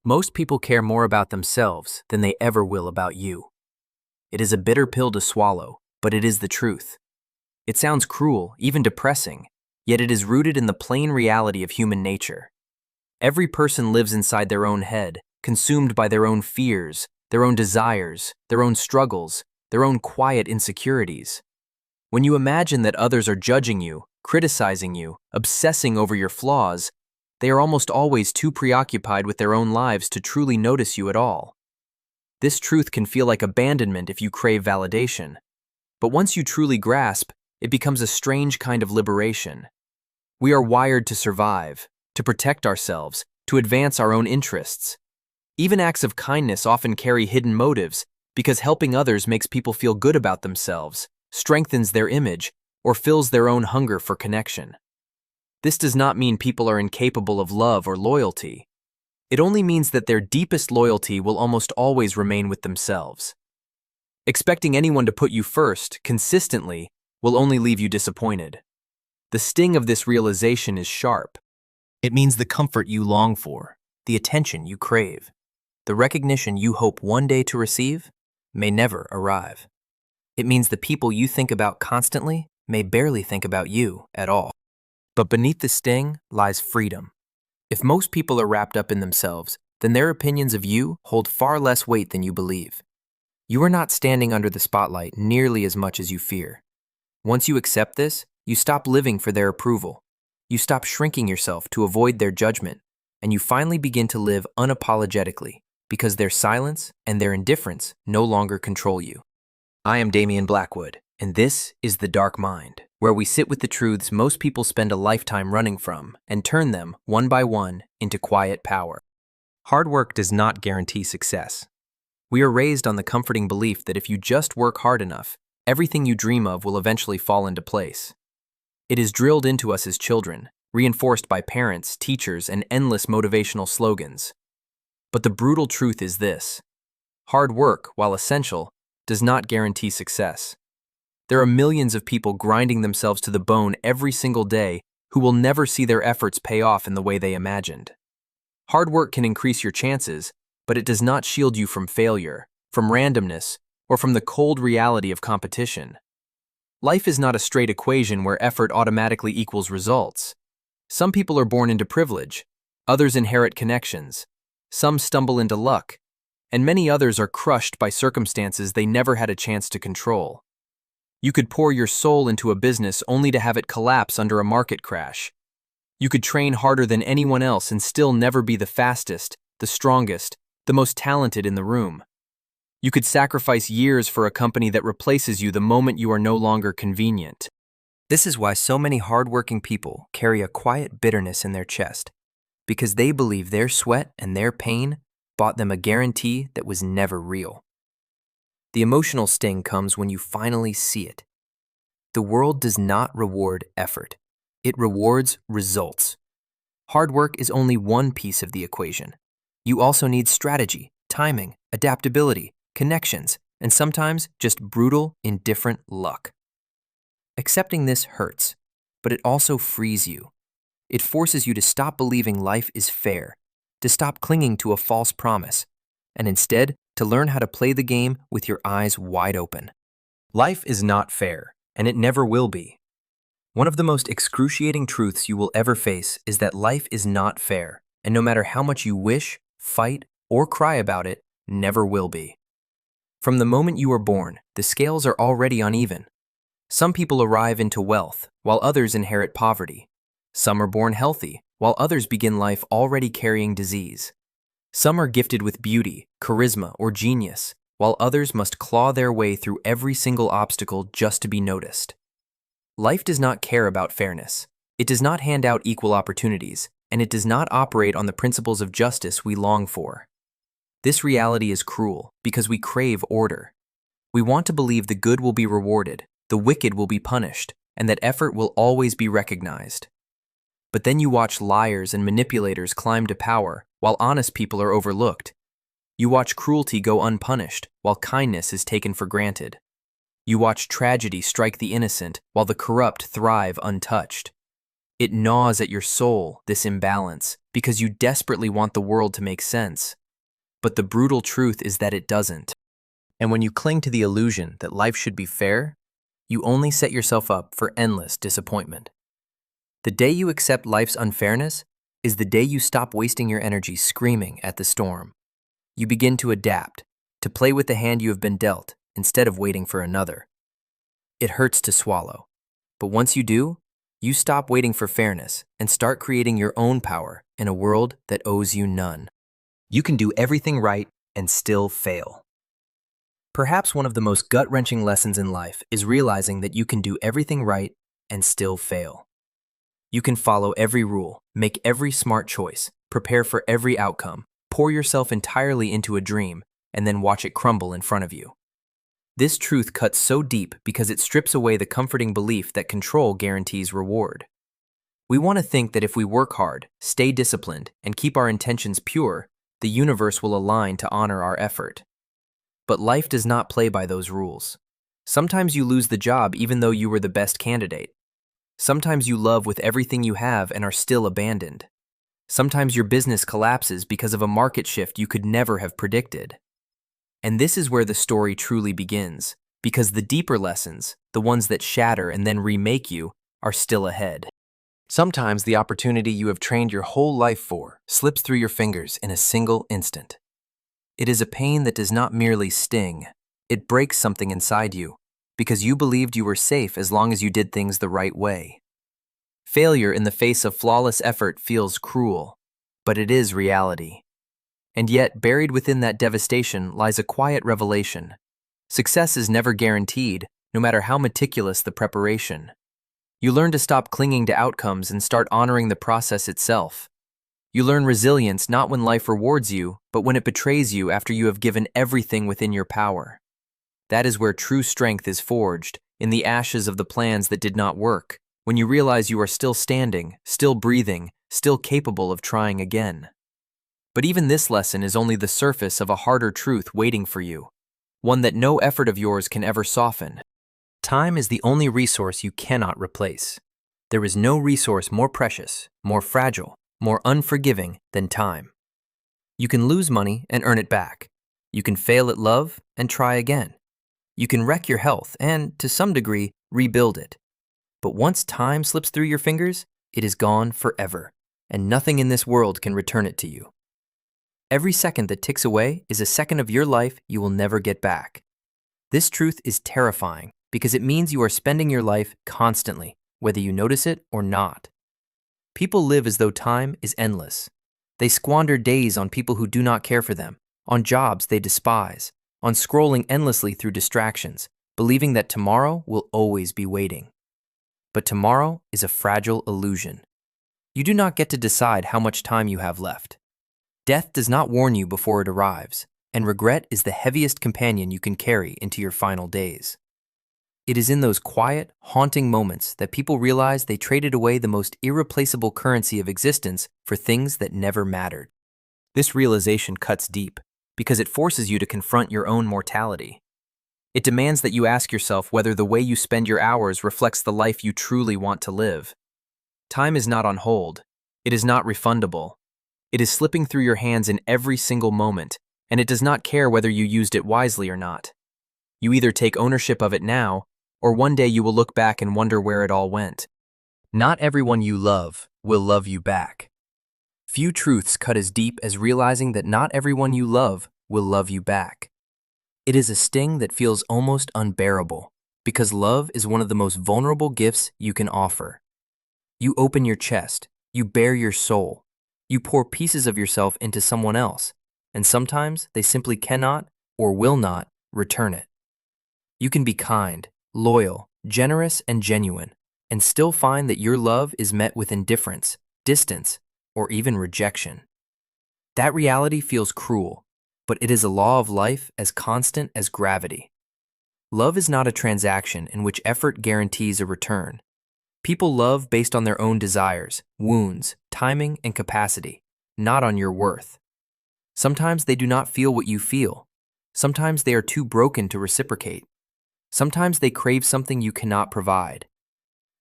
Most people care more about themselves than they ever will about you. It is a bitter pill to swallow, but it is the truth. It sounds cruel, even depressing, yet it is rooted in the plain reality of human nature. Every person lives inside their own head, consumed by their own fears, their own desires, their own struggles, their own quiet insecurities. When you imagine that others are judging you, criticizing you, obsessing over your flaws, they are almost always too preoccupied with their own lives to truly notice you at all. This truth can feel like abandonment if you crave validation. But once you truly grasp, it becomes a strange kind of liberation. We are wired to survive, to protect ourselves, to advance our own interests. Even acts of kindness often carry hidden motives because helping others makes people feel good about themselves, strengthens their image, or fills their own hunger for connection. This does not mean people are incapable of love or loyalty. It only means that their deepest loyalty will almost always remain with themselves. Expecting anyone to put you first, consistently, will only leave you disappointed. The sting of this realization is sharp. It means the comfort you long for, the attention you crave, the recognition you hope one day to receive, may never arrive. It means the people you think about constantly may barely think about you at all. But beneath the sting lies freedom. If most people are wrapped up in themselves, then their opinions of you hold far less weight than you believe. You are not standing under the spotlight nearly as much as you fear. Once you accept this, you stop living for their approval. You stop shrinking yourself to avoid their judgment, and you finally begin to live unapologetically because their silence and their indifference no longer control you. I am Damian Blackwood, and this is The Dark Mind, where we sit with the truths most people spend a lifetime running from and turn them, one by one, into quiet power. Hard work does not guarantee success. We are raised on the comforting belief that if you just work hard enough, everything you dream of will eventually fall into place. It is drilled into us as children, reinforced by parents, teachers, and endless motivational slogans. But the brutal truth is this: hard work, while essential, does not guarantee success. There are millions of people grinding themselves to the bone every single day who will never see their efforts pay off in the way they imagined. Hard work can increase your chances, but it does not shield you from failure, from randomness, or from the cold reality of competition. Life is not a straight equation where effort automatically equals results. Some people are born into privilege, others inherit connections, some stumble into luck, and many others are crushed by circumstances they never had a chance to control. You could pour your soul into a business only to have it collapse under a market crash. You could train harder than anyone else and still never be the fastest, the strongest, the most talented in the room. You could sacrifice years for a company that replaces you the moment you are no longer convenient. This is why so many hardworking people carry a quiet bitterness in their chest, because they believe their sweat and their pain bought them a guarantee that was never real. The emotional sting comes when you finally see it. The world does not reward effort. It rewards results. Hard work is only one piece of the equation. You also need strategy, timing, adaptability, connections, and sometimes just brutal, indifferent luck. Accepting this hurts, but it also frees you. It forces you to stop believing life is fair, to stop clinging to a false promise, and instead to learn how to play the game with your eyes wide open. Life is not fair, and it never will be. One of the most excruciating truths you will ever face is that life is not fair, and no matter how much you wish, fight, or cry about it, never will be. From the moment you are born, the scales are already uneven. Some people arrive into wealth, while others inherit poverty. Some are born healthy, while others begin life already carrying disease. Some are gifted with beauty, charisma, or genius, while others must claw their way through every single obstacle just to be noticed. Life does not care about fairness. It does not hand out equal opportunities, and it does not operate on the principles of justice we long for. This reality is cruel because we crave order. We want to believe the good will be rewarded, the wicked will be punished, and that effort will always be recognized. But then you watch liars and manipulators climb to power while honest people are overlooked. You watch cruelty go unpunished while kindness is taken for granted. You watch tragedy strike the innocent while the corrupt thrive untouched. It gnaws at your soul, this imbalance, because you desperately want the world to make sense. But the brutal truth is that it doesn't. And when you cling to the illusion that life should be fair, you only set yourself up for endless disappointment. The day you accept life's unfairness is the day you stop wasting your energy screaming at the storm. You begin to adapt, to play with the hand you have been dealt, instead of waiting for another. It hurts to swallow, but once you do, you stop waiting for fairness and start creating your own power in a world that owes you none. You can do everything right and still fail. Perhaps one of the most gut-wrenching lessons in life is realizing that you can do everything right and still fail. You can follow every rule, make every smart choice, prepare for every outcome, pour yourself entirely into a dream, and then watch it crumble in front of you. This truth cuts so deep because it strips away the comforting belief that control guarantees reward. We want to think that if we work hard, stay disciplined, and keep our intentions pure, the universe will align to honor our effort. But life does not play by those rules. Sometimes you lose the job even though you were the best candidate. Sometimes you love with everything you have and are still abandoned. Sometimes your business collapses because of a market shift you could never have predicted. And this is where the story truly begins, because the deeper lessons, the ones that shatter and then remake you, are still ahead. Sometimes the opportunity you have trained your whole life for slips through your fingers in a single instant. It is a pain that does not merely sting, it breaks something inside you, because you believed you were safe as long as you did things the right way. Failure in the face of flawless effort feels cruel, but it is reality. And yet, buried within that devastation lies a quiet revelation. Success is never guaranteed, no matter how meticulous the preparation. You learn to stop clinging to outcomes and start honoring the process itself. You learn resilience not when life rewards you, but when it betrays you after you have given everything within your power. That is where true strength is forged, in the ashes of the plans that did not work, when you realize you are still standing, still breathing, still capable of trying again. But even this lesson is only the surface of a harder truth waiting for you, one that no effort of yours can ever soften. Time is the only resource you cannot replace. There is no resource more precious, more fragile, more unforgiving than time. You can lose money and earn it back. You can fail at love and try again. You can wreck your health and, to some degree, rebuild it. But once time slips through your fingers, it is gone forever, and nothing in this world can return it to you. Every second that ticks away is a second of your life you will never get back. This truth is terrifying because it means you are spending your life constantly, whether you notice it or not. People live as though time is endless. They squander days on people who do not care for them, on jobs they despise, on scrolling endlessly through distractions, believing that tomorrow will always be waiting. But tomorrow is a fragile illusion. You do not get to decide how much time you have left. Death does not warn you before it arrives, and regret is the heaviest companion you can carry into your final days. It is in those quiet, haunting moments that people realize they traded away the most irreplaceable currency of existence for things that never mattered. This realization cuts deep, because it forces you to confront your own mortality. It demands that you ask yourself whether the way you spend your hours reflects the life you truly want to live. Time is not on hold. It is not refundable. It is slipping through your hands in every single moment, and it does not care whether you used it wisely or not. You either take ownership of it now, or one day you will look back and wonder where it all went. Not everyone you love will love you back. Few truths cut as deep as realizing that not everyone you love will love you back. It is a sting that feels almost unbearable, because love is one of the most vulnerable gifts you can offer. You open your chest, you bare your soul, you pour pieces of yourself into someone else, and sometimes they simply cannot or will not return it. You can be kind, loyal, generous, and genuine, and still find that your love is met with indifference, distance, or even rejection. That reality feels cruel, but it is a law of life as constant as gravity. Love is not a transaction in which effort guarantees a return. People love based on their own desires, wounds, timing, and capacity, not on your worth. Sometimes they do not feel what you feel. Sometimes they are too broken to reciprocate. Sometimes they crave something you cannot provide.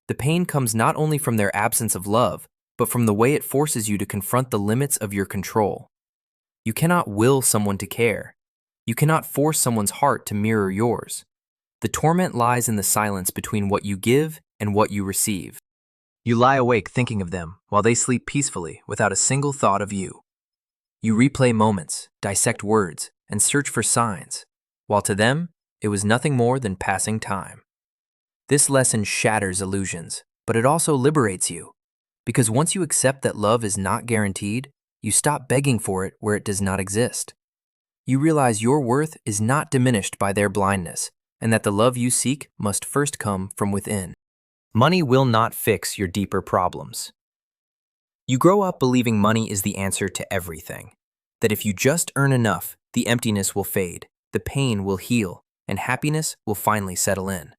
The pain comes not only from their absence of love, but from the way it forces you to confront the limits of your control. You cannot will someone to care. You cannot force someone's heart to mirror yours. The torment lies in the silence between what you give and what you receive. You lie awake thinking of them while they sleep peacefully without a single thought of you. You replay moments, dissect words, and search for signs, while to them, it was nothing more than passing time. This lesson shatters illusions, but it also liberates you. Because once you accept that love is not guaranteed, you stop begging for it where it does not exist. You realize your worth is not diminished by their blindness, and that the love you seek must first come from within. Money will not fix your deeper problems. You grow up believing money is the answer to everything, that if you just earn enough, the emptiness will fade, the pain will heal, and happiness will finally settle in.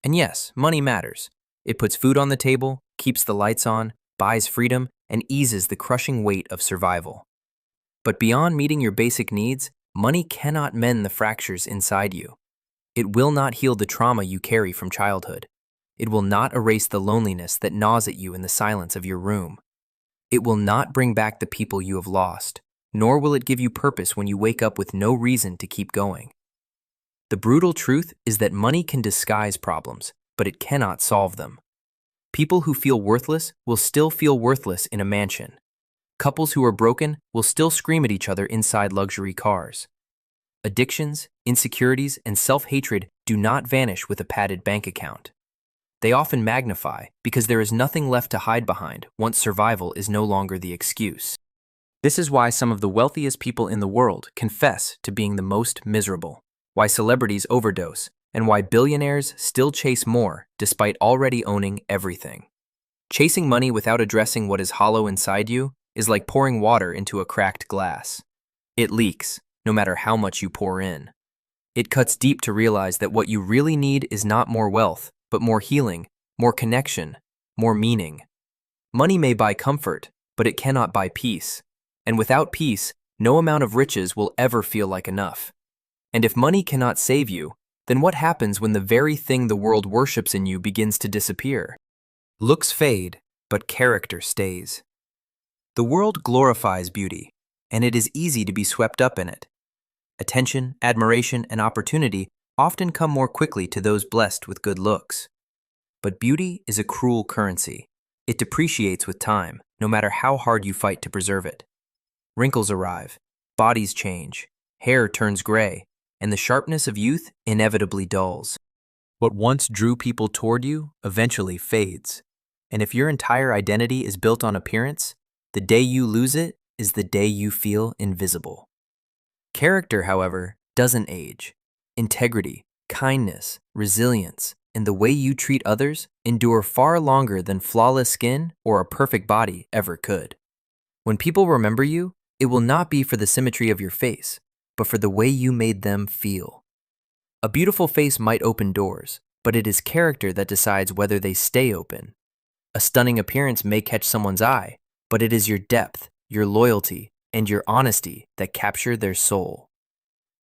And yes, money matters. It puts food on the table, keeps the lights on, buys freedom, and eases the crushing weight of survival. But beyond meeting your basic needs, money cannot mend the fractures inside you. It will not heal the trauma you carry from childhood. It will not erase the loneliness that gnaws at you in the silence of your room. It will not bring back the people you have lost, nor will it give you purpose when you wake up with no reason to keep going. The brutal truth is that money can disguise problems, but it cannot solve them. People who feel worthless will still feel worthless in a mansion. Couples who are broken will still scream at each other inside luxury cars. Addictions, insecurities, and self-hatred do not vanish with a padded bank account. They often magnify because there is nothing left to hide behind once survival is no longer the excuse. This is why some of the wealthiest people in the world confess to being the most miserable, why celebrities overdose, and why billionaires still chase more despite already owning everything. Chasing money without addressing what is hollow inside you is like pouring water into a cracked glass. It leaks, no matter how much you pour in. It cuts deep to realize that what you really need is not more wealth, but more healing, more connection, more meaning. Money may buy comfort, but it cannot buy peace. And without peace, no amount of riches will ever feel like enough. And if money cannot save you, then what happens when the very thing the world worships in you begins to disappear? Looks fade, but character stays. The world glorifies beauty, and it is easy to be swept up in it. Attention, admiration, and opportunity often come more quickly to those blessed with good looks. But beauty is a cruel currency. It depreciates with time, no matter how hard you fight to preserve it. Wrinkles arrive, bodies change, hair turns gray, and the sharpness of youth inevitably dulls. What once drew people toward you eventually fades. And if your entire identity is built on appearance, the day you lose it is the day you feel invisible. Character, however, doesn't age. Integrity, kindness, resilience, and the way you treat others endure far longer than flawless skin or a perfect body ever could. When people remember you, it will not be for the symmetry of your face, but for the way you made them feel. A beautiful face might open doors, but it is character that decides whether they stay open. A stunning appearance may catch someone's eye, but it is your depth, your loyalty, and your honesty that capture their soul.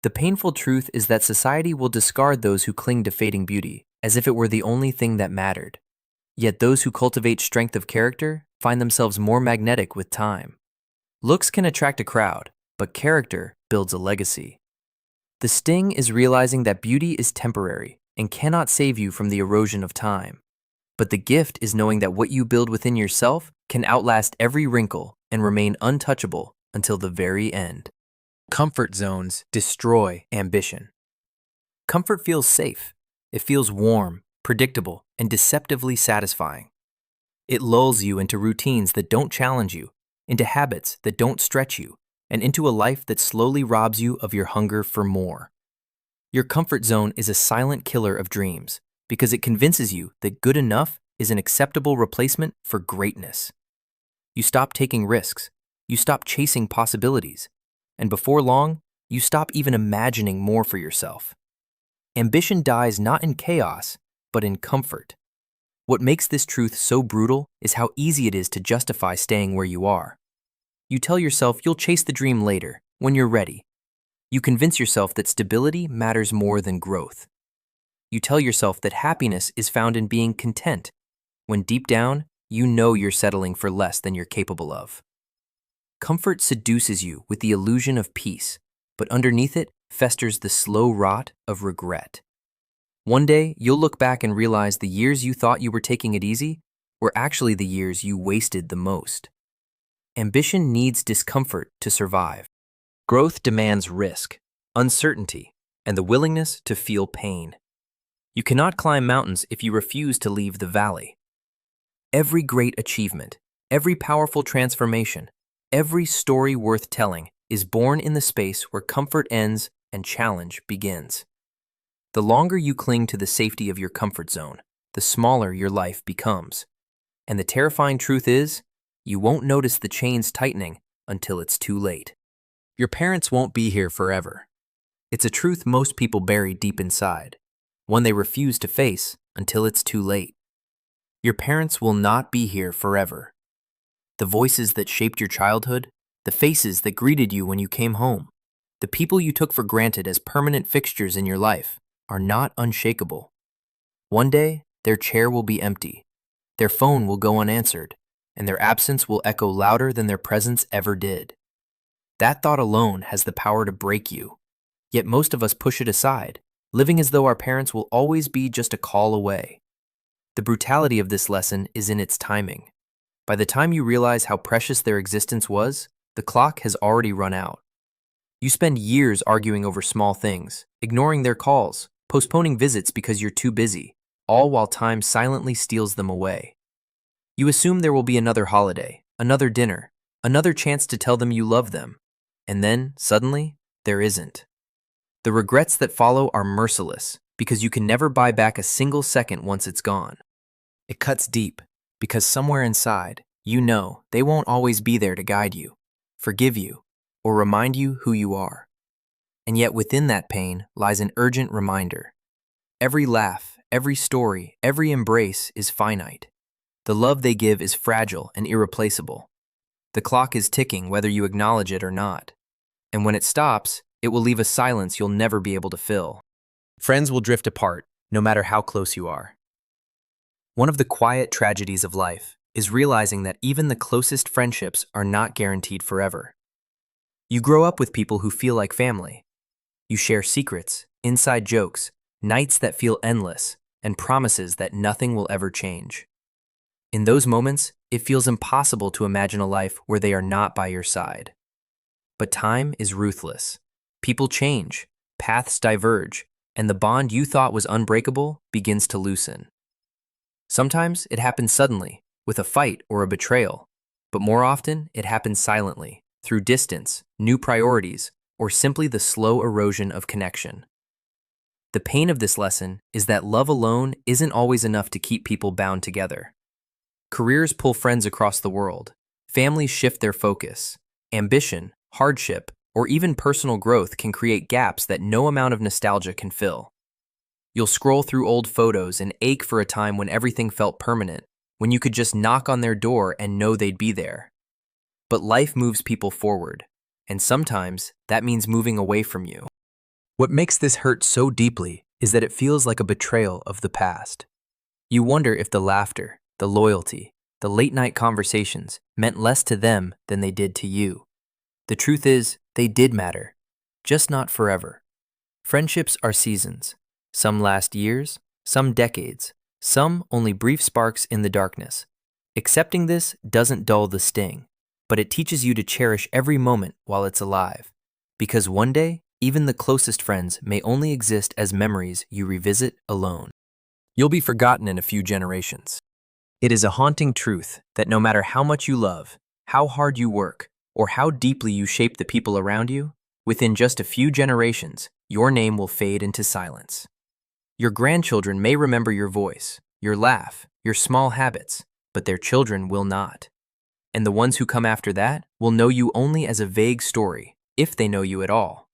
The painful truth is that society will discard those who cling to fading beauty as if it were the only thing that mattered. Yet those who cultivate strength of character find themselves more magnetic with time. Looks can attract a crowd, but character builds a legacy. The sting is realizing that beauty is temporary and cannot save you from the erosion of time. But the gift is knowing that what you build within yourself can outlast every wrinkle and remain untouchable until the very end. Comfort zones destroy ambition. Comfort feels safe. It feels warm, predictable, and deceptively satisfying. It lulls you into routines that don't challenge you, into habits that don't stretch you, and into a life that slowly robs you of your hunger for more. Your comfort zone is a silent killer of dreams because it convinces you that good enough is an acceptable replacement for greatness. You stop taking risks, you stop chasing possibilities, and before long, you stop even imagining more for yourself. Ambition dies not in chaos, but in comfort. What makes this truth so brutal is how easy it is to justify staying where you are. You tell yourself you'll chase the dream later, when you're ready. You convince yourself that stability matters more than growth. You tell yourself that happiness is found in being content, when deep down, you know you're settling for less than you're capable of. Comfort seduces you with the illusion of peace, but underneath it festers the slow rot of regret. One day, you'll look back and realize the years you thought you were taking it easy were actually the years you wasted the most. Ambition needs discomfort to survive. Growth demands risk, uncertainty, and the willingness to feel pain. You cannot climb mountains if you refuse to leave the valley. Every great achievement, every powerful transformation, every story worth telling is born in the space where comfort ends and challenge begins. The longer you cling to the safety of your comfort zone, the smaller your life becomes. And the terrifying truth is, you won't notice the chains tightening until it's too late. Your parents won't be here forever. It's a truth most people bury deep inside, one they refuse to face until it's too late. Your parents will not be here forever. The voices that shaped your childhood, the faces that greeted you when you came home, the people you took for granted as permanent fixtures in your life are not unshakable. One day, their chair will be empty, their phone will go unanswered, and their absence will echo louder than their presence ever did. That thought alone has the power to break you, yet most of us push it aside, living as though our parents will always be just a call away. The brutality of this lesson is in its timing. By the time you realize how precious their existence was, the clock has already run out. You spend years arguing over small things, ignoring their calls, postponing visits because you're too busy, all while time silently steals them away. You assume there will be another holiday, another dinner, another chance to tell them you love them, and then, suddenly, there isn't. The regrets that follow are merciless because you can never buy back a single second once it's gone. It cuts deep because somewhere inside, you know they won't always be there to guide you, forgive you, or remind you who you are. And yet within that pain lies an urgent reminder. Every laugh, every story, every embrace is finite. The love they give is fragile and irreplaceable. The clock is ticking whether you acknowledge it or not. And when it stops, it will leave a silence you'll never be able to fill. Friends will drift apart, no matter how close you are. One of the quiet tragedies of life is realizing that even the closest friendships are not guaranteed forever. You grow up with people who feel like family. You share secrets, inside jokes, nights that feel endless, and promises that nothing will ever change. In those moments, it feels impossible to imagine a life where they are not by your side. But time is ruthless. People change, paths diverge, and the bond you thought was unbreakable begins to loosen. Sometimes it happens suddenly, with a fight or a betrayal, but more often it happens silently, through distance, new priorities, or simply the slow erosion of connection. The pain of this lesson is that love alone isn't always enough to keep people bound together. Careers pull friends across the world, families shift their focus, ambition, hardship, or even personal growth can create gaps that no amount of nostalgia can fill. You'll scroll through old photos and ache for a time when everything felt permanent, when you could just knock on their door and know they'd be there. But life moves people forward, and sometimes that means moving away from you. What makes this hurt so deeply is that it feels like a betrayal of the past. You wonder if the laughter, the loyalty, the late-night conversations meant less to them than they did to you. The truth is, they did matter, just not forever. Friendships are seasons. Some last years, some decades, some only brief sparks in the darkness. Accepting this doesn't dull the sting, but it teaches you to cherish every moment while it's alive. Because one day, even the closest friends may only exist as memories you revisit alone. You'll be forgotten in a few generations. It is a haunting truth that no matter how much you love, how hard you work, or how deeply you shape the people around you, within just a few generations, your name will fade into silence. Your grandchildren may remember your voice, your laugh, your small habits, but their children will not. And the ones who come after that will know you only as a vague story, if they know you at all.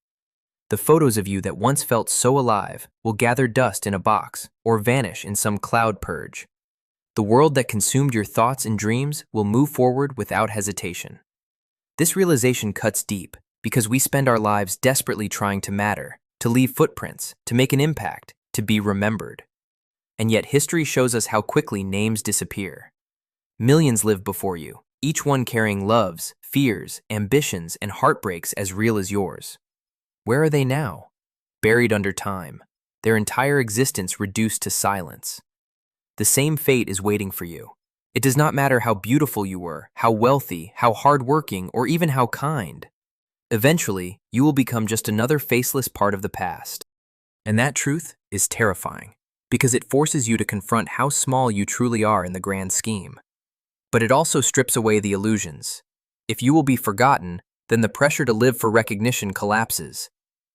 The photos of you that once felt so alive will gather dust in a box or vanish in some cloud purge. The world that consumed your thoughts and dreams will move forward without hesitation. This realization cuts deep because we spend our lives desperately trying to matter, to leave footprints, to make an impact, to be remembered. And yet history shows us how quickly names disappear. Millions live before you, each one carrying loves, fears, ambitions, and heartbreaks as real as yours. Where are they now? Buried under time, their entire existence reduced to silence. The same fate is waiting for you. It does not matter how beautiful you were, how wealthy, how hardworking, or even how kind. Eventually, you will become just another faceless part of the past. And that truth is terrifying, because it forces you to confront how small you truly are in the grand scheme. But it also strips away the illusions. If you will be forgotten, then the pressure to live for recognition collapses.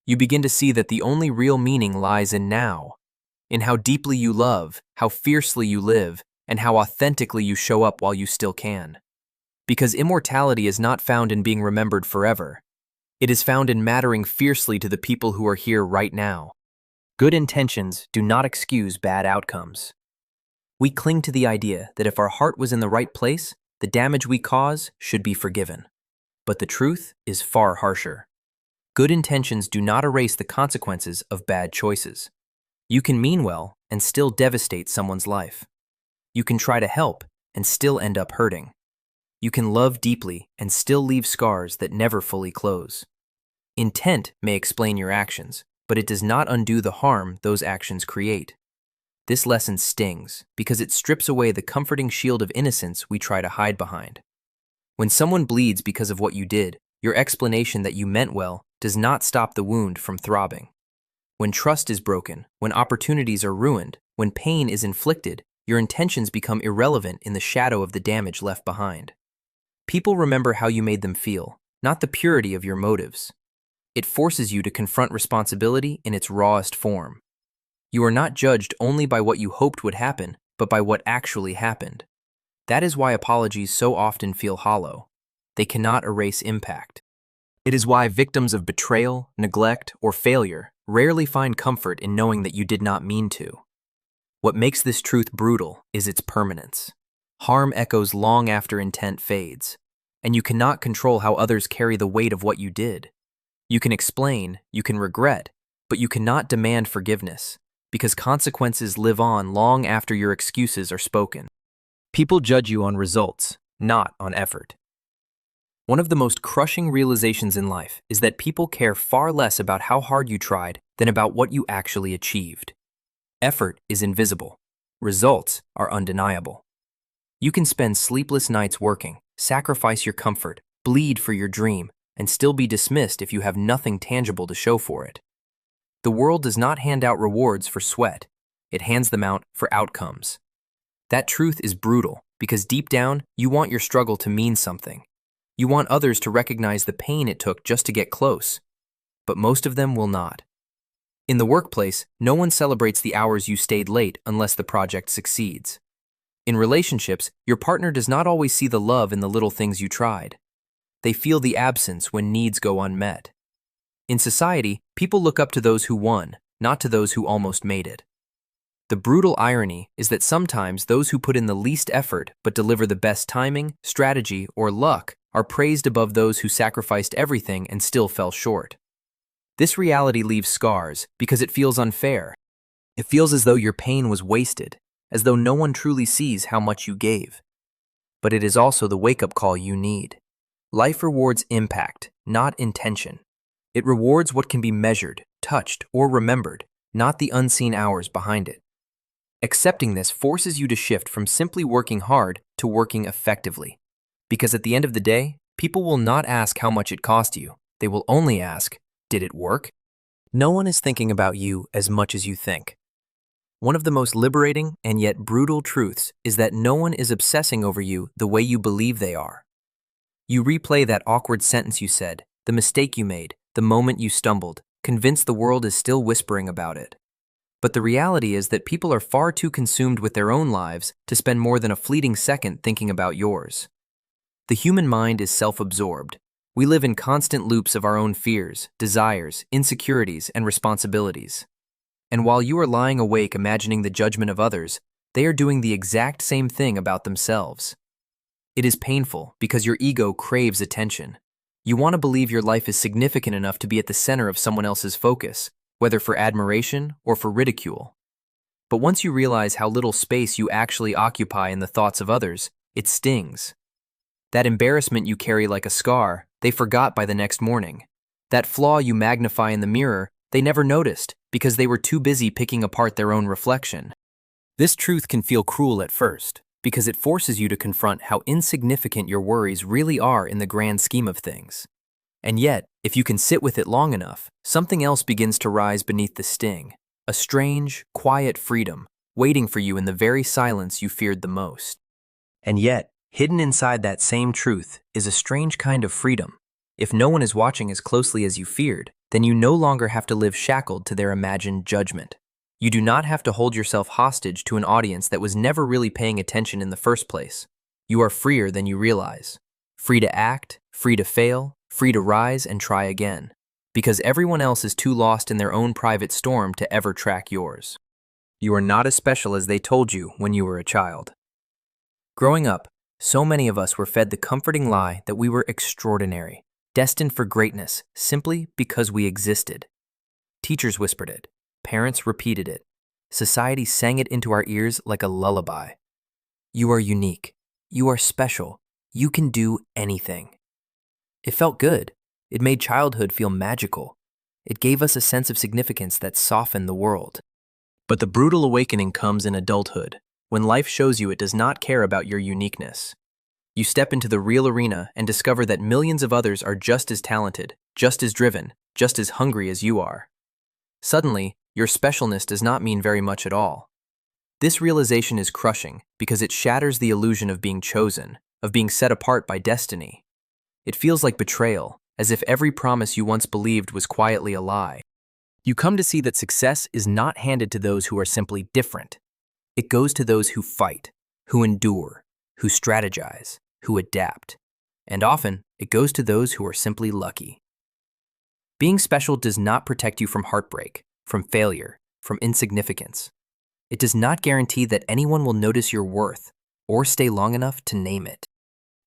You begin to see that the only real meaning lies in now, in how deeply you love, how fiercely you live, and how authentically you show up while you still can. Because immortality is not found in being remembered forever. It is found in mattering fiercely to the people who are here right now. Good intentions do not excuse bad outcomes. We cling to the idea that if our heart was in the right place, the damage we cause should be forgiven. But the truth is far harsher. Good intentions do not erase the consequences of bad choices. You can mean well and still devastate someone's life. You can try to help and still end up hurting. You can love deeply and still leave scars that never fully close. Intent may explain your actions, but it does not undo the harm those actions create. This lesson stings because it strips away the comforting shield of innocence we try to hide behind. When someone bleeds because of what you did, your explanation that you meant well does not stop the wound from throbbing. When trust is broken, when opportunities are ruined, when pain is inflicted, your intentions become irrelevant in the shadow of the damage left behind. People remember how you made them feel, not the purity of your motives. It forces you to confront responsibility in its rawest form. You are not judged only by what you hoped would happen, but by what actually happened. That is why apologies so often feel hollow. They cannot erase impact. It is why victims of betrayal, neglect, or failure rarely find comfort in knowing that you did not mean to. What makes this truth brutal is its permanence. Harm echoes long after intent fades, and you cannot control how others carry the weight of what you did. You can explain, you can regret, but you cannot demand forgiveness, because consequences live on long after your excuses are spoken. People judge you on results, not on effort. One of the most crushing realizations in life is that people care far less about how hard you tried than about what you actually achieved. Effort is invisible. Results are undeniable. You can spend sleepless nights working, sacrifice your comfort, bleed for your dream, and still be dismissed if you have nothing tangible to show for it. The world does not hand out rewards for sweat. It hands them out for outcomes. That truth is brutal because deep down, you want your struggle to mean something. You want others to recognize the pain it took just to get close. But most of them will not. In the workplace, no one celebrates the hours you stayed late unless the project succeeds. In relationships, your partner does not always see the love in the little things you tried. They feel the absence when needs go unmet. In society, people look up to those who won, not to those who almost made it. The brutal irony is that sometimes those who put in the least effort but deliver the best timing, strategy, or luck are praised above those who sacrificed everything and still fell short. This reality leaves scars because it feels unfair. It feels as though your pain was wasted, as though no one truly sees how much you gave. But it is also the wake-up call you need. Life rewards impact, not intention. It rewards what can be measured, touched, or remembered, not the unseen hours behind it. Accepting this forces you to shift from simply working hard to working effectively. Because at the end of the day, people will not ask how much it cost you. They will only ask, did it work? No one is thinking about you as much as you think. One of the most liberating and yet brutal truths is that no one is obsessing over you the way you believe they are. You replay that awkward sentence you said, the mistake you made, the moment you stumbled, convinced the world is still whispering about it. But the reality is that people are far too consumed with their own lives to spend more than a fleeting second thinking about yours. The human mind is self-absorbed. We live in constant loops of our own fears, desires, insecurities, and responsibilities. And while you are lying awake imagining the judgment of others, they are doing the exact same thing about themselves. It is painful because your ego craves attention. You want to believe your life is significant enough to be at the center of someone else's focus, whether for admiration or for ridicule. But once you realize how little space you actually occupy in the thoughts of others, it stings. That embarrassment you carry like a scar, they forgot by the next morning. That flaw you magnify in the mirror, they never noticed because they were too busy picking apart their own reflection. This truth can feel cruel at first because it forces you to confront how insignificant your worries really are in the grand scheme of things. And yet, if you can sit with it long enough, something else begins to rise beneath the sting. A strange, quiet freedom, waiting for you in the very silence you feared the most. And yet, hidden inside that same truth is a strange kind of freedom. If no one is watching as closely as you feared, then you no longer have to live shackled to their imagined judgment. You do not have to hold yourself hostage to an audience that was never really paying attention in the first place. You are freer than you realize. Free to act, free to fail, free to rise and try again. Because everyone else is too lost in their own private storm to ever track yours. You are not as special as they told you when you were a child. Growing up, so many of us were fed the comforting lie that we were extraordinary, destined for greatness simply because we existed. Teachers whispered it, parents repeated it, society sang it into our ears like a lullaby. You are unique, you are special, you can do anything. It felt good. It made childhood feel magical. It gave us a sense of significance that softened the world. But the brutal awakening comes in adulthood, when life shows you it does not care about your uniqueness. You step into the real arena and discover that millions of others are just as talented, just as driven, just as hungry as you are. Suddenly, your specialness does not mean very much at all. This realization is crushing because it shatters the illusion of being chosen, of being set apart by destiny. It feels like betrayal, as if every promise you once believed was quietly a lie. You come to see that success is not handed to those who are simply different. It goes to those who fight, who endure, who strategize, who adapt. And often, it goes to those who are simply lucky. Being special does not protect you from heartbreak, from failure, from insignificance. It does not guarantee that anyone will notice your worth or stay long enough to name it.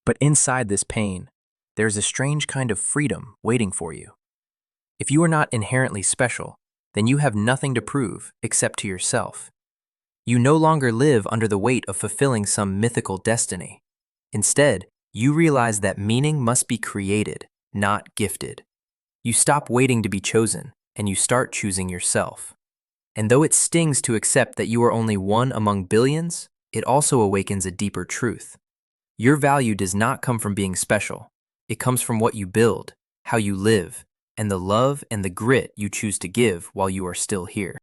But inside this pain, there's a strange kind of freedom waiting for you. If you are not inherently special, then you have nothing to prove except to yourself. You no longer live under the weight of fulfilling some mythical destiny. Instead, you realize that meaning must be created, not gifted. You stop waiting to be chosen, and you start choosing yourself. And though it stings to accept that you are only one among billions, it also awakens a deeper truth. Your value does not come from being special. It comes from what you build, how you live, and the love and the grit you choose to give while you are still here.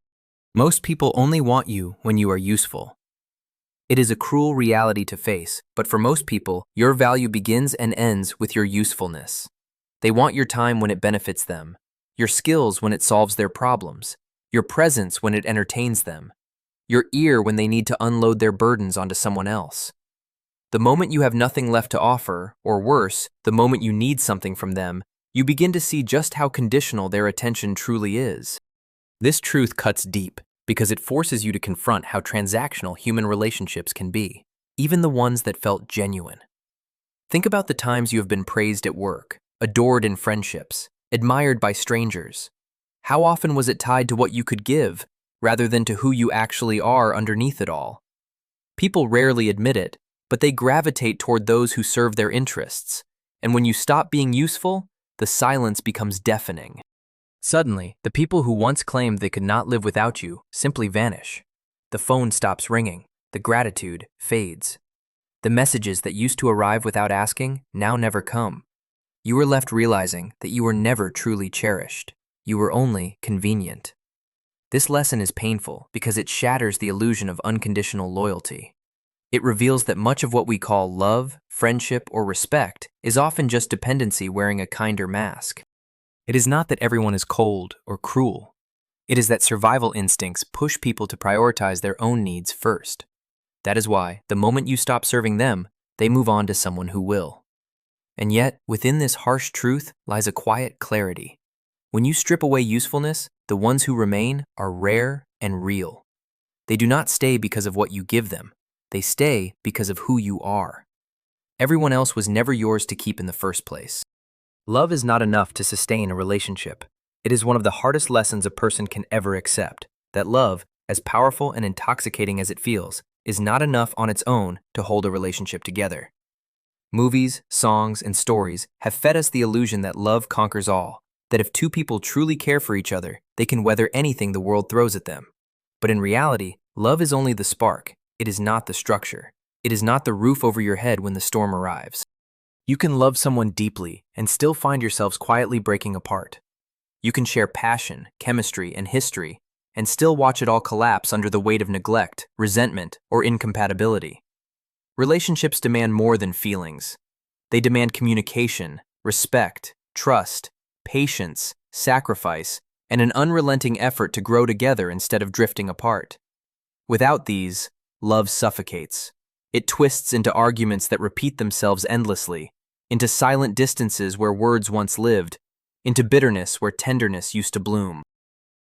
Most people only want you when you are useful. It is a cruel reality to face, but for most people, your value begins and ends with your usefulness. They want your time when it benefits them, your skills when it solves their problems, your presence when it entertains them, your ear when they need to unload their burdens onto someone else. The moment you have nothing left to offer, or worse, the moment you need something from them, you begin to see just how conditional their attention truly is. This truth cuts deep because it forces you to confront how transactional human relationships can be, even the ones that felt genuine. Think about the times you have been praised at work, adored in friendships, admired by strangers. How often was it tied to what you could give, rather than to who you actually are underneath it all? People rarely admit it, but they gravitate toward those who serve their interests, and when you stop being useful, the silence becomes deafening. Suddenly, the people who once claimed they could not live without you simply vanish. The phone stops ringing, the gratitude fades. The messages that used to arrive without asking now never come. You are left realizing that you were never truly cherished. You were only convenient. This lesson is painful because it shatters the illusion of unconditional loyalty. It reveals that much of what we call love, friendship, or respect is often just dependency wearing a kinder mask. It is not that everyone is cold or cruel. It is that survival instincts push people to prioritize their own needs first. That is why, the moment you stop serving them, they move on to someone who will. And yet, within this harsh truth lies a quiet clarity. When you strip away usefulness, the ones who remain are rare and real. They do not stay because of what you give them. They stay because of who you are. Everyone else was never yours to keep in the first place. Love is not enough to sustain a relationship. It is one of the hardest lessons a person can ever accept, that love, as powerful and intoxicating as it feels, is not enough on its own to hold a relationship together. Movies, songs, and stories have fed us the illusion that love conquers all, that if two people truly care for each other, they can weather anything the world throws at them. But in reality, love is only the spark. It is not the structure. It is not the roof over your head when the storm arrives. You can love someone deeply and still find yourselves quietly breaking apart. You can share passion, chemistry, and history, and still watch it all collapse under the weight of neglect, resentment, or incompatibility. Relationships demand more than feelings. They demand communication, respect, trust, patience, sacrifice, and an unrelenting effort to grow together instead of drifting apart. Without these, love suffocates. It twists into arguments that repeat themselves endlessly, into silent distances where words once lived, into bitterness where tenderness used to bloom.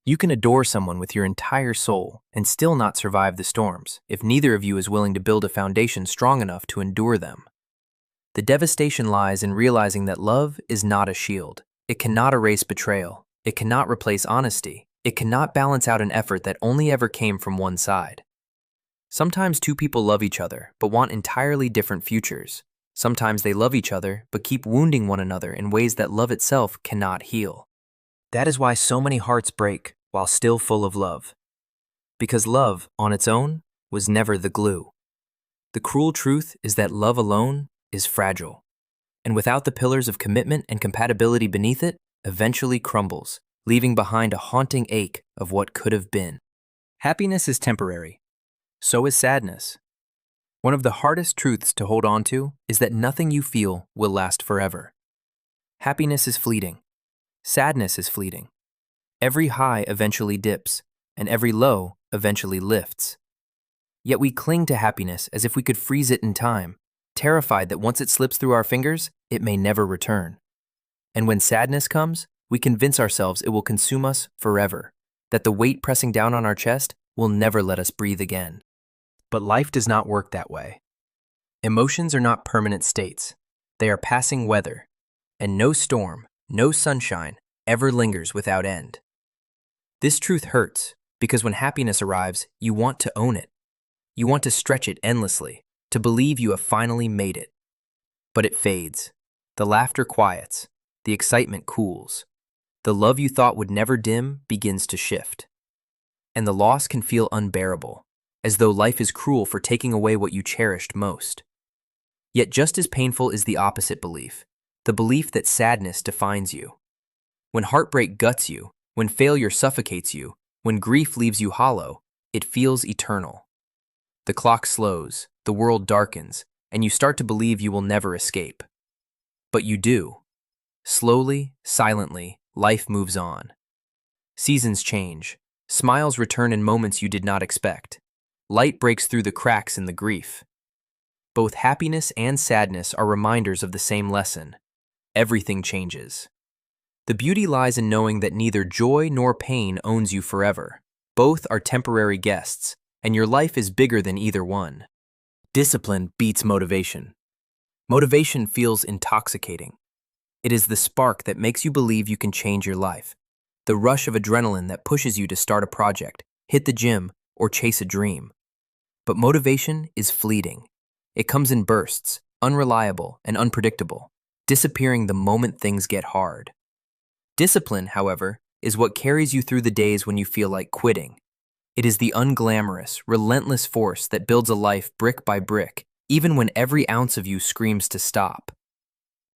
You can adore someone with your entire soul and still not survive the storms if neither of you is willing to build a foundation strong enough to endure them. The devastation lies in realizing that love is not a shield. It cannot erase betrayal. It cannot replace honesty. It cannot balance out an effort that only ever came from one side. Sometimes two people love each other but want entirely different futures. Sometimes they love each other but keep wounding one another in ways that love itself cannot heal. That is why so many hearts break while still full of love. Because love, on its own, was never the glue. The cruel truth is that love alone is fragile, and without the pillars of commitment and compatibility beneath it, eventually crumbles, leaving behind a haunting ache of what could have been. Happiness is temporary. So is sadness. One of the hardest truths to hold on to is that nothing you feel will last forever. Happiness is fleeting. Sadness is fleeting. Every high eventually dips, and every low eventually lifts. Yet we cling to happiness as if we could freeze it in time, terrified that once it slips through our fingers, it may never return. And when sadness comes, we convince ourselves it will consume us forever, that the weight pressing down on our chest will never let us breathe again. But life does not work that way. Emotions are not permanent states. They are passing weather, and no storm, no sunshine ever lingers without end. This truth hurts because when happiness arrives, you want to own it. You want to stretch it endlessly, to believe you have finally made it. But it fades. The laughter quiets. The excitement cools. The love you thought would never dim begins to shift. And the loss can feel unbearable, as though life is cruel for taking away what you cherished most. Yet just as painful is the opposite belief, the belief that sadness defines you. When heartbreak guts you, when failure suffocates you, when grief leaves you hollow, it feels eternal. The clock slows, the world darkens, and you start to believe you will never escape. But you do. Slowly, silently, life moves on. Seasons change. Smiles return in moments you did not expect. Light breaks through the cracks in the grief. Both happiness and sadness are reminders of the same lesson. Everything changes. The beauty lies in knowing that neither joy nor pain owns you forever. Both are temporary guests, and your life is bigger than either one. Discipline beats motivation. Motivation feels intoxicating. It is the spark that makes you believe you can change your life. The rush of adrenaline that pushes you to start a project, hit the gym, or chase a dream. But motivation is fleeting. It comes in bursts, unreliable and unpredictable, disappearing the moment things get hard. Discipline, however, is what carries you through the days when you feel like quitting. It is the unglamorous, relentless force that builds a life brick by brick, even when every ounce of you screams to stop.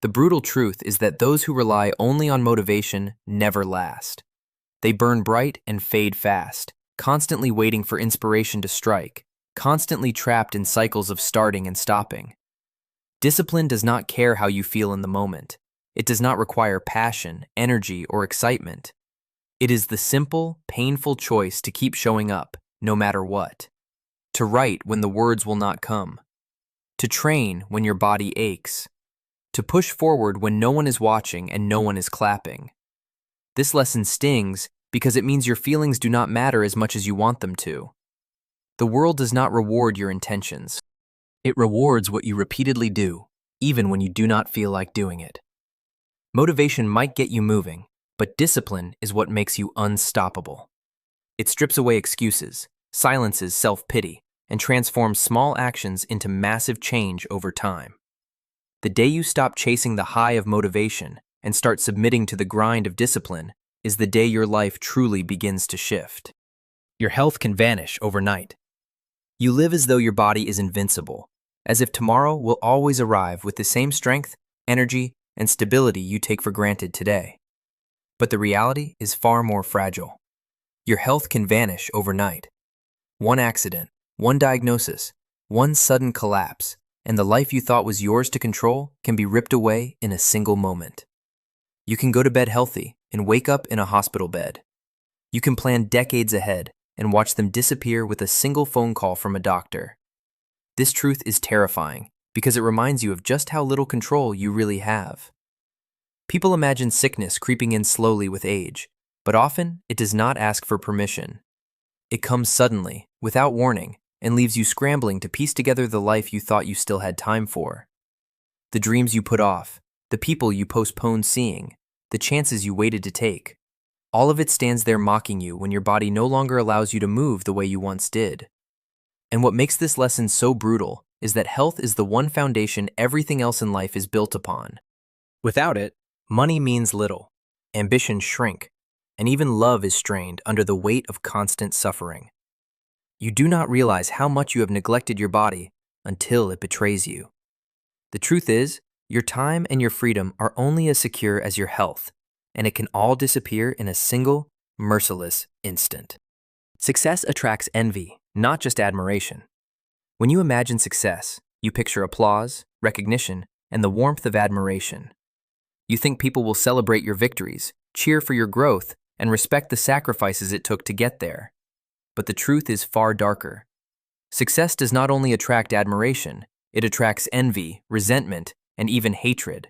The brutal truth is that those who rely only on motivation never last. They burn bright and fade fast, constantly waiting for inspiration to strike, constantly trapped in cycles of starting and stopping. Discipline does not care how you feel in the moment. It does not require passion, energy, or excitement. It is the simple, painful choice to keep showing up, no matter what. To write when the words will not come. To train when your body aches. To push forward when no one is watching and no one is clapping. This lesson stings because it means your feelings do not matter as much as you want them to. The world does not reward your intentions. It rewards what you repeatedly do, even when you do not feel like doing it. Motivation might get you moving, but discipline is what makes you unstoppable. It strips away excuses, silences self-pity, and transforms small actions into massive change over time. The day you stop chasing the high of motivation and start submitting to the grind of discipline is the day your life truly begins to shift. Your health can vanish overnight. You live as though your body is invincible, as if tomorrow will always arrive with the same strength, energy, and stability you take for granted today. But the reality is far more fragile. Your health can vanish overnight. One accident, one diagnosis, one sudden collapse, and the life you thought was yours to control can be ripped away in a single moment. You can go to bed healthy and wake up in a hospital bed. You can plan decades ahead and watch them disappear with a single phone call from a doctor. This truth is terrifying because it reminds you of just how little control you really have. People imagine sickness creeping in slowly with age, but often it does not ask for permission. It comes suddenly, without warning, and leaves you scrambling to piece together the life you thought you still had time for. The dreams you put off, the people you postponed seeing, the chances you waited to take. All of it stands there mocking you when your body no longer allows you to move the way you once did. And what makes this lesson so brutal is that health is the one foundation everything else in life is built upon. Without it, money means little, ambitions shrink, and even love is strained under the weight of constant suffering. You do not realize how much you have neglected your body until it betrays you. The truth is, your time and your freedom are only as secure as your health, and it can all disappear in a single, merciless instant. Success attracts envy, not just admiration. When you imagine success, you picture applause, recognition, and the warmth of admiration. You think people will celebrate your victories, cheer for your growth, and respect the sacrifices it took to get there. But the truth is far darker. Success does not only attract admiration, it attracts envy, resentment, and even hatred.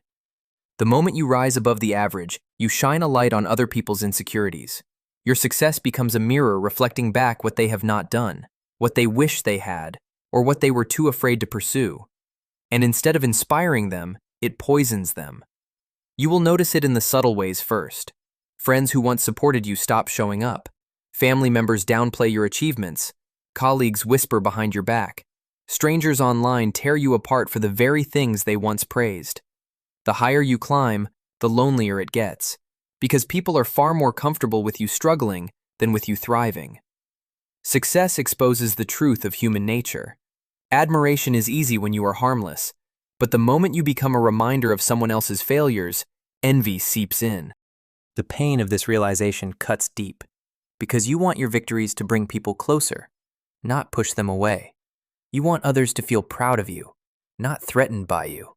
The moment you rise above the average, you shine a light on other people's insecurities. Your success becomes a mirror reflecting back what they have not done, what they wish they had, or what they were too afraid to pursue. And instead of inspiring them, it poisons them. You will notice it in the subtle ways first. Friends who once supported you stop showing up. Family members downplay your achievements. Colleagues whisper behind your back. Strangers online tear you apart for the very things they once praised. The higher you climb, the lonelier it gets, because people are far more comfortable with you struggling than with you thriving. Success exposes the truth of human nature. Admiration is easy when you are harmless, but the moment you become a reminder of someone else's failures, envy seeps in. The pain of this realization cuts deep, because you want your victories to bring people closer, not push them away. You want others to feel proud of you, not threatened by you.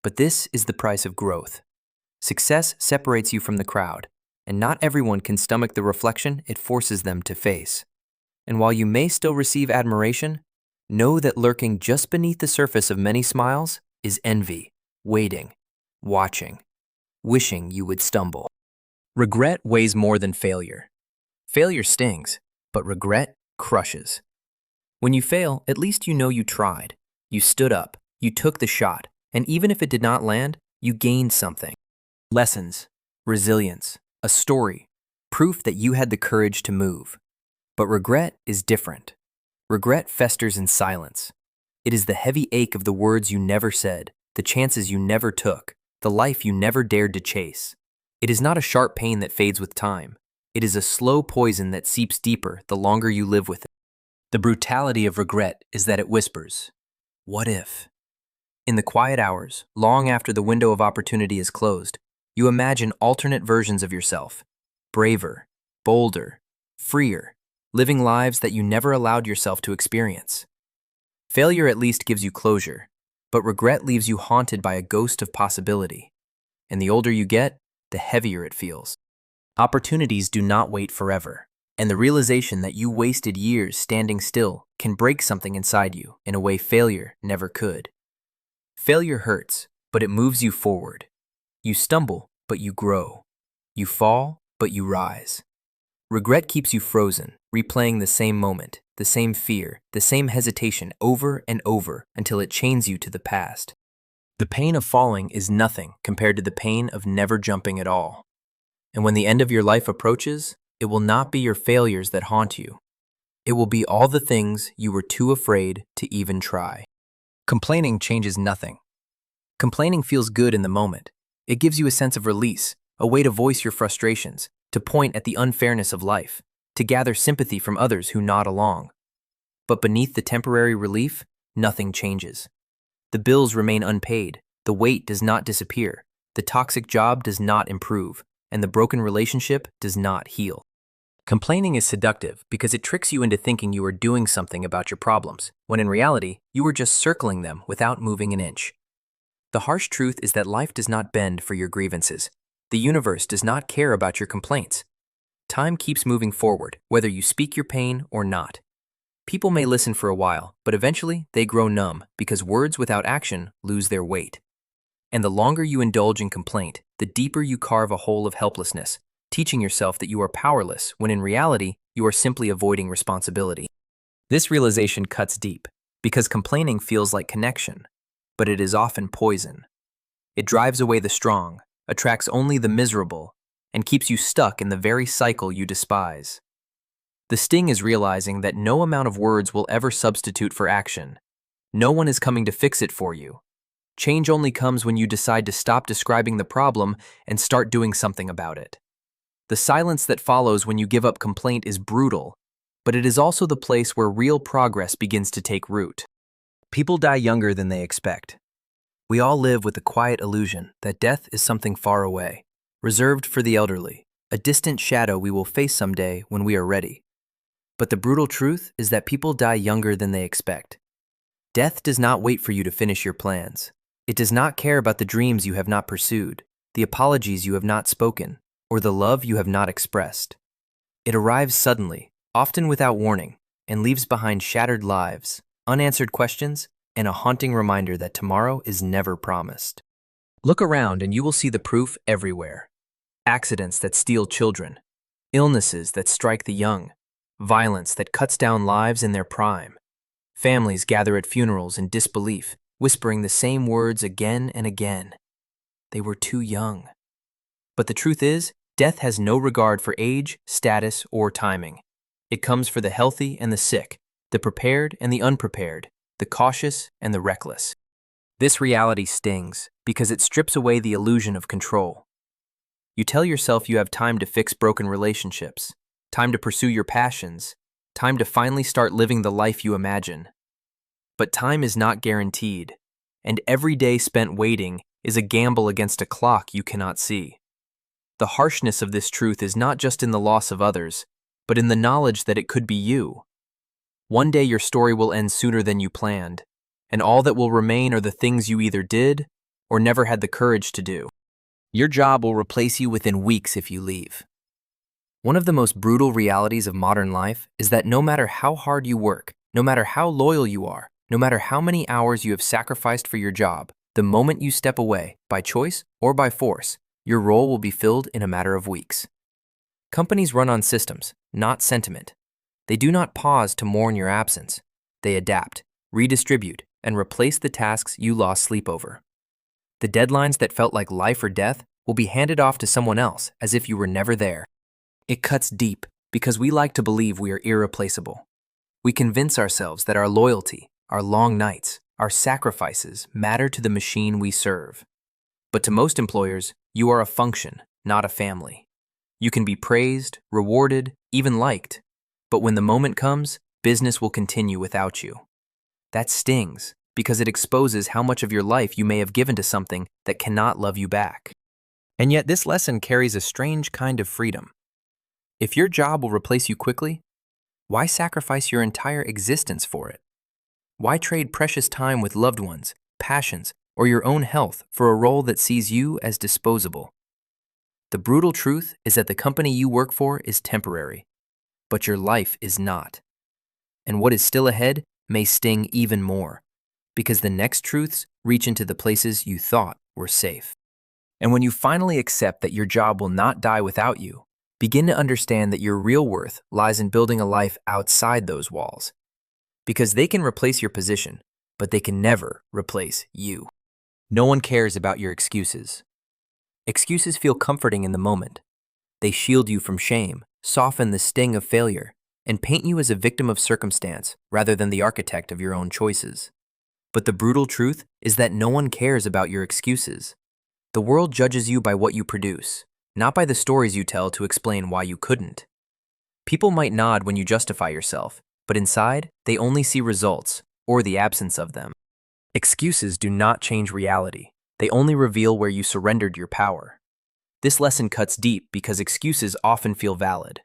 But this is the price of growth. Success separates you from the crowd, and not everyone can stomach the reflection it forces them to face. And while you may still receive admiration, know that lurking just beneath the surface of many smiles is envy, waiting, watching, wishing you would stumble. Regret weighs more than failure. Failure stings, but regret crushes. When you fail, at least you know you tried. You stood up, you took the shot, and even if it did not land, you gained something. Lessons, resilience, a story, proof that you had the courage to move. But regret is different. Regret festers in silence. It is the heavy ache of the words you never said, the chances you never took, the life you never dared to chase. It is not a sharp pain that fades with time. It is a slow poison that seeps deeper the longer you live with it. The brutality of regret is that it whispers, "What if?" In the quiet hours, long after the window of opportunity is closed, you imagine alternate versions of yourself, braver, bolder, freer, living lives that you never allowed yourself to experience. Failure at least gives you closure, but regret leaves you haunted by a ghost of possibility. And the older you get, the heavier it feels. Opportunities do not wait forever, and the realization that you wasted years standing still can break something inside you in a way failure never could. Failure hurts, but it moves you forward. You stumble, but you grow. You fall, but you rise. Regret keeps you frozen, replaying the same moment, the same fear, the same hesitation over and over until it chains you to the past. The pain of falling is nothing compared to the pain of never jumping at all. And when the end of your life approaches, it will not be your failures that haunt you. It will be all the things you were too afraid to even try. Complaining changes nothing. Complaining feels good in the moment. It gives you a sense of release, a way to voice your frustrations, to point at the unfairness of life, to gather sympathy from others who nod along. But beneath the temporary relief, nothing changes. The bills remain unpaid, the weight does not disappear, the toxic job does not improve, and the broken relationship does not heal. Complaining is seductive because it tricks you into thinking you are doing something about your problems, when in reality, you are just circling them without moving an inch. The harsh truth is that life does not bend for your grievances. The universe does not care about your complaints. Time keeps moving forward, whether you speak your pain or not. People may listen for a while, but eventually they grow numb because words without action lose their weight. And the longer you indulge in complaint, the deeper you carve a hole of helplessness, teaching yourself that you are powerless when in reality, you are simply avoiding responsibility. This realization cuts deep because complaining feels like connection, but it is often poison. It drives away the strong, attracts only the miserable, and keeps you stuck in the very cycle you despise. The sting is realizing that no amount of words will ever substitute for action. No one is coming to fix it for you. Change only comes when you decide to stop describing the problem and start doing something about it. The silence that follows when you give up complaint is brutal, but it is also the place where real progress begins to take root. People die younger than they expect. We all live with the quiet illusion that death is something far away, reserved for the elderly, a distant shadow we will face someday when we are ready. But the brutal truth is that people die younger than they expect. Death does not wait for you to finish your plans. It does not care about the dreams you have not pursued, the apologies you have not spoken, or the love you have not expressed. It arrives suddenly, often without warning, and leaves behind shattered lives, unanswered questions, and a haunting reminder that tomorrow is never promised. Look around and you will see the proof everywhere. Accidents that steal children, illnesses that strike the young, violence that cuts down lives in their prime. Families gather at funerals in disbelief, whispering the same words again and again. They were too young. But the truth is, death has no regard for age, status, or timing. It comes for the healthy and the sick, the prepared and the unprepared, the cautious and the reckless. This reality stings because it strips away the illusion of control. You tell yourself you have time to fix broken relationships, time to pursue your passions, time to finally start living the life you imagine. But time is not guaranteed, and every day spent waiting is a gamble against a clock you cannot see. The harshness of this truth is not just in the loss of others, but in the knowledge that it could be you. One day your story will end sooner than you planned, and all that will remain are the things you either did or never had the courage to do. Your job will replace you within weeks if you leave. One of the most brutal realities of modern life is that no matter how hard you work, no matter how loyal you are, no matter how many hours you have sacrificed for your job, the moment you step away, by choice or by force, your role will be filled in a matter of weeks. Companies run on systems, not sentiment. They do not pause to mourn your absence. They adapt, redistribute, and replace the tasks you lost sleep over. The deadlines that felt like life or death will be handed off to someone else as if you were never there. It cuts deep because we like to believe we are irreplaceable. We convince ourselves that our loyalty, our long nights, our sacrifices matter to the machine we serve. But to most employers, you are a function, not a family. You can be praised, rewarded, even liked. But when the moment comes, business will continue without you. That stings because it exposes how much of your life you may have given to something that cannot love you back. And yet this lesson carries a strange kind of freedom. If your job will replace you quickly, why sacrifice your entire existence for it? Why trade precious time with loved ones, passions, or your own health for a role that sees you as disposable? The brutal truth is that the company you work for is temporary, but your life is not. And what is still ahead may sting even more, because the next truths reach into the places you thought were safe. And when you finally accept that your job will not die without you, begin to understand that your real worth lies in building a life outside those walls. Because they can replace your position, but they can never replace you. No one cares about your excuses. Excuses feel comforting in the moment. They shield you from shame, soften the sting of failure, and paint you as a victim of circumstance rather than the architect of your own choices. But the brutal truth is that no one cares about your excuses. The world judges you by what you produce, not by the stories you tell to explain why you couldn't. People might nod when you justify yourself, but inside, they only see results, or the absence of them. Excuses do not change reality. They only reveal where you surrendered your power. This lesson cuts deep because excuses often feel valid.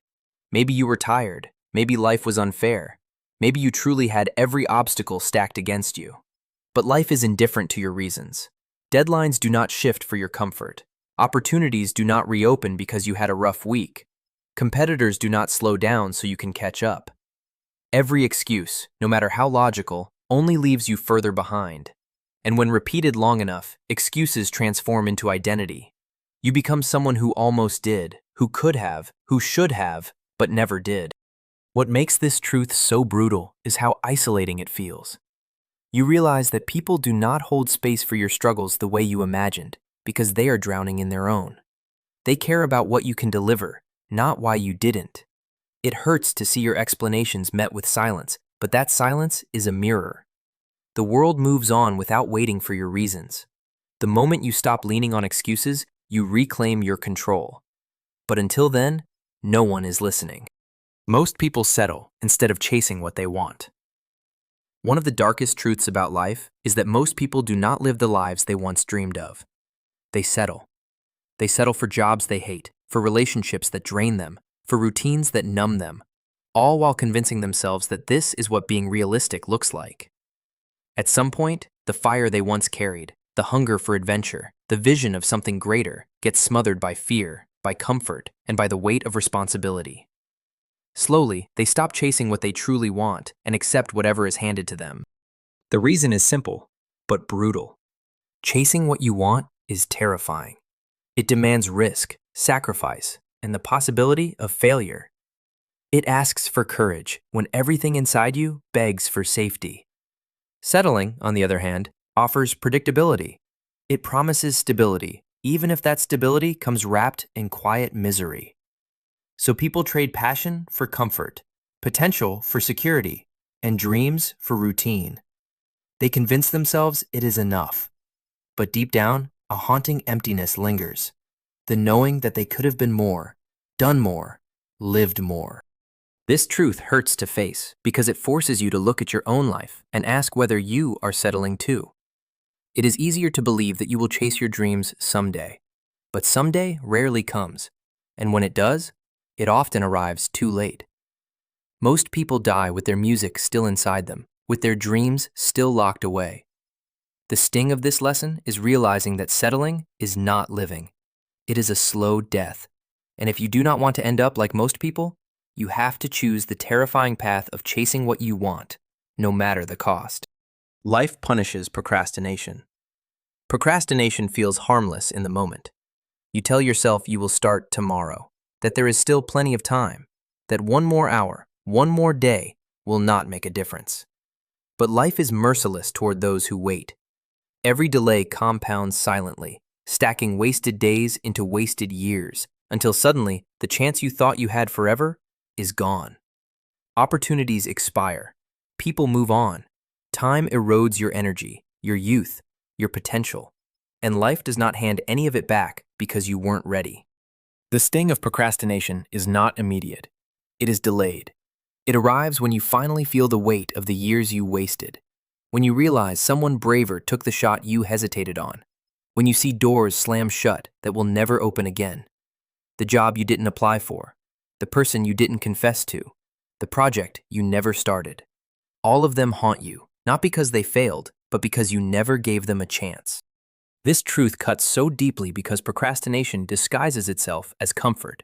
Maybe you were tired. Maybe life was unfair. Maybe you truly had every obstacle stacked against you. But life is indifferent to your reasons. Deadlines do not shift for your comfort. Opportunities do not reopen because you had a rough week. Competitors do not slow down so you can catch up. Every excuse, no matter how logical, only leaves you further behind. And when repeated long enough, excuses transform into identity. You become someone who almost did, who could have, who should have, but never did. What makes this truth so brutal is how isolating it feels. You realize that people do not hold space for your struggles the way you imagined, because they are drowning in their own. They care about what you can deliver, not why you didn't. It hurts to see your explanations met with silence, but that silence is a mirror. The world moves on without waiting for your reasons. The moment you stop leaning on excuses, you reclaim your control. But until then, no one is listening. Most people settle instead of chasing what they want. One of the darkest truths about life is that most people do not live the lives they once dreamed of. They settle. They settle for jobs they hate, for relationships that drain them, for routines that numb them, all while convincing themselves that this is what being realistic looks like. At some point, the fire they once carried, the hunger for adventure, the vision of something greater, gets smothered by fear, by comfort, and by the weight of responsibility. Slowly, they stop chasing what they truly want and accept whatever is handed to them. The reason is simple, but brutal. Chasing what you want is terrifying. It demands risk, sacrifice, and the possibility of failure. It asks for courage when everything inside you begs for safety. Settling, on the other hand, offers predictability. It promises stability, even if that stability comes wrapped in quiet misery. So people trade passion for comfort, potential for security, and dreams for routine. They convince themselves it is enough. But deep down, a haunting emptiness lingers. The knowing that they could have been more, done more, lived more. This truth hurts to face because it forces you to look at your own life and ask whether you are settling too. It is easier to believe that you will chase your dreams someday. But someday rarely comes, and when it does, it often arrives too late. Most people die with their music still inside them, with their dreams still locked away. The sting of this lesson is realizing that settling is not living. It is a slow death. And if you do not want to end up like most people, you have to choose the terrifying path of chasing what you want, no matter the cost. Life punishes procrastination. Procrastination feels harmless in the moment. You tell yourself you will start tomorrow, that there is still plenty of time, that one more hour, one more day will not make a difference. But life is merciless toward those who wait. Every delay compounds silently, stacking wasted days into wasted years, until suddenly the chance you thought you had forever is gone. Opportunities expire. People move on. Time erodes your energy, your youth, your potential, and life does not hand any of it back because you weren't ready. The sting of procrastination is not immediate. It is delayed. It arrives when you finally feel the weight of the years you wasted, when you realize someone braver took the shot you hesitated on, when you see doors slam shut that will never open again, the job you didn't apply for, the person you didn't confess to, the project you never started. All of them haunt you, not because they failed, but because you never gave them a chance. This truth cuts so deeply because procrastination disguises itself as comfort.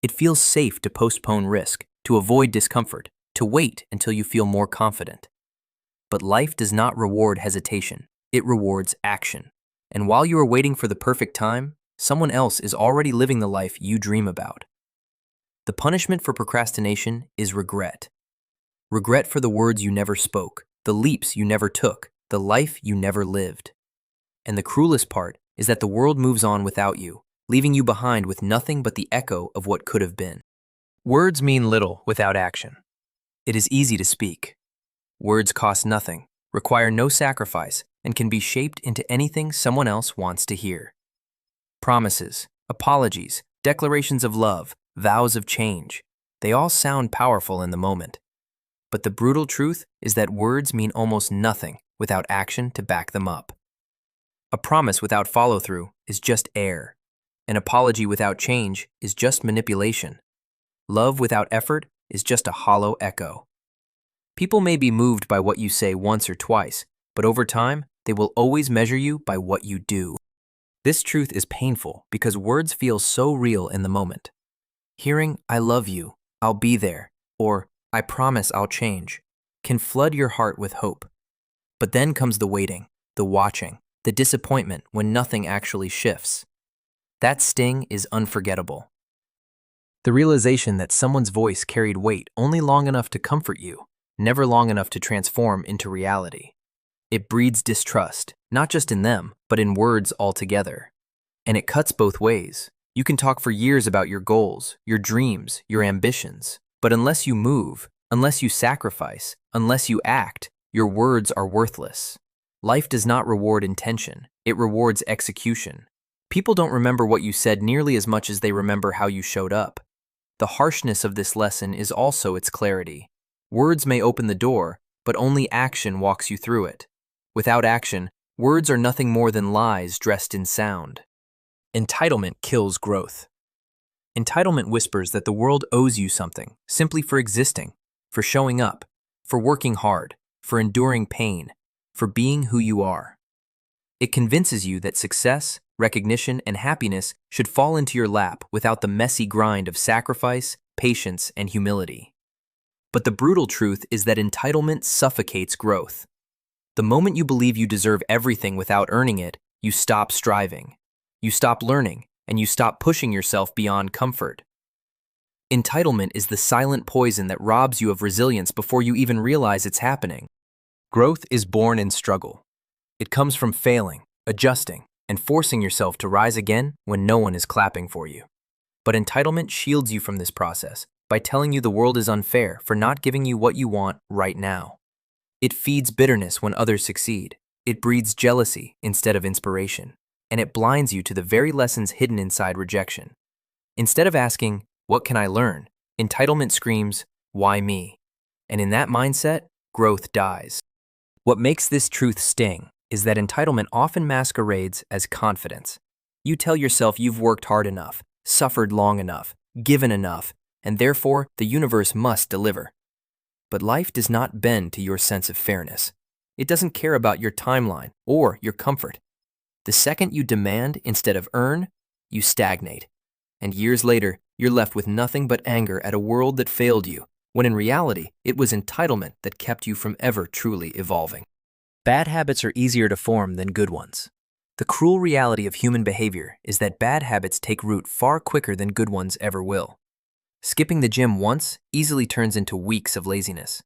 It feels safe to postpone risk, to avoid discomfort, to wait until you feel more confident. But life does not reward hesitation, it rewards action. And while you are waiting for the perfect time, someone else is already living the life you dream about. The punishment for procrastination is regret. Regret for the words you never spoke, the leaps you never took, the life you never lived. And the cruelest part is that the world moves on without you, leaving you behind with nothing but the echo of what could have been. Words mean little without action. It is easy to speak. Words cost nothing, require no sacrifice, and can be shaped into anything someone else wants to hear. Promises, apologies, declarations of love, vows of change, they all sound powerful in the moment. But the brutal truth is that words mean almost nothing without action to back them up. A promise without follow-through is just air. An apology without change is just manipulation. Love without effort is just a hollow echo. People may be moved by what you say once or twice, but over time, they will always measure you by what you do. This truth is painful because words feel so real in the moment. Hearing, "I love you," "I'll be there," or "I promise I'll change," can flood your heart with hope. But then comes the waiting, the watching, the disappointment when nothing actually shifts. That sting is unforgettable. The realization that someone's voice carried weight only long enough to comfort you, never long enough to transform into reality. It breeds distrust, not just in them, but in words altogether. And it cuts both ways. You can talk for years about your goals, your dreams, your ambitions, but unless you move, unless you sacrifice, unless you act, your words are worthless. Life does not reward intention, it rewards execution. People don't remember what you said nearly as much as they remember how you showed up. The harshness of this lesson is also its clarity. Words may open the door, but only action walks you through it. Without action, words are nothing more than lies dressed in sound. Entitlement kills growth. Entitlement whispers that the world owes you something, simply for existing, for showing up, for working hard, for enduring pain, for being who you are. It convinces you that success, recognition, and happiness should fall into your lap without the messy grind of sacrifice, patience, and humility. But the brutal truth is that entitlement suffocates growth. The moment you believe you deserve everything without earning it, you stop striving. You stop learning, and you stop pushing yourself beyond comfort. Entitlement is the silent poison that robs you of resilience before you even realize it's happening. Growth is born in struggle. It comes from failing, adjusting, and forcing yourself to rise again when no one is clapping for you. But entitlement shields you from this process by telling you the world is unfair for not giving you what you want right now. It feeds bitterness when others succeed. It breeds jealousy instead of inspiration. And it blinds you to the very lessons hidden inside rejection. Instead of asking, "What can I learn?" entitlement screams, "Why me?" And in that mindset, growth dies. What makes this truth sting is that entitlement often masquerades as confidence. You tell yourself you've worked hard enough, suffered long enough, given enough, and therefore the universe must deliver. But life does not bend to your sense of fairness. It doesn't care about your timeline or your comfort. The second you demand instead of earn, you stagnate. And years later, you're left with nothing but anger at a world that failed you, when in reality, it was entitlement that kept you from ever truly evolving. Bad habits are easier to form than good ones. The cruel reality of human behavior is that bad habits take root far quicker than good ones ever will. Skipping the gym once easily turns into weeks of laziness.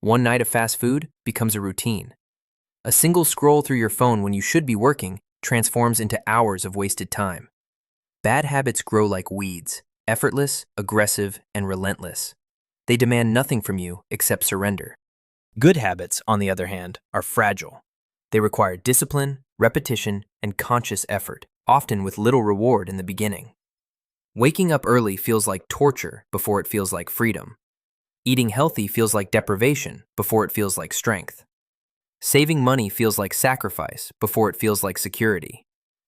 One night of fast food becomes a routine. A single scroll through your phone when you should be working transforms into hours of wasted time. Bad habits grow like weeds, effortless, aggressive, and relentless. They demand nothing from you except surrender. Good habits, on the other hand, are fragile. They require discipline, repetition, and conscious effort, often with little reward in the beginning. Waking up early feels like torture before it feels like freedom. Eating healthy feels like deprivation before it feels like strength. Saving money feels like sacrifice before it feels like security.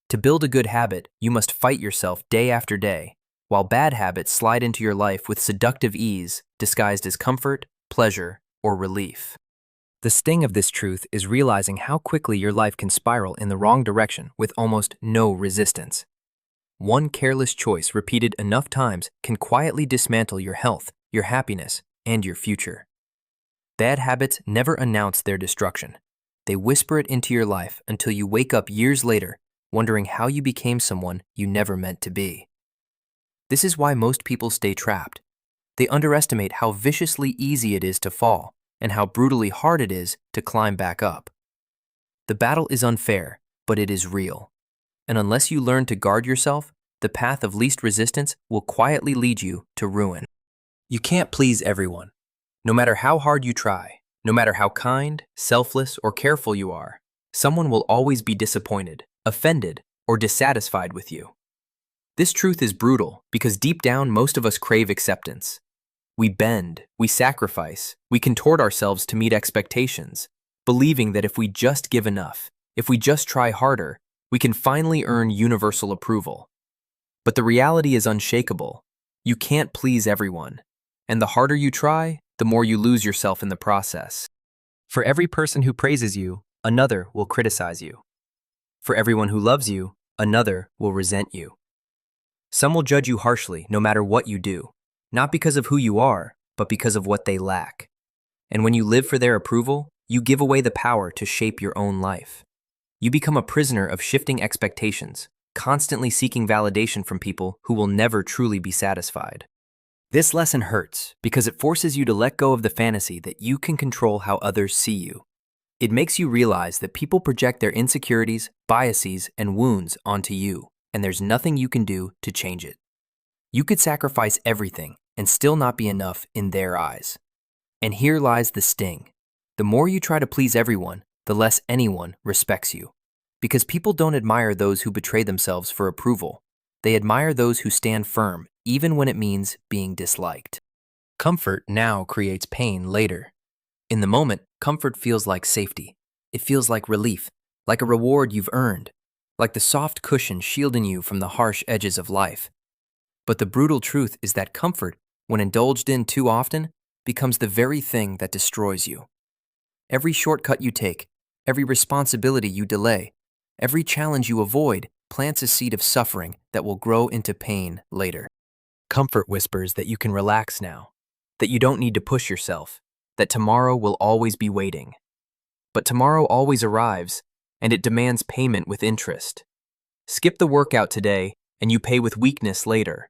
To build a good habit, you must fight yourself day after day, while bad habits slide into your life with seductive ease, disguised as comfort, pleasure, or relief. The sting of this truth is realizing how quickly your life can spiral in the wrong direction with almost no resistance. One careless choice repeated enough times can quietly dismantle your health, your happiness, and your future. Bad habits never announce their destruction. They whisper it into your life until you wake up years later, wondering how you became someone you never meant to be. This is why most people stay trapped. They underestimate how viciously easy it is to fall and how brutally hard it is to climb back up. The battle is unfair, but it is real. And unless you learn to guard yourself, the path of least resistance will quietly lead you to ruin. You can't please everyone. No matter how hard you try, no matter how kind, selfless, or careful you are, someone will always be disappointed, offended, or dissatisfied with you. This truth is brutal because deep down most of us crave acceptance. We bend, we sacrifice, we contort ourselves to meet expectations, believing that if we just give enough, if we just try harder, we can finally earn universal approval. But the reality is unshakable. You can't please everyone, and the harder you try, the more you lose yourself in the process. For every person who praises you, another will criticize you. For everyone who loves you, another will resent you. Some will judge you harshly no matter what you do, not because of who you are, but because of what they lack. And when you live for their approval, you give away the power to shape your own life. You become a prisoner of shifting expectations, constantly seeking validation from people who will never truly be satisfied. This lesson hurts because it forces you to let go of the fantasy that you can control how others see you. It makes you realize that people project their insecurities, biases, and wounds onto you, and there's nothing you can do to change it. You could sacrifice everything and still not be enough in their eyes. And here lies the sting. The more you try to please everyone, the less anyone respects you. Because people don't admire those who betray themselves for approval. They admire those who stand firm, even when it means being disliked. Comfort now creates pain later. In the moment, comfort feels like safety. It feels like relief, like a reward you've earned, like the soft cushion shielding you from the harsh edges of life. But the brutal truth is that comfort, when indulged in too often, becomes the very thing that destroys you. Every shortcut you take, every responsibility you delay, every challenge you avoid plants a seed of suffering that will grow into pain later. Comfort whispers that you can relax now, that you don't need to push yourself, that tomorrow will always be waiting. But tomorrow always arrives, and it demands payment with interest. Skip the workout today, and you pay with weakness later.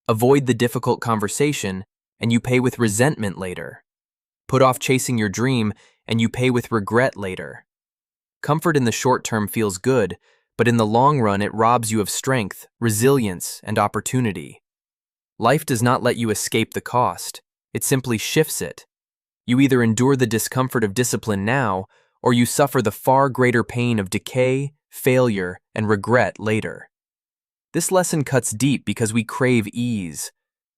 Avoid the difficult conversation, and you pay with resentment later. Put off chasing your dream, and you pay with regret later. Comfort in the short term feels good, but in the long run it robs you of strength, resilience, and opportunity. Life does not let you escape the cost. It simply shifts it. You either endure the discomfort of discipline now, or you suffer the far greater pain of decay, failure, and regret later. This lesson cuts deep because we crave ease.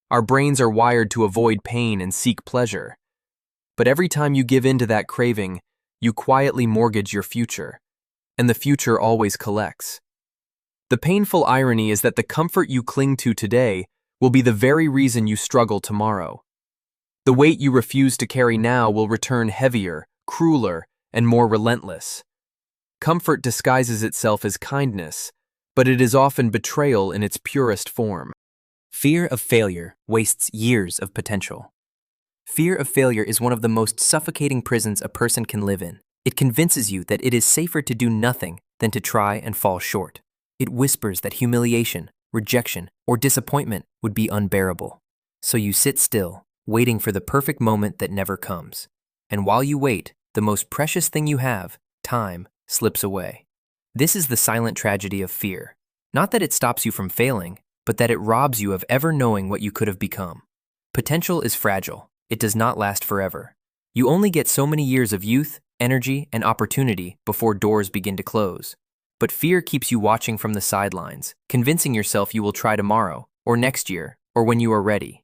Our brains are wired to avoid pain and seek pleasure. But every time you give in to that craving, you quietly mortgage your future, and the future always collects. The painful irony is that the comfort you cling to today will be the very reason you struggle tomorrow. The weight you refuse to carry now will return heavier, crueler, and more relentless. Comfort disguises itself as kindness, but it is often betrayal in its purest form. Fear of failure wastes years of potential. Fear of failure is one of the most suffocating prisons a person can live in. It convinces you that it is safer to do nothing than to try and fall short. It whispers that humiliation, rejection, or disappointment would be unbearable. So you sit still, waiting for the perfect moment that never comes. And while you wait, the most precious thing you have, time, slips away. This is the silent tragedy of fear. Not that it stops you from failing, but that it robs you of ever knowing what you could have become. Potential is fragile. It does not last forever. You only get so many years of youth, energy, and opportunity before doors begin to close. But fear keeps you watching from the sidelines, convincing yourself you will try tomorrow, or next year, or when you are ready.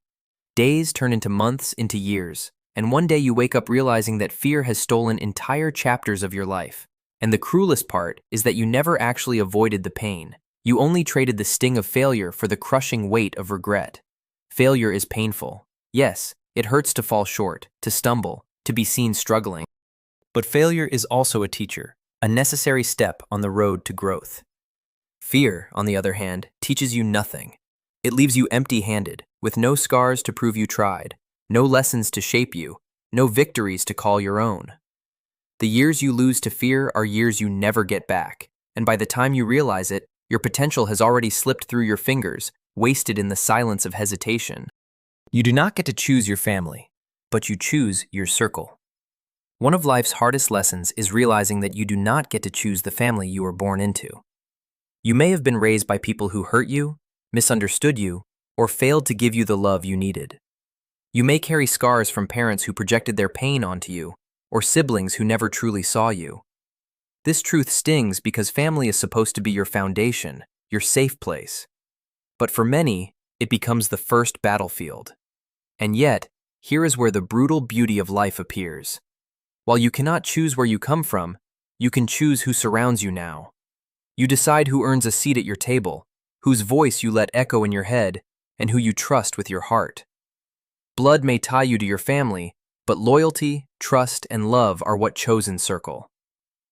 Days turn into months, into years, and one day you wake up realizing that fear has stolen entire chapters of your life. And the cruelest part is that you never actually avoided the pain. You only traded the sting of failure for the crushing weight of regret. Failure is painful. Yes, it hurts to fall short, to stumble, to be seen struggling. But failure is also a teacher, a necessary step on the road to growth. Fear, on the other hand, teaches you nothing. It leaves you empty-handed, with no scars to prove you tried, no lessons to shape you, no victories to call your own. The years you lose to fear are years you never get back, and by the time you realize it, your potential has already slipped through your fingers, wasted in the silence of hesitation. You do not get to choose your family, but you choose your circle. One of life's hardest lessons is realizing that you do not get to choose the family you were born into. You may have been raised by people who hurt you, misunderstood you, or failed to give you the love you needed. You may carry scars from parents who projected their pain onto you, or siblings who never truly saw you. This truth stings because family is supposed to be your foundation, your safe place. But for many, it becomes the first battlefield. And yet, here is where the brutal beauty of life appears. While you cannot choose where you come from, you can choose who surrounds you now. You decide who earns a seat at your table, whose voice you let echo in your head, and who you trust with your heart. Blood may tie you to your family, but loyalty, trust, and love are what chosen circle.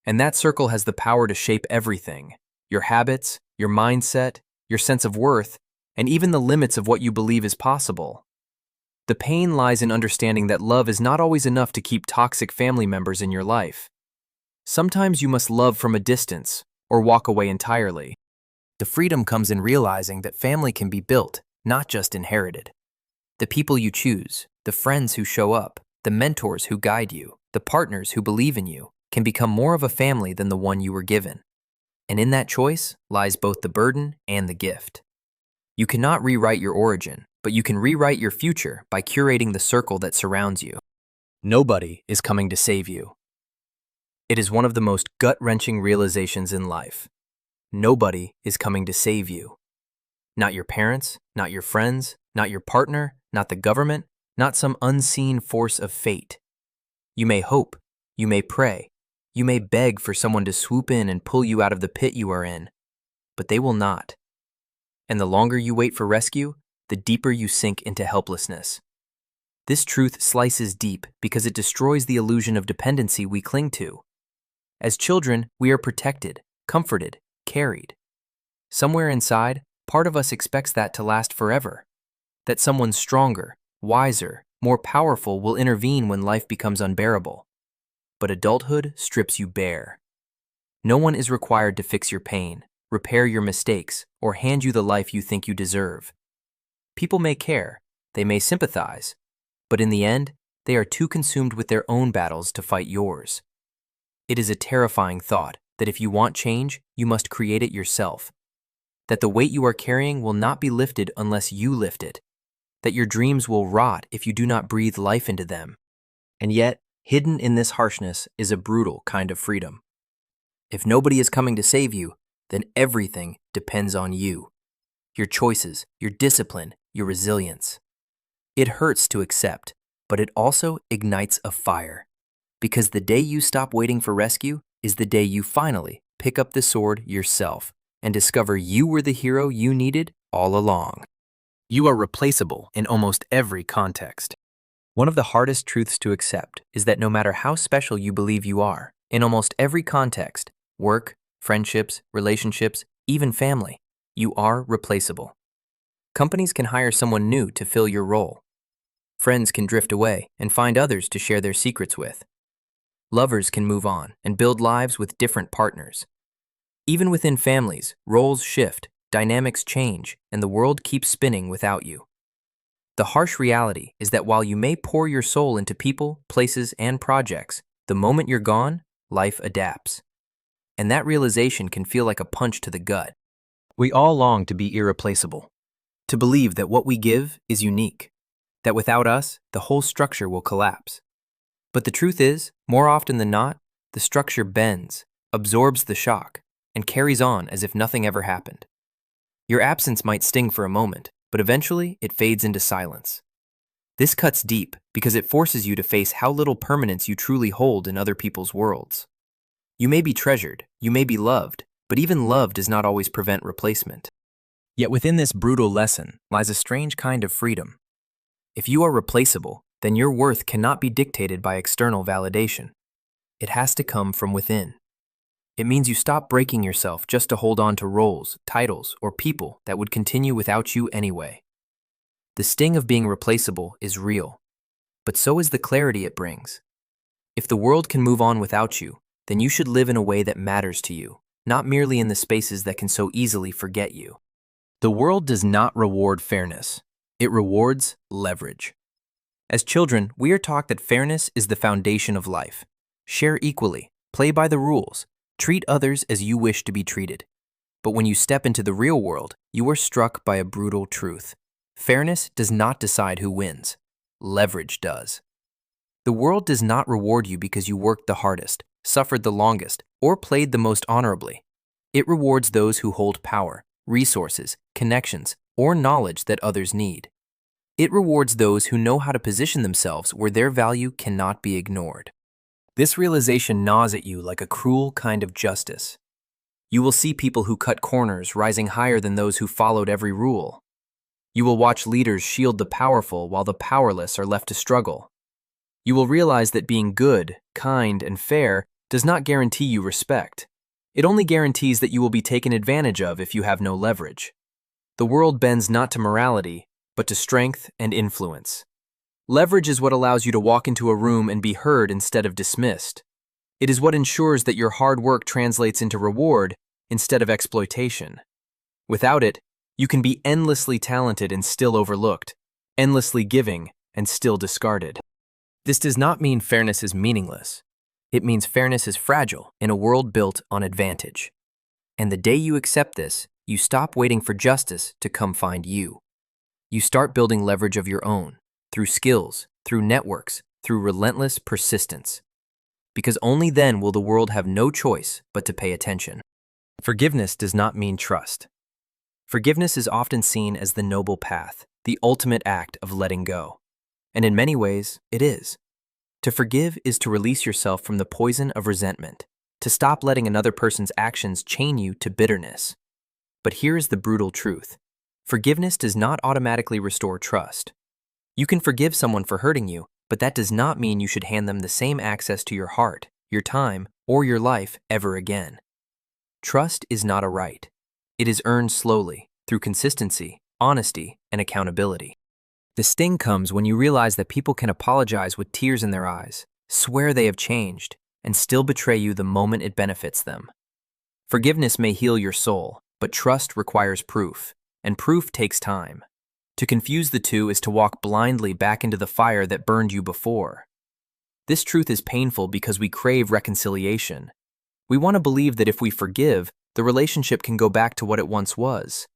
And that circle has the power to shape everything: your habits, your mindset, your sense of worth, and even the limits of what you believe is possible. The pain lies in understanding that love is not always enough to keep toxic family members in your life. Sometimes you must love from a distance or walk away entirely. The freedom comes in realizing that family can be built, not just inherited. The people you choose, the friends who show up, the mentors who guide you, the partners who believe in you, can become more of a family than the one you were given. And in that choice lies both the burden and the gift. You cannot rewrite your origin, but you can rewrite your future by curating the circle that surrounds you. Nobody is coming to save you. It is one of the most gut-wrenching realizations in life. Nobody is coming to save you. Not your parents, not your friends, not your partner, not the government, not some unseen force of fate. You may hope, you may pray, you may beg for someone to swoop in and pull you out of the pit you are in, but they will not. And the longer you wait for rescue, the deeper you sink into helplessness. This truth slices deep because it destroys the illusion of dependency we cling to. As children, we are protected, comforted, carried. Somewhere inside, part of us expects that to last forever. That someone stronger, wiser, more powerful will intervene when life becomes unbearable. But adulthood strips you bare. No one is required to fix your pain, repair your mistakes, or hand you the life you think you deserve. People may care, they may sympathize, but in the end, they are too consumed with their own battles to fight yours. It is a terrifying thought that if you want change, you must create it yourself. That the weight you are carrying will not be lifted unless you lift it. That your dreams will rot if you do not breathe life into them. And yet, hidden in this harshness is a brutal kind of freedom. If nobody is coming to save you, then everything depends on you. Your choices, your discipline, your resilience. It hurts to accept, but it also ignites a fire. Because the day you stop waiting for rescue is the day you finally pick up the sword yourself and discover you were the hero you needed all along. You are replaceable in almost every context. One of the hardest truths to accept is that no matter how special you believe you are, in almost every context, work, friendships, relationships, even family, you are replaceable. Companies can hire someone new to fill your role. Friends can drift away and find others to share their secrets with. Lovers can move on and build lives with different partners. Even within families, roles shift, dynamics change, and the world keeps spinning without you. The harsh reality is that while you may pour your soul into people, places, and projects, the moment you're gone, life adapts. And that realization can feel like a punch to the gut. We all long to be irreplaceable, to believe that what we give is unique, that without us, the whole structure will collapse. But the truth is, more often than not, the structure bends, absorbs the shock, and carries on as if nothing ever happened. Your absence might sting for a moment, but eventually it fades into silence. This cuts deep because it forces you to face how little permanence you truly hold in other people's worlds. You may be treasured, you may be loved, but even love does not always prevent replacement. Yet within this brutal lesson lies a strange kind of freedom. If you are replaceable, then your worth cannot be dictated by external validation. It has to come from within. It means you stop breaking yourself just to hold on to roles, titles, or people that would continue without you anyway. The sting of being replaceable is real, but so is the clarity it brings. If the world can move on without you, then you should live in a way that matters to you, not merely in the spaces that can so easily forget you. The world does not reward fairness. It rewards leverage. As children, we are taught that fairness is the foundation of life. Share equally, play by the rules, treat others as you wish to be treated. But when you step into the real world, you are struck by a brutal truth. Fairness does not decide who wins. leverage does. The world does not reward you because you worked the hardest, suffered the longest, or played the most honorably. It rewards those who hold power, resources, connections, or knowledge that others need. It rewards those who know how to position themselves where their value cannot be ignored. This realization gnaws at you like a cruel kind of justice. You will see people who cut corners rising higher than those who followed every rule. You will watch leaders shield the powerful while the powerless are left to struggle. You will realize that being good, kind, and fair does not guarantee you respect. It only guarantees that you will be taken advantage of if you have no leverage. The world bends not to morality, but to strength and influence. Leverage is what allows you to walk into a room and be heard instead of dismissed. It is what ensures that your hard work translates into reward instead of exploitation. Without it, you can be endlessly talented and still overlooked, endlessly giving and still discarded. This does not mean fairness is meaningless. It means fairness is fragile in a world built on advantage. And the day you accept this, you stop waiting for justice to come find you. You start building leverage of your own, through skills, through networks, through relentless persistence. Because only then will the world have no choice but to pay attention. Forgiveness does not mean trust. Forgiveness is often seen as the noble path, the ultimate act of letting go. And in many ways, it is. To forgive is to release yourself from the poison of resentment, to stop letting another person's actions chain you to bitterness. But here is the brutal truth. Forgiveness does not automatically restore trust. You can forgive someone for hurting you, but that does not mean you should hand them the same access to your heart, your time, or your life ever again. Trust is not a right. It is earned slowly, through consistency, honesty, and accountability. The sting comes when you realize that people can apologize with tears in their eyes, swear they have changed, and still betray you the moment it benefits them. Forgiveness may heal your soul, but trust requires proof, and proof takes time. To confuse the two is to walk blindly back into the fire that burned you before. This truth is painful because we crave reconciliation. We want to believe that if we forgive, the relationship can go back to what it once was.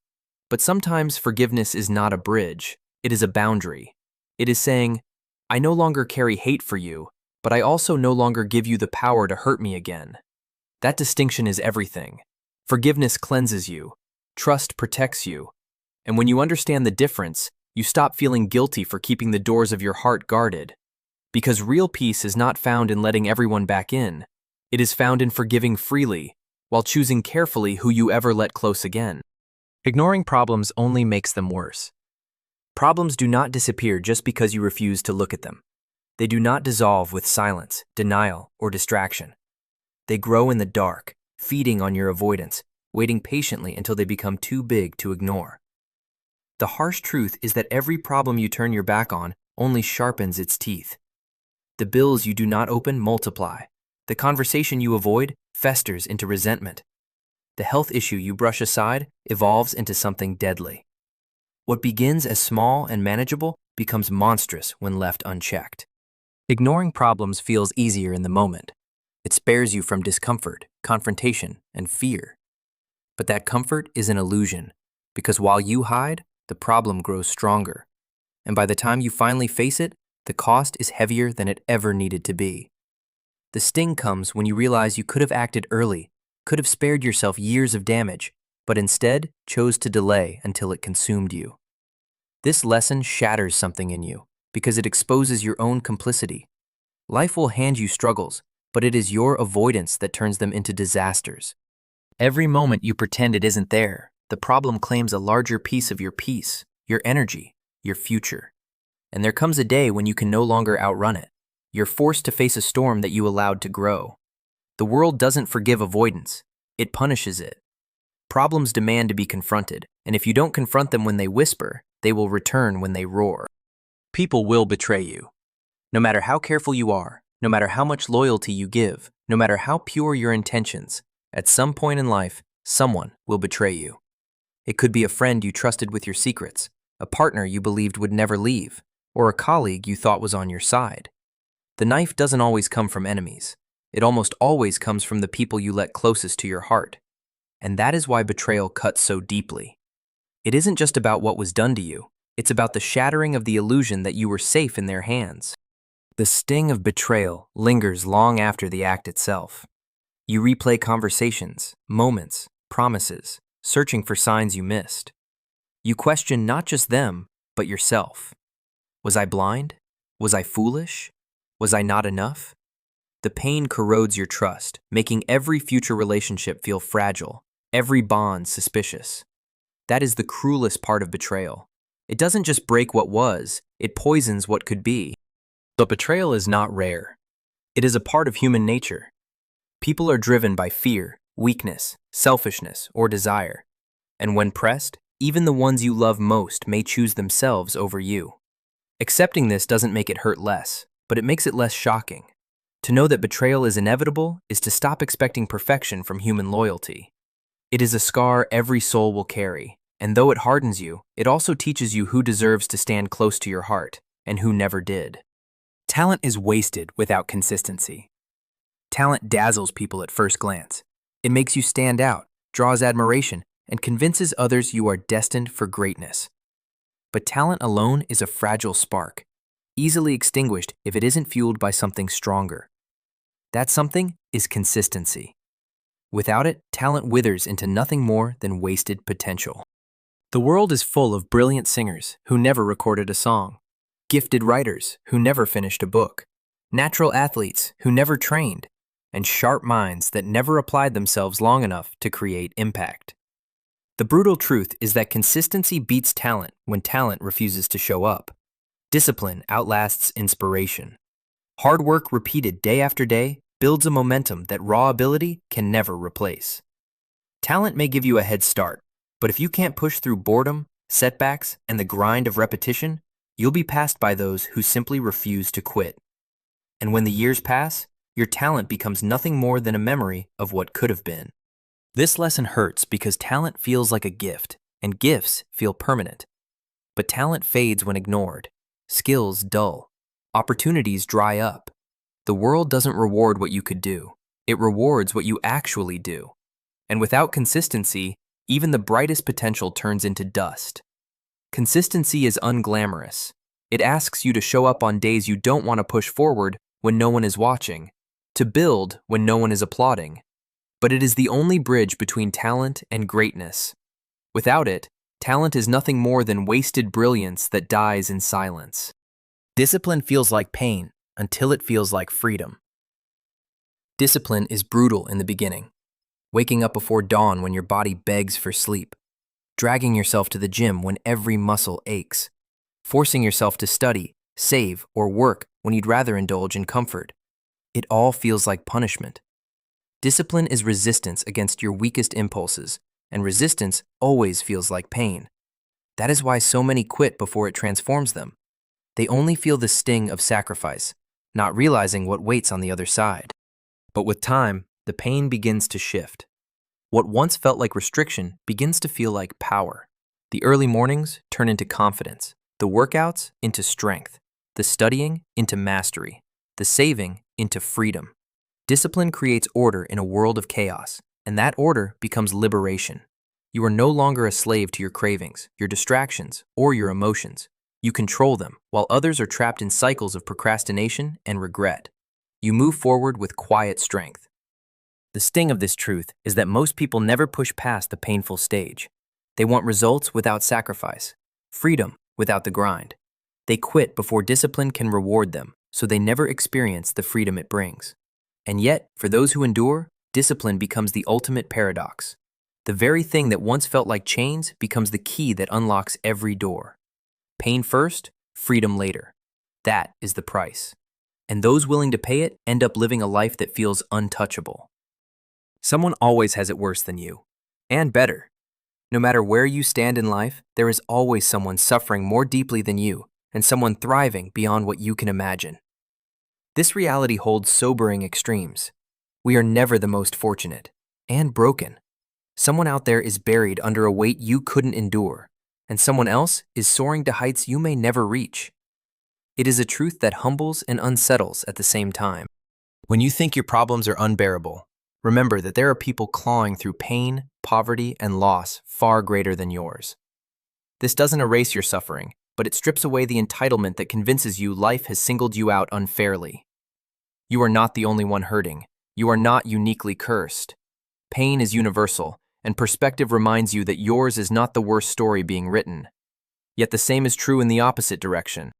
But sometimes forgiveness is not a bridge. It is a boundary. It is saying, I no longer carry hate for you, but I also no longer give you the power to hurt me again. That distinction is everything. Forgiveness cleanses you. Trust protects you. And when you understand the difference, you stop feeling guilty for keeping the doors of your heart guarded. Because real peace is not found in letting everyone back in. It is found in forgiving freely, while choosing carefully who you ever let close again. Ignoring problems only makes them worse. Problems do not disappear just because you refuse to look at them. They do not dissolve with silence, denial, or distraction. They grow in the dark, feeding on your avoidance, waiting patiently until they become too big to ignore. The harsh truth is that every problem you turn your back on only sharpens its teeth. The bills you do not open multiply. The conversation you avoid festers into resentment. The health issue you brush aside evolves into something deadly. What begins as small and manageable becomes monstrous when left unchecked. Ignoring problems feels easier in the moment. It spares you from discomfort, confrontation, and fear. But that comfort is an illusion, because while you hide, the problem grows stronger. And by the time you finally face it, the cost is heavier than it ever needed to be. The sting comes when you realize you could have acted early, could have spared yourself years of damage, but instead chose to delay until it consumed you. This lesson shatters something in you because it exposes your own complicity. Life will hand you struggles, but it is your avoidance that turns them into disasters. Every moment you pretend it isn't there, the problem claims a larger piece of your peace, your energy, your future. And there comes a day when you can no longer outrun it. You're forced to face a storm that you allowed to grow. The world doesn't forgive avoidance, it punishes it. Problems demand to be confronted, and if you don't confront them when they whisper, they will return when they roar. People will betray you. No matter how careful you are, no matter how much loyalty you give, no matter how pure your intentions, at some point in life, someone will betray you. It could be a friend you trusted with your secrets, a partner you believed would never leave, or a colleague you thought was on your side. The knife doesn't always come from enemies. It almost always comes from the people you let closest to your heart. And that is why betrayal cuts so deeply. It isn't just about what was done to you. It's about the shattering of the illusion that you were safe in their hands. The sting of betrayal lingers long after the act itself. You replay conversations, moments, promises, searching for signs you missed. You question not just them, but yourself. Was I blind? Was I foolish? Was I not enough? The pain corrodes your trust, making every future relationship feel fragile, every bond suspicious. That is the cruelest part of betrayal. It doesn't just break what was, it poisons what could be. But betrayal is not rare. It is a part of human nature. People are driven by fear, weakness, selfishness, or desire. And when pressed, even the ones you love most may choose themselves over you. Accepting this doesn't make it hurt less, but it makes it less shocking. To know that betrayal is inevitable is to stop expecting perfection from human loyalty. It is a scar every soul will carry, and though it hardens you, it also teaches you who deserves to stand close to your heart and who never did. Talent is wasted without consistency. Talent dazzles people at first glance. It makes you stand out, draws admiration, and convinces others you are destined for greatness. But talent alone is a fragile spark, easily extinguished if it isn't fueled by something stronger. That something is consistency. Without it, talent withers into nothing more than wasted potential. The world is full of brilliant singers who never recorded a song, gifted writers who never finished a book, natural athletes who never trained, and sharp minds that never applied themselves long enough to create impact. The brutal truth is that consistency beats talent when talent refuses to show up. Discipline outlasts inspiration. Hard work repeated day after day builds a momentum that raw ability can never replace. Talent may give you a head start, but if you can't push through boredom, setbacks, and the grind of repetition, you'll be passed by those who simply refuse to quit. And when the years pass, your talent becomes nothing more than a memory of what could have been. This lesson hurts because talent feels like a gift, and gifts feel permanent. But talent fades when ignored, skills dull, opportunities dry up. The world doesn't reward what you could do, it rewards what you actually do. And without consistency, even the brightest potential turns into dust. Consistency is unglamorous. It asks you to show up on days you don't want to push forward when no one is watching, to build when no one is applauding. But it is the only bridge between talent and greatness. Without it, talent is nothing more than wasted brilliance that dies in silence. Discipline feels like pain until it feels like freedom. Discipline is brutal in the beginning. Waking up before dawn when your body begs for sleep. Dragging yourself to the gym when every muscle aches. Forcing yourself to study, save, or work when you'd rather indulge in comfort. It all feels like punishment. Discipline is resistance against your weakest impulses, and resistance always feels like pain. That is why so many quit before it transforms them. They only feel the sting of sacrifice, not realizing what waits on the other side. But with time, the pain begins to shift. What once felt like restriction begins to feel like power. The early mornings turn into confidence, the workouts into strength, the studying into mastery, the saving into freedom. Discipline creates order in a world of chaos, and that order becomes liberation. You are no longer a slave to your cravings, your distractions, or your emotions. You control them, while others are trapped in cycles of procrastination and regret. You move forward with quiet strength. The sting of this truth is that most people never push past the painful stage. They want results without sacrifice, freedom without the grind. They quit before discipline can reward them, so they never experience the freedom it brings. And yet, for those who endure, discipline becomes the ultimate paradox. The very thing that once felt like chains becomes the key that unlocks every door. Pain first, freedom later. That is the price. And those willing to pay it end up living a life that feels untouchable. Someone always has it worse than you, and better. No matter where you stand in life, there is always someone suffering more deeply than you, and someone thriving beyond what you can imagine. This reality holds sobering extremes. We are never the most fortunate, and broken. Someone out there is buried under a weight you couldn't endure, and someone else is soaring to heights you may never reach. It is a truth that humbles and unsettles at the same time. When you think your problems are unbearable, remember that there are people clawing through pain, poverty, and loss far greater than yours. This doesn't erase your suffering, but it strips away the entitlement that convinces you life has singled you out unfairly. You are not the only one hurting. You are not uniquely cursed. Pain is universal, and perspective reminds you that yours is not the worst story being written. Yet the same is true in the opposite direction.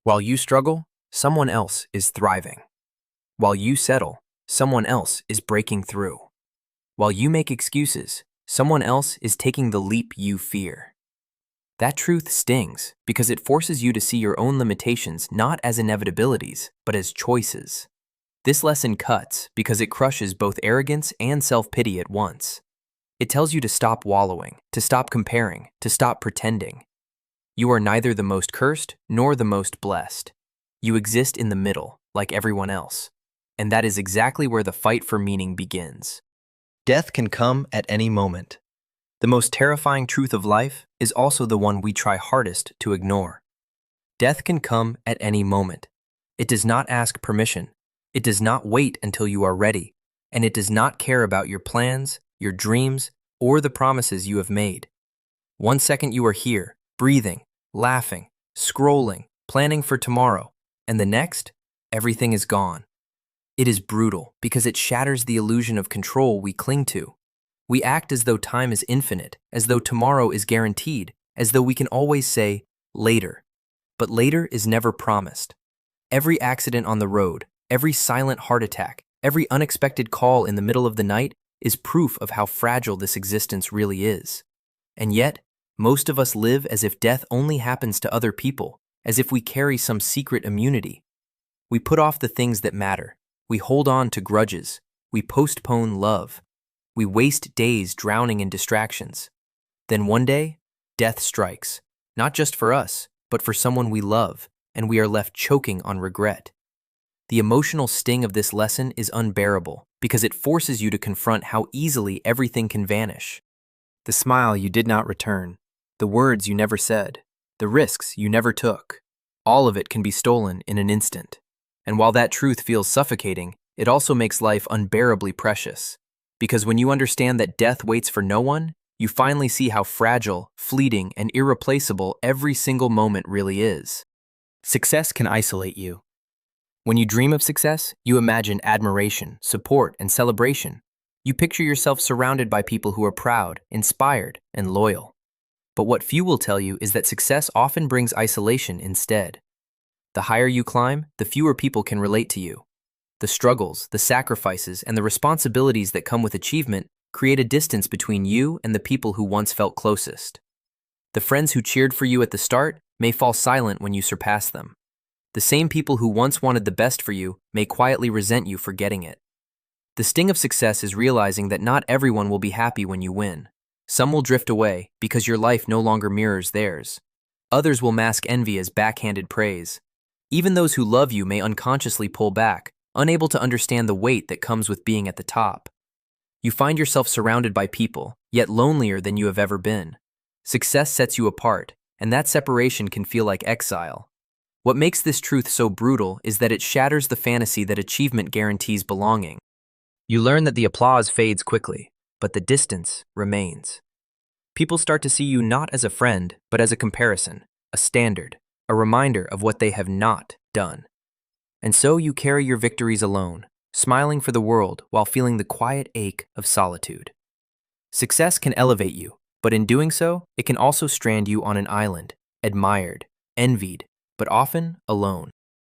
While you struggle, someone else is thriving. While you settle, someone else is breaking through. While you make excuses, someone else is taking the leap you fear. That truth stings because it forces you to see your own limitations not as inevitabilities, but as choices. This lesson cuts because it crushes both arrogance and self-pity at once. It tells you to stop wallowing, to stop comparing, to stop pretending. You are neither the most cursed nor the most blessed. You exist in the middle, like everyone else. And that is exactly where the fight for meaning begins. Death can come at any moment. The most terrifying truth of life is also the one we try hardest to ignore. Death can come at any moment. It does not ask permission. It does not wait until you are ready. And it does not care about your plans, your dreams, or the promises you have made. 1 second you are here, breathing, laughing, scrolling, planning for tomorrow, and the next, everything is gone. It is brutal because it shatters the illusion of control we cling to. We act as though time is infinite, as though tomorrow is guaranteed, as though we can always say, later. But later is never promised. Every accident on the road, every silent heart attack, every unexpected call in the middle of the night is proof of how fragile this existence really is. And yet, most of us live as if death only happens to other people, as if we carry some secret immunity. We put off the things that matter. We hold on to grudges. We postpone love. We waste days drowning in distractions. Then one day, death strikes, not just for us, but for someone we love, and we are left choking on regret. The emotional sting of this lesson is unbearable because it forces you to confront how easily everything can vanish. The smile you did not return, the words you never said, the risks you never took, all of it can be stolen in an instant. And while that truth feels suffocating, it also makes life unbearably precious. Because when you understand that death waits for no one, you finally see how fragile, fleeting, and irreplaceable every single moment really is. Success can isolate you. When you dream of success, you imagine admiration, support, and celebration. You picture yourself surrounded by people who are proud, inspired, and loyal. But what few will tell you is that success often brings isolation instead. The higher you climb, the fewer people can relate to you. The struggles, the sacrifices, and the responsibilities that come with achievement create a distance between you and the people who once felt closest. The friends who cheered for you at the start may fall silent when you surpass them. The same people who once wanted the best for you may quietly resent you for getting it. The sting of success is realizing that not everyone will be happy when you win. Some will drift away because your life no longer mirrors theirs. Others will mask envy as backhanded praise. Even those who love you may unconsciously pull back, unable to understand the weight that comes with being at the top. You find yourself surrounded by people, yet lonelier than you have ever been. Success sets you apart, and that separation can feel like exile. What makes this truth so brutal is that it shatters the fantasy that achievement guarantees belonging. You learn that the applause fades quickly, but the distance remains. People start to see you not as a friend, but as a comparison, a standard, a reminder of what they have not done. And so you carry your victories alone, smiling for the world while feeling the quiet ache of solitude. Success can elevate you, but in doing so, it can also strand you on an island, admired, envied, but often alone.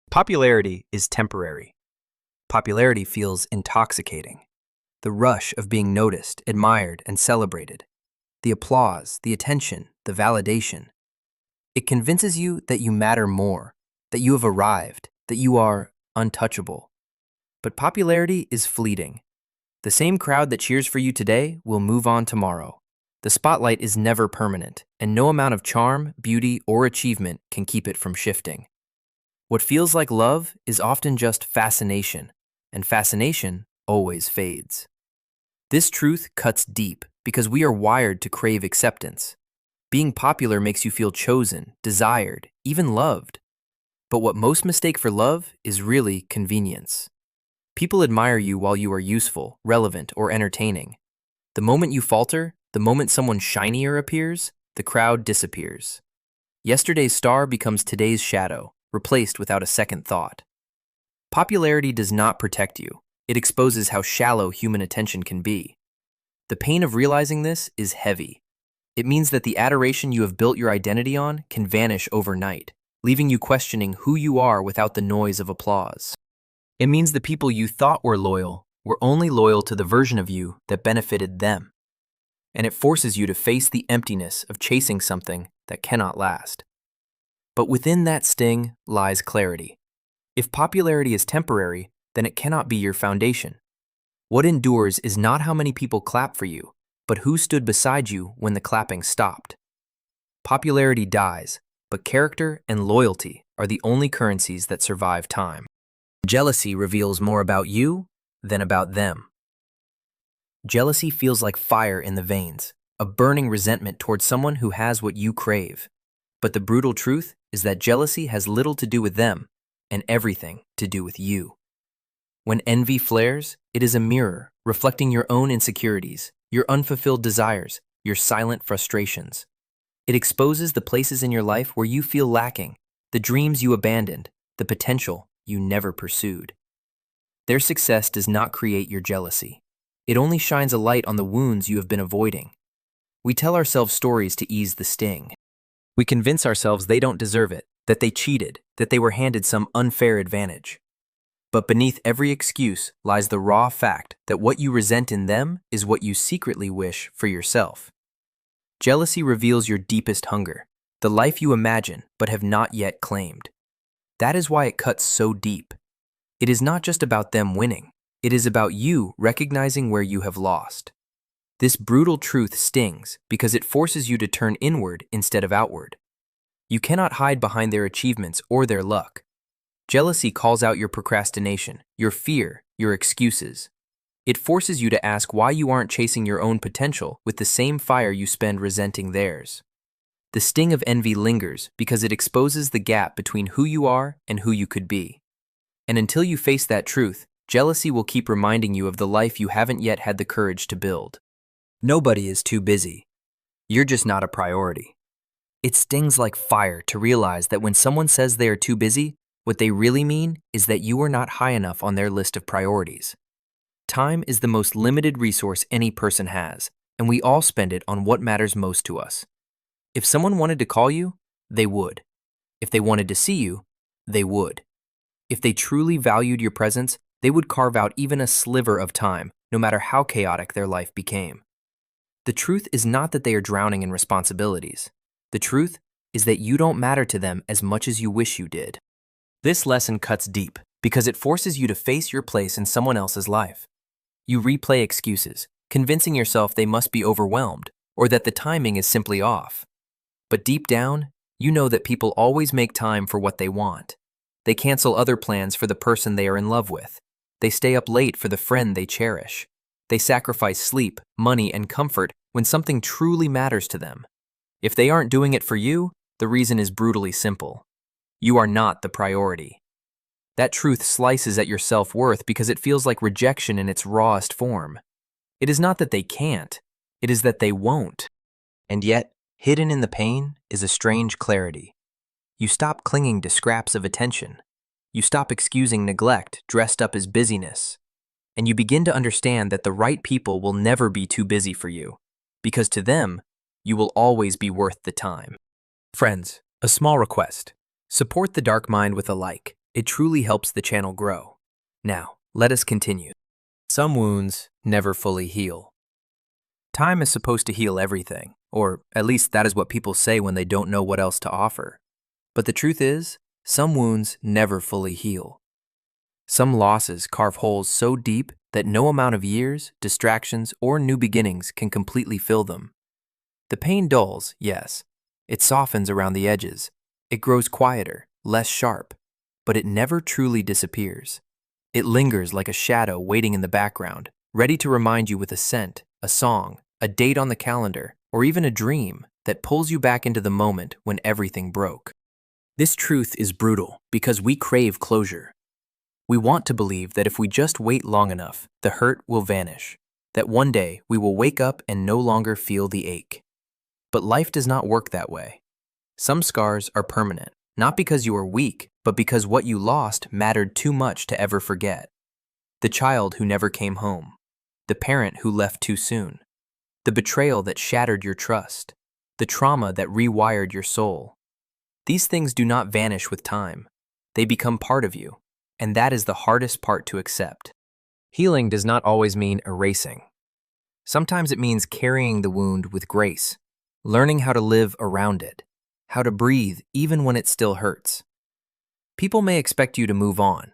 Popularity is temporary. Popularity feels intoxicating. The rush of being noticed, admired, and celebrated. The applause, the attention, the validation. It convinces you that you matter more, that you have arrived, that you are untouchable. But popularity is fleeting. The same crowd that cheers for you today will move on tomorrow. The spotlight is never permanent, and no amount of charm, beauty, or achievement can keep it from shifting. What feels like love is often just fascination, and fascination always fades. This truth cuts deep because we are wired to crave acceptance. Being popular makes you feel chosen, desired, even loved. But what most mistake for love is really convenience. People admire you while you are useful, relevant, or entertaining. The moment you falter, the moment someone shinier appears, the crowd disappears. Yesterday's star becomes today's shadow, replaced without a second thought. Popularity does not protect you. It exposes how shallow human attention can be. The pain of realizing this is heavy. It means that the adoration you have built your identity on can vanish overnight, leaving you questioning who you are without the noise of applause. It means the people you thought were only loyal to the version of you that benefited them. And it forces you to face the emptiness of chasing something that cannot last. But within that sting lies clarity. If popularity is temporary, then it cannot be your foundation. What endures is not how many people clap for you, but who stood beside you when the clapping stopped. Popularity dies, but character and loyalty are the only currencies that survive time. Jealousy reveals more about you than about them. Jealousy feels like fire in the veins, a burning resentment towards someone who has what you crave. But the brutal truth is that jealousy has little to do with them and everything to do with you. When envy flares, it is a mirror reflecting your own insecurities, your unfulfilled desires, your silent frustrations. It exposes the places in your life where you feel lacking, the dreams you abandoned, the potential you never pursued. Their success does not create your jealousy. It only shines a light on the wounds you have been avoiding. We tell ourselves stories to ease the sting. We convince ourselves they don't deserve it, that they cheated, that they were handed some unfair advantage. But beneath every excuse lies the raw fact that what you resent in them is what you secretly wish for yourself. Jealousy reveals your deepest hunger, the life you imagine but have not yet claimed. That is why it cuts so deep. It is not just about them winning. It is about you recognizing where you have lost. This brutal truth stings because it forces you to turn inward instead of outward. You cannot hide behind their achievements or their luck. Jealousy calls out your procrastination, your fear, your excuses. It forces you to ask why you aren't chasing your own potential with the same fire you spend resenting theirs. The sting of envy lingers because it exposes the gap between who you are and who you could be. And until you face that truth, jealousy will keep reminding you of the life you haven't yet had the courage to build. Nobody is too busy. You're just not a priority. It stings like fire to realize that when someone says they are too busy, what they really mean is that you are not high enough on their list of priorities. Time is the most limited resource any person has, and we all spend it on what matters most to us. If someone wanted to call you, they would. If they wanted to see you, they would. If they truly valued your presence, they would carve out even a sliver of time, no matter how chaotic their life became. The truth is not that they are drowning in responsibilities. The truth is that you don't matter to them as much as you wish you did. This lesson cuts deep because it forces you to face your place in someone else's life. You replay excuses, convincing yourself they must be overwhelmed or that the timing is simply off. But deep down, you know that people always make time for what they want. They cancel other plans for the person they are in love with. They stay up late for the friend they cherish. They sacrifice sleep, money, and comfort when something truly matters to them. If they aren't doing it for you, the reason is brutally simple. You are not the priority. That truth slices at your self-worth because it feels like rejection in its rawest form. It is not that they can't, it is that they won't. And yet, hidden in the pain is a strange clarity. You stop clinging to scraps of attention. You stop excusing neglect dressed up as busyness. And you begin to understand that the right people will never be too busy for you, because to them, you will always be worth the time. Friends, a small request. Support The Dark Mind with a like. It truly helps the channel grow. Now, let us continue. Some wounds never fully heal. Time is supposed to heal everything, or at least that is what people say when they don't know what else to offer. But the truth is, some wounds never fully heal. Some losses carve holes so deep that no amount of years, distractions, or new beginnings can completely fill them. The pain dulls, yes. It softens around the edges. It grows quieter, less sharp, but it never truly disappears. It lingers like a shadow waiting in the background, ready to remind you with a scent, a song, a date on the calendar, or even a dream that pulls you back into the moment when everything broke. This truth is brutal because we crave closure. We want to believe that if we just wait long enough, the hurt will vanish, that one day we will wake up and no longer feel the ache. But life does not work that way. Some scars are permanent, not because you are weak, but because what you lost mattered too much to ever forget. The child who never came home, the parent who left too soon, the betrayal that shattered your trust, the trauma that rewired your soul. These things do not vanish with time. They become part of you, and that is the hardest part to accept. Healing does not always mean erasing. Sometimes it means carrying the wound with grace, learning how to live around it, how to breathe even when it still hurts. People may expect you to move on,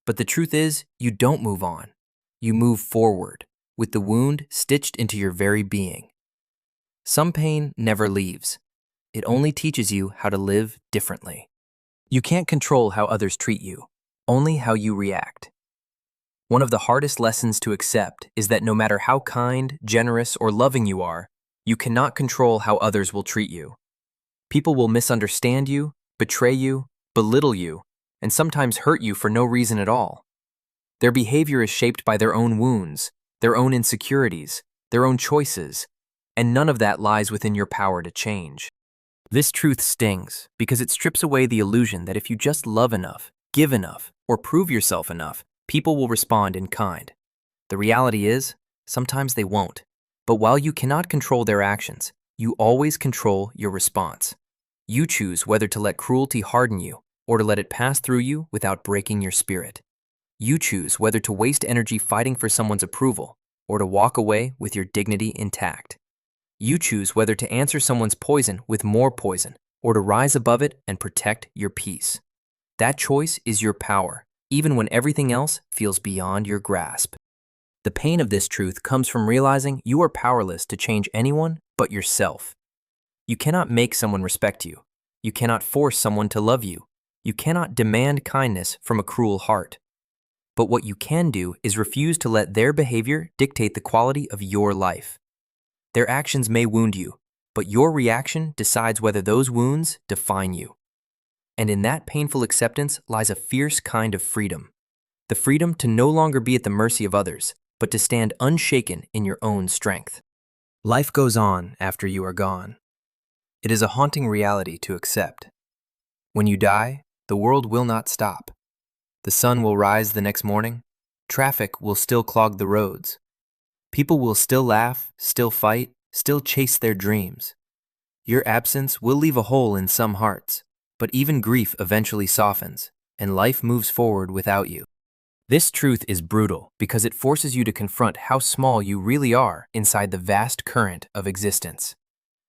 but the truth is, you don't move on. You move forward, with the wound stitched into your very being. Some pain never leaves. It only teaches you how to live differently. You can't control how others treat you, only how you react. One of the hardest lessons to accept is that no matter how kind, generous, or loving you are, you cannot control how others will treat you. People will misunderstand you, betray you, belittle you, and sometimes hurt you for no reason at all. Their behavior is shaped by their own wounds, their own insecurities, their own choices, and none of that lies within your power to change. This truth stings because it strips away the illusion that if you just love enough, give enough, or prove yourself enough, people will respond in kind. The reality is, sometimes they won't. But while you cannot control their actions, you always control your response. You choose whether to let cruelty harden you or to let it pass through you without breaking your spirit. You choose whether to waste energy fighting for someone's approval or to walk away with your dignity intact. You choose whether to answer someone's poison with more poison or to rise above it and protect your peace. That choice is your power, even when everything else feels beyond your grasp. The pain of this truth comes from realizing you are powerless to change anyone but yourself. You cannot make someone respect you. You cannot force someone to love you. You cannot demand kindness from a cruel heart. But what you can do is refuse to let their behavior dictate the quality of your life. Their actions may wound you, but your reaction decides whether those wounds define you. And in that painful acceptance lies a fierce kind of freedom. The freedom to no longer be at the mercy of others, but to stand unshaken in your own strength. Life goes on after you are gone. It is a haunting reality to accept. When you die, the world will not stop. The sun will rise the next morning. Traffic will still clog the roads. People will still laugh, still fight, still chase their dreams. Your absence will leave a hole in some hearts, but even grief eventually softens, and life moves forward without you. This truth is brutal because it forces you to confront how small you really are inside the vast current of existence.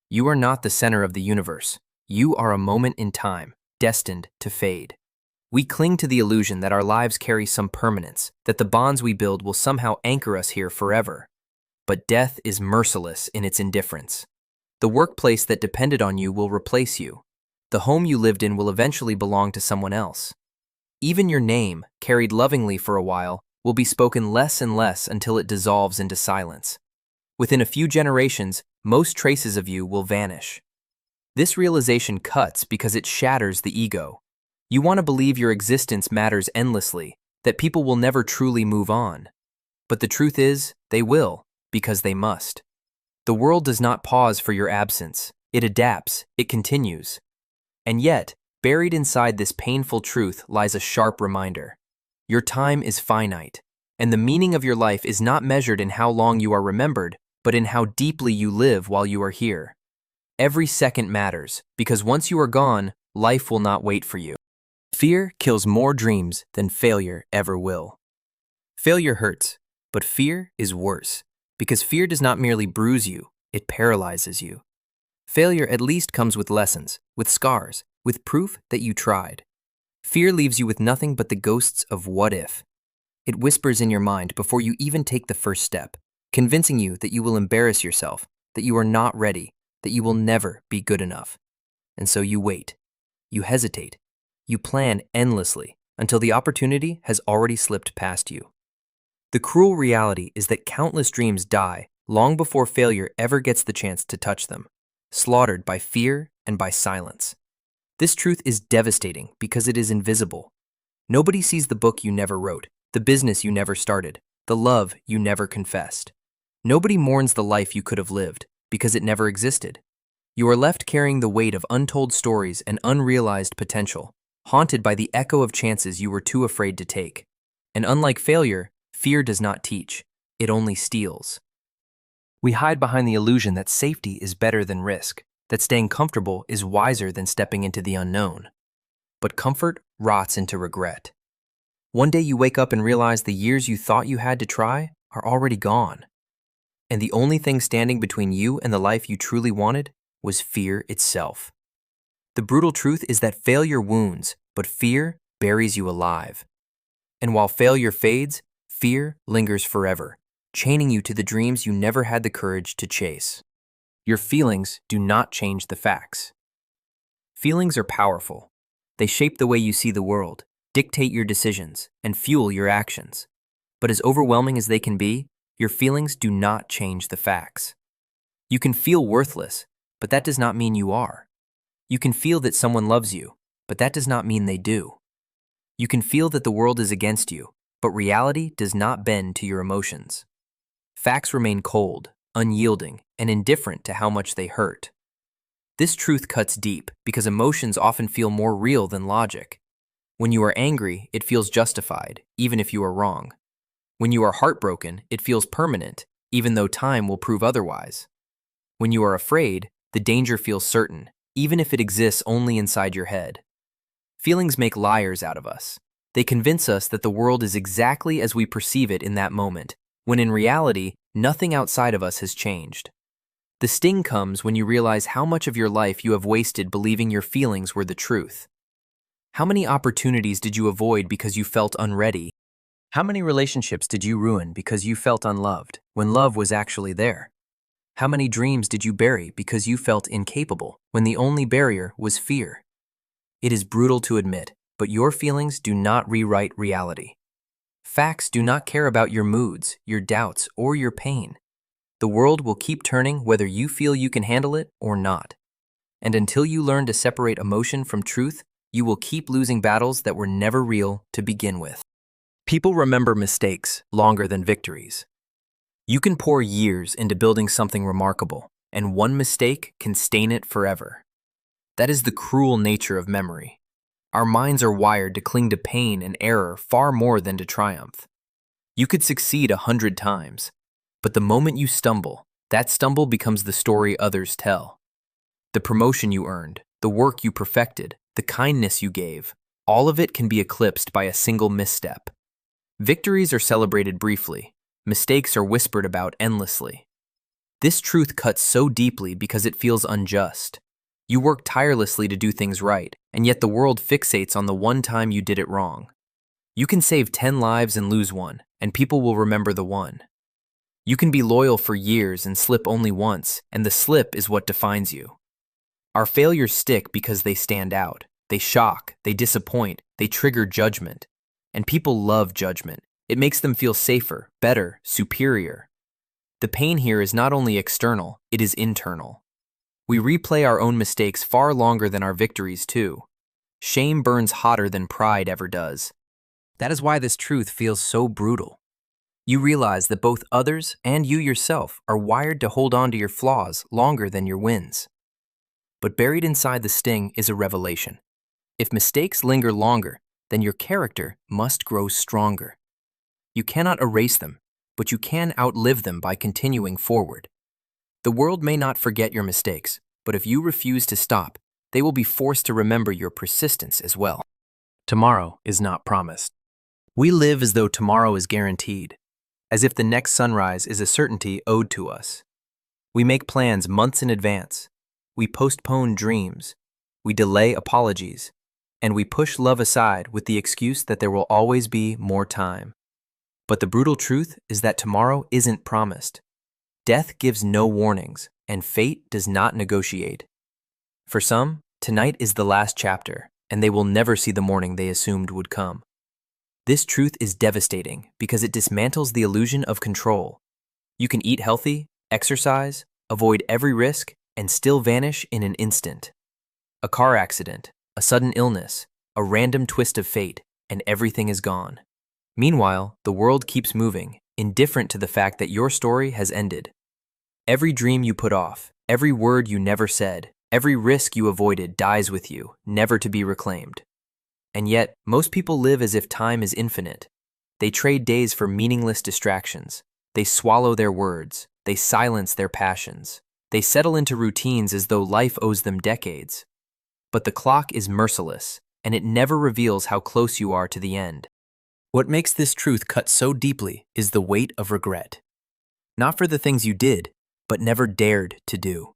You are not the center of the universe. You are a moment in time, destined to fade. We cling to the illusion that our lives carry some permanence, that the bonds we build will somehow anchor us here forever. But death is merciless in its indifference. The workplace that depended on you will replace you. The home you lived in will eventually belong to someone else. Even your name, carried lovingly for a while, will be spoken less and less until it dissolves into silence. Within a few generations, most traces of you will vanish. This realization cuts because it shatters the ego. You want to believe your existence matters endlessly, that people will never truly move on. But the truth is, they will, because they must. The world does not pause for your absence. It adapts, it continues. And yet, buried inside this painful truth lies a sharp reminder. Your time is finite, and the meaning of your life is not measured in how long you are remembered, but in how deeply you live while you are here. Every second matters, because once you are gone, life will not wait for you. Fear kills more dreams than failure ever will. Failure hurts, but fear is worse, because fear does not merely bruise you, it paralyzes you. Failure at least comes with lessons, with scars, with proof that you tried. Fear leaves you with nothing but the ghosts of what if. It whispers in your mind before you even take the first step, convincing you that you will embarrass yourself, that you are not ready, that you will never be good enough. And so you wait. You hesitate. You plan endlessly until the opportunity has already slipped past you. The cruel reality is that countless dreams die long before failure ever gets the chance to touch them, slaughtered by fear and by silence. This truth is devastating because it is invisible. Nobody sees the book you never wrote, the business you never started, the love you never confessed. Nobody mourns the life you could have lived because it never existed. You are left carrying the weight of untold stories and unrealized potential, haunted by the echo of chances you were too afraid to take. And unlike failure, fear does not teach, it only steals. We hide behind the illusion that safety is better than risk, that staying comfortable is wiser than stepping into the unknown. But comfort rots into regret. One day you wake up and realize the years you thought you had to try are already gone. And the only thing standing between you and the life you truly wanted was fear itself. The brutal truth is that failure wounds, but fear buries you alive. And while failure fades, fear lingers forever, chaining you to the dreams you never had the courage to chase. Your feelings do not change the facts. Feelings are powerful. They shape the way you see the world, dictate your decisions, and fuel your actions. But as overwhelming as they can be, your feelings do not change the facts. You can feel worthless, but that does not mean you are. You can feel that someone loves you, but that does not mean they do. You can feel that the world is against you, but reality does not bend to your emotions. Facts remain cold, unyielding, and indifferent to how much they hurt. This truth cuts deep because emotions often feel more real than logic. When you are angry, it feels justified, even if you are wrong. When you are heartbroken, it feels permanent, even though time will prove otherwise. When you are afraid, the danger feels certain, even if it exists only inside your head. Feelings make liars out of us. They convince us that the world is exactly as we perceive it in that moment, when in reality, nothing outside of us has changed. The sting comes when you realize how much of your life you have wasted believing your feelings were the truth. How many opportunities did you avoid because you felt unready? How many relationships did you ruin because you felt unloved, when love was actually there? How many dreams did you bury because you felt incapable, when the only barrier was fear? It is brutal to admit, but your feelings do not rewrite reality. Facts do not care about your moods, your doubts, or your pain. The world will keep turning whether you feel you can handle it or not. And until you learn to separate emotion from truth, you will keep losing battles that were never real to begin with. People remember mistakes longer than victories. You can pour years into building something remarkable, and one mistake can stain it forever. That is the cruel nature of memory. Our minds are wired to cling to pain and error far more than to triumph. You could succeed 100 times, but the moment you stumble, that stumble becomes the story others tell. The promotion you earned, the work you perfected, the kindness you gave, all of it can be eclipsed by a single misstep. Victories are celebrated briefly. Mistakes are whispered about endlessly. This truth cuts so deeply because it feels unjust. You work tirelessly to do things right, and yet the world fixates on the one time you did it wrong. You can save 10 lives and lose one, and people will remember the one. You can be loyal for years and slip only once, and the slip is what defines you. Our failures stick because they stand out. They shock, they disappoint, they trigger judgment. And people love judgment. It makes them feel safer, better, superior. The pain here is not only external, it is internal. We replay our own mistakes far longer than our victories, too. Shame burns hotter than pride ever does. That is why this truth feels so brutal. You realize that both others and you yourself are wired to hold on to your flaws longer than your wins. But buried inside the sting is a revelation. If mistakes linger longer, then your character must grow stronger. You cannot erase them, but you can outlive them by continuing forward. The world may not forget your mistakes, but if you refuse to stop, they will be forced to remember your persistence as well. Tomorrow is not promised. We live as though tomorrow is guaranteed, as if the next sunrise is a certainty owed to us. We make plans months in advance. We postpone dreams. We delay apologies. And we push love aside with the excuse that there will always be more time. But the brutal truth is that tomorrow isn't promised. Death gives no warnings, and fate does not negotiate. For some, tonight is the last chapter, and they will never see the morning they assumed would come. This truth is devastating because it dismantles the illusion of control. You can eat healthy, exercise, avoid every risk, and still vanish in an instant. A car accident, a sudden illness, a random twist of fate, and everything is gone. Meanwhile, the world keeps moving, indifferent to the fact that your story has ended. Every dream you put off, Every word you never said, every risk you avoided dies with you, never to be reclaimed. And yet, most people live as if time is infinite. They trade days for meaningless distractions. They swallow their words. They silence their passions. They settle into routines as though life owes them decades. But the clock is merciless, and it never reveals how close you are to the end. What makes this truth cut so deeply is the weight of regret. Not for the things you did, but never dared to do.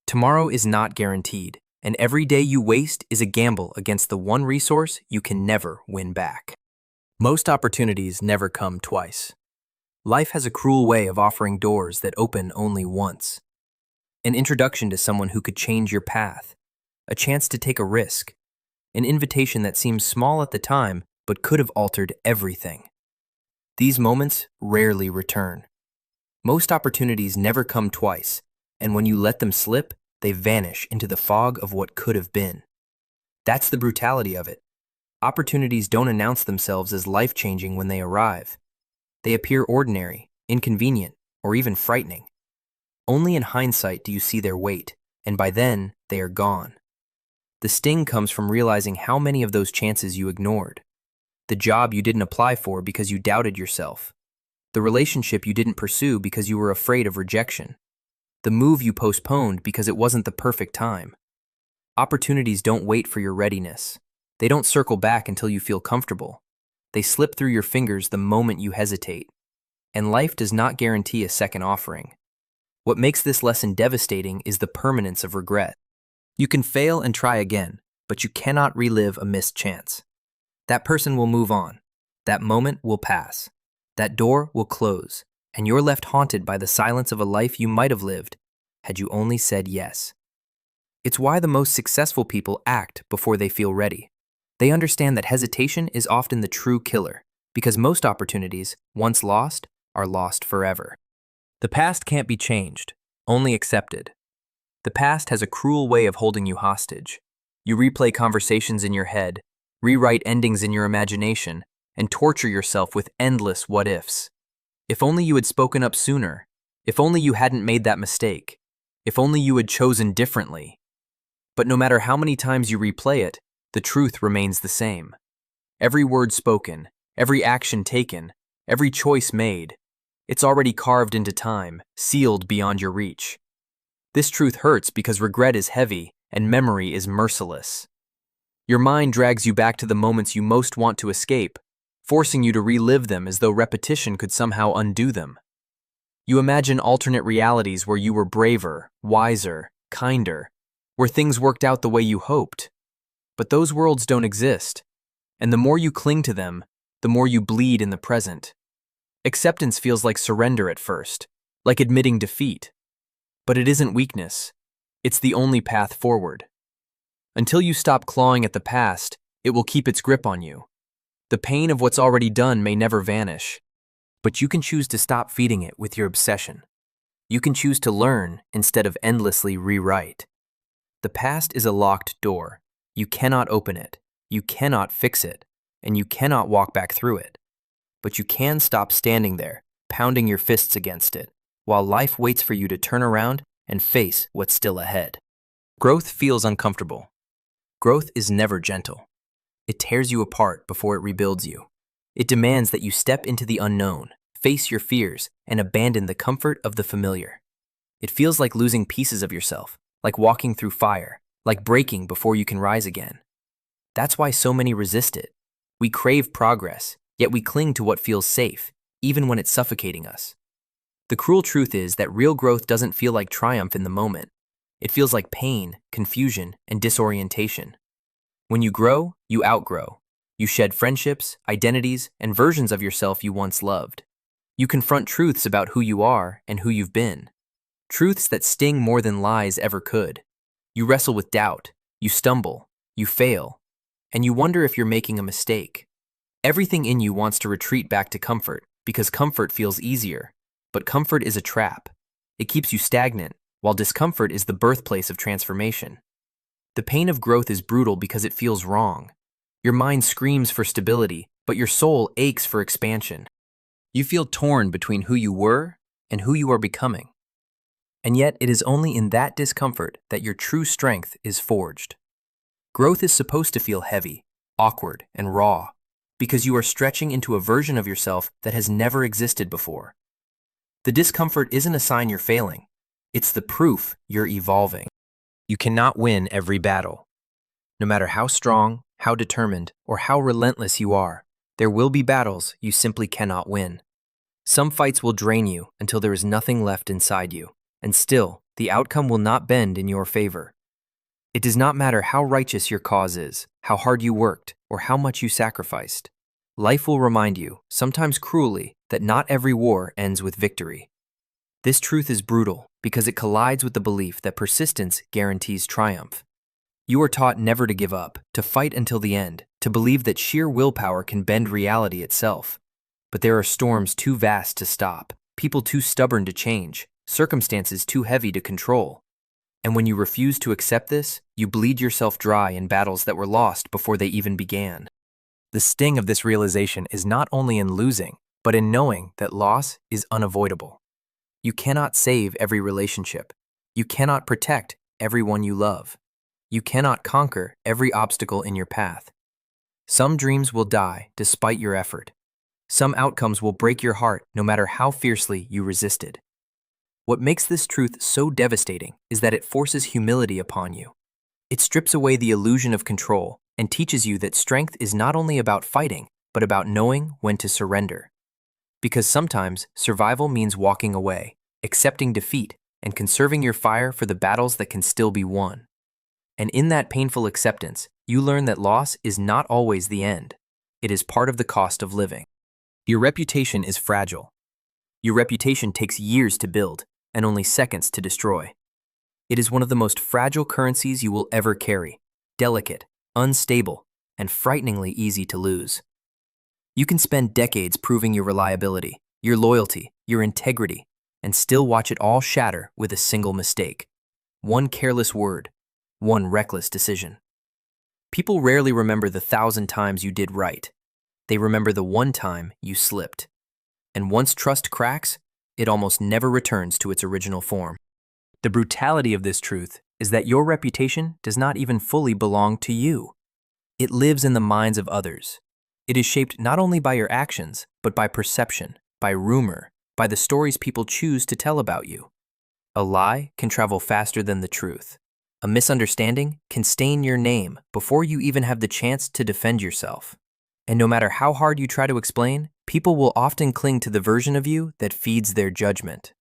Tomorrow is not guaranteed, and every day you waste is a gamble against the one resource you can never win back. Most opportunities never come twice. Life has a cruel way of offering doors that open only once. An introduction to someone who could change your path, a chance to take a risk, an invitation that seems small at the time but could have altered everything. These moments rarely return. Most opportunities never come twice, and when you let them slip, they vanish into the fog of what could have been. That's the brutality of it. Opportunities don't announce themselves as life-changing when they arrive. They appear ordinary, inconvenient, or even frightening. Only in hindsight do you see their weight, and by then, they are gone. The sting comes from realizing how many of those chances you ignored. The job you didn't apply for because you doubted yourself. The relationship you didn't pursue because you were afraid of rejection. The move you postponed because it wasn't the perfect time. Opportunities don't wait for your readiness. They don't circle back until you feel comfortable. They slip through your fingers the moment you hesitate. And life does not guarantee a second offering. What makes this lesson devastating is the permanence of regret. You can fail and try again, but you cannot relive a missed chance. That person will move on. That moment will pass. That door will close, and you're left haunted by the silence of a life you might have lived had you only said yes. It's why the most successful people act before they feel ready. They understand that hesitation is often the true killer, because most opportunities, once lost, are lost forever. The past can't be changed, only accepted. The past has a cruel way of holding you hostage. You replay conversations in your head, rewrite endings in your imagination, and torture yourself with endless what-ifs. If only you had spoken up sooner. If only you hadn't made that mistake. If only you had chosen differently. But no matter how many times you replay it, the truth remains the same. Every word spoken, every action taken, every choice made, it's already carved into time, sealed beyond your reach. This truth hurts because regret is heavy and memory is merciless. Your mind drags you back to the moments you most want to escape, forcing you to relive them as though repetition could somehow undo them. You imagine alternate realities where you were braver, wiser, kinder, where things worked out the way you hoped. But those worlds don't exist, and the more you cling to them, the more you bleed in the present. Acceptance feels like surrender at first, like admitting defeat. But it isn't weakness. It's the only path forward. Until you stop clawing at the past, it will keep its grip on you. The pain of what's already done may never vanish, but you can choose to stop feeding it with your obsession. You can choose to learn instead of endlessly rewrite. The past is a locked door. You cannot open it, you cannot fix it, and you cannot walk back through it. But you can stop standing there, pounding your fists against it, while life waits for you to turn around and face what's still ahead. Growth feels uncomfortable. Growth is never gentle. It tears you apart before it rebuilds you. It demands that you step into the unknown, face your fears, and abandon the comfort of the familiar. It feels like losing pieces of yourself, like walking through fire, like breaking before you can rise again. That's why so many resist it. We crave progress, yet we cling to what feels safe, even when it's suffocating us. The cruel truth is that real growth doesn't feel like triumph in the moment. It feels like pain, confusion, and disorientation. When you grow, you outgrow. You shed friendships, identities, and versions of yourself you once loved. You confront truths about who you are and who you've been. Truths that sting more than lies ever could. You wrestle with doubt, you stumble, you fail, and you wonder if you're making a mistake. Everything in you wants to retreat back to comfort because comfort feels easier. But comfort is a trap. It keeps you stagnant, while discomfort is the birthplace of transformation. The pain of growth is brutal because it feels wrong. Your mind screams for stability, but your soul aches for expansion. You feel torn between who you were and who you are becoming. And yet, it is only in that discomfort that your true strength is forged. Growth is supposed to feel heavy, awkward, and raw, because you are stretching into a version of yourself that has never existed before. The discomfort isn't a sign you're failing. It's the proof you're evolving. You cannot win every battle. No matter how strong, how determined, or how relentless you are, there will be battles you simply cannot win. Some fights will drain you until there is nothing left inside you, and still, the outcome will not bend in your favor. It does not matter how righteous your cause is, how hard you worked, or how much you sacrificed. Life will remind you, sometimes cruelly, that not every war ends with victory. This truth is brutal because it collides with the belief that persistence guarantees triumph. You are taught never to give up, to fight until the end, to believe that sheer willpower can bend reality itself. But there are storms too vast to stop, people too stubborn to change, circumstances too heavy to control. And when you refuse to accept this, you bleed yourself dry in battles that were lost before they even began. The sting of this realization is not only in losing, but in knowing that loss is unavoidable. You cannot save every relationship. You cannot protect everyone you love. You cannot conquer every obstacle in your path. Some dreams will die despite your effort. Some outcomes will break your heart no matter how fiercely you resisted. What makes this truth so devastating is that it forces humility upon you. It strips away the illusion of control and teaches you that strength is not only about fighting, but about knowing when to surrender. Because sometimes survival means walking away, accepting defeat, and conserving your fire for the battles that can still be won. And in that painful acceptance, you learn that loss is not always the end. It is part of the cost of living. Your reputation is fragile. Your reputation takes years to build and only seconds to destroy. It is one of the most fragile currencies you will ever carry, delicate, unstable, and frighteningly easy to lose. You can spend decades proving your reliability, your loyalty, your integrity, and still watch it all shatter with a single mistake. One careless word, one reckless decision. People rarely remember the 1,000 times you did right. They remember the one time you slipped. And once trust cracks, it almost never returns to its original form. The brutality of this truth is that your reputation does not even fully belong to you. It lives in the minds of others. It is shaped not only by your actions, but by perception, by rumor, by the stories people choose to tell about you. A lie can travel faster than the truth. A misunderstanding can stain your name before you even have the chance to defend yourself. And no matter how hard you try to explain, people will often cling to the version of you that feeds their judgment.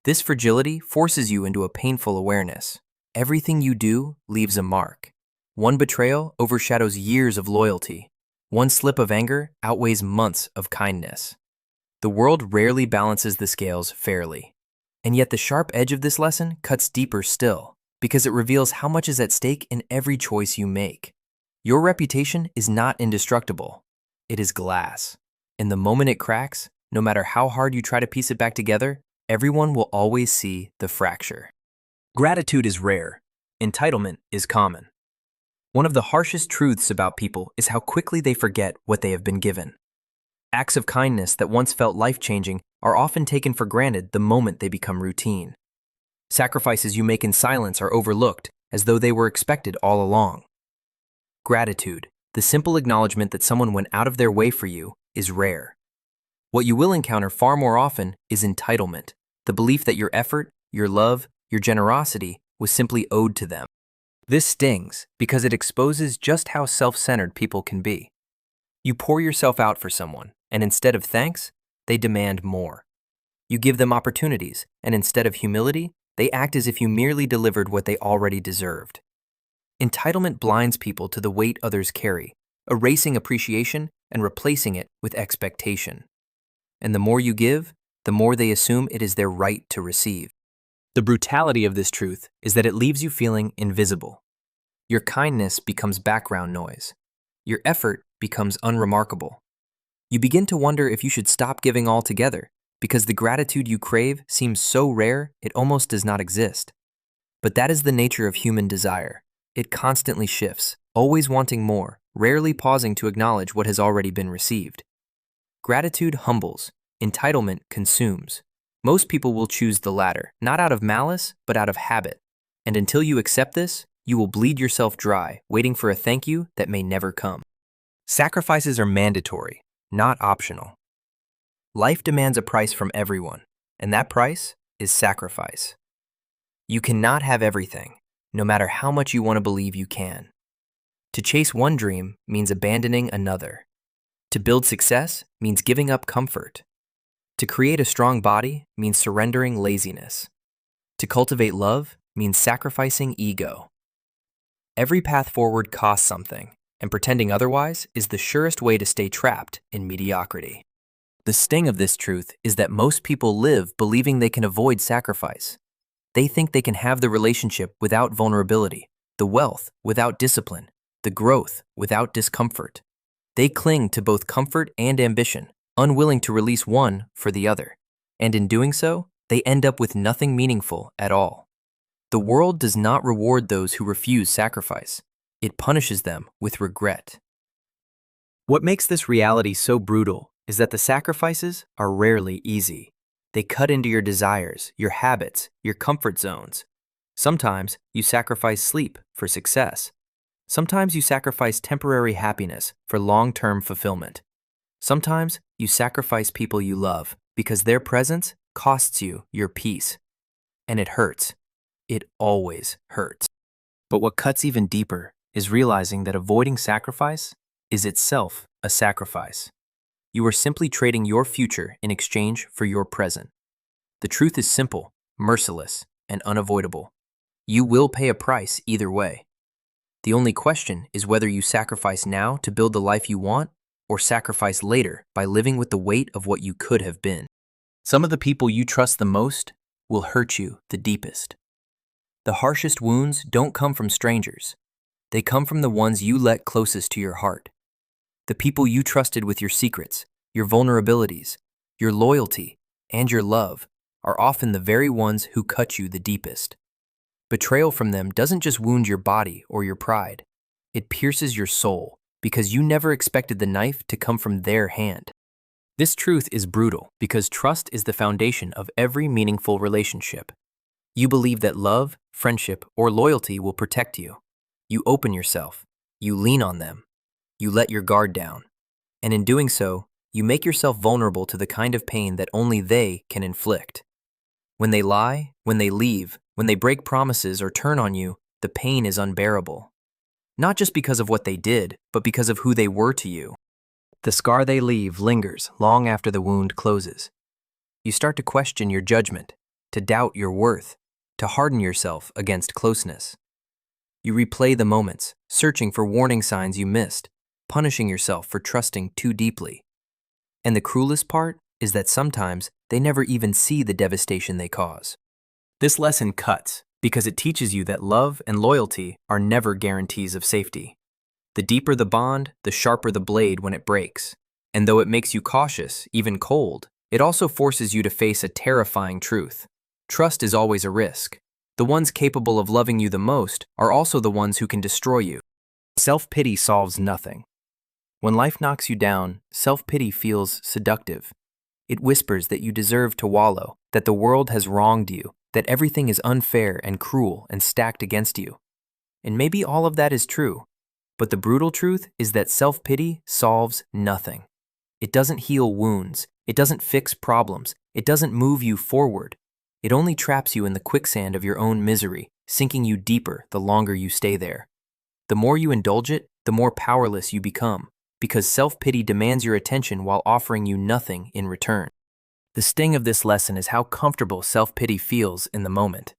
This fragility forces you into a painful awareness. Everything you do leaves a mark. One betrayal overshadows years of loyalty. One slip of anger outweighs months of kindness. The world rarely balances the scales fairly. And yet the sharp edge of this lesson cuts deeper still, because it reveals how much is at stake in every choice you make. Your reputation is not indestructible. It is glass. And the moment it cracks, no matter how hard you try to piece it back together, everyone will always see the fracture. Gratitude is rare. Entitlement is common. One of the harshest truths about people is how quickly they forget what they have been given. Acts of kindness that once felt life-changing are often taken for granted the moment they become routine. Sacrifices you make in silence are overlooked as though they were expected all along. Gratitude, the simple acknowledgement that someone went out of their way for you, is rare. What you will encounter far more often is entitlement, the belief that your effort, your love, your generosity was simply owed to them. This stings because it exposes just how self-centered people can be. You pour yourself out for someone, and instead of thanks, they demand more. You give them opportunities, and instead of humility, they act as if you merely delivered what they already deserved. Entitlement blinds people to the weight others carry, erasing appreciation and replacing it with expectation. And the more you give, the more they assume it is their right to receive. The brutality of this truth is that it leaves you feeling invisible. Your kindness becomes background noise. Your effort becomes unremarkable. You begin to wonder if you should stop giving altogether, because the gratitude you crave seems so rare it almost does not exist. But that is the nature of human desire. It constantly shifts, always wanting more, rarely pausing to acknowledge what has already been received. Gratitude humbles, entitlement consumes. Most people will choose the latter, not out of malice, but out of habit. And until you accept this, you will bleed yourself dry, waiting for a thank you that may never come. Sacrifices are mandatory, not optional. Life demands a price from everyone, and that price is sacrifice. You cannot have everything, no matter how much you want to believe you can. To chase one dream means abandoning another. To build success means giving up comfort. To create a strong body means surrendering laziness. To cultivate love means sacrificing ego. Every path forward costs something, and pretending otherwise is the surest way to stay trapped in mediocrity. The sting of this truth is that most people live believing they can avoid sacrifice. They think they can have the relationship without vulnerability, the wealth without discipline, the growth without discomfort. They cling to both comfort and ambition, unwilling to release one for the other. And in doing so, they end up with nothing meaningful at all. The world does not reward those who refuse sacrifice. It punishes them with regret. What makes this reality so brutal is that the sacrifices are rarely easy. They cut into your desires, your habits, your comfort zones. Sometimes you sacrifice sleep for success. Sometimes you sacrifice temporary happiness for long-term fulfillment. Sometimes you sacrifice people you love because their presence costs you your peace. And it hurts. It always hurts. But what cuts even deeper is realizing that avoiding sacrifice is itself a sacrifice. You are simply trading your future in exchange for your present. The truth is simple, merciless, and unavoidable. You will pay a price either way. The only question is whether you sacrifice now to build the life you want or sacrifice later by living with the weight of what you could have been. Some of the people you trust the most will hurt you the deepest. The harshest wounds don't come from strangers. They come from the ones you let closest to your heart. The people you trusted with your secrets, your vulnerabilities, your loyalty, and your love are often the very ones who cut you the deepest. Betrayal from them doesn't just wound your body or your pride. It pierces your soul because you never expected the knife to come from their hand. This truth is brutal because trust is the foundation of every meaningful relationship. You believe that love, friendship, or loyalty will protect you. You open yourself. You lean on them. You let your guard down. And in doing so, you make yourself vulnerable to the kind of pain that only they can inflict. When they lie, when they leave, when they break promises or turn on you, the pain is unbearable. Not just because of what they did, but because of who they were to you. The scar they leave lingers long after the wound closes. You start to question your judgment, to doubt your worth, to harden yourself against closeness. You replay the moments, searching for warning signs you missed, punishing yourself for trusting too deeply. And the cruelest part is that sometimes they never even see the devastation they cause. This lesson cuts because it teaches you that love and loyalty are never guarantees of safety. The deeper the bond, the sharper the blade when it breaks. And though it makes you cautious, even cold, it also forces you to face a terrifying truth. Trust is always a risk. The ones capable of loving you the most are also the ones who can destroy you. Self-pity solves nothing. When life knocks you down, self-pity feels seductive. It whispers that you deserve to wallow, that the world has wronged you, that everything is unfair and cruel and stacked against you. And maybe all of that is true, but the brutal truth is that self-pity solves nothing. It doesn't heal wounds, it doesn't fix problems, it doesn't move you forward. It only traps you in the quicksand of your own misery, sinking you deeper the longer you stay there. The more you indulge it, the more powerless you become, because self-pity demands your attention while offering you nothing in return. The sting of this lesson is how comfortable self-pity feels in the moment.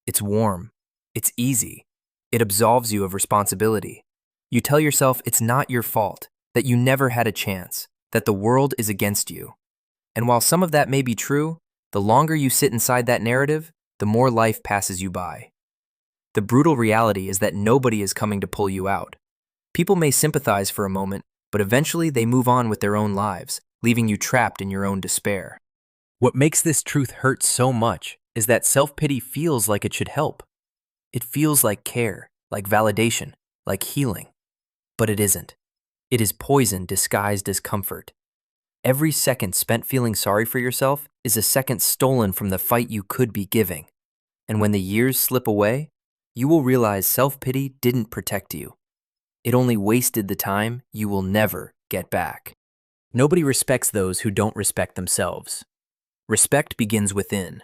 It's warm. It's easy. It absolves you of responsibility. You tell yourself it's not your fault, that you never had a chance, that the world is against you. And while some of that may be true, the longer you sit inside that narrative, the more life passes you by. The brutal reality is that nobody is coming to pull you out. People may sympathize for a moment, but eventually they move on with their own lives, leaving you trapped in your own despair. What makes this truth hurt so much is that self-pity feels like it should help. It feels like care, like validation, like healing. But it isn't. It is poison disguised as comfort. Every second spent feeling sorry for yourself is a second stolen from the fight you could be giving. And when the years slip away, you will realize self-pity didn't protect you. It only wasted the time you will never get back. Nobody respects those who don't respect themselves. Respect begins within.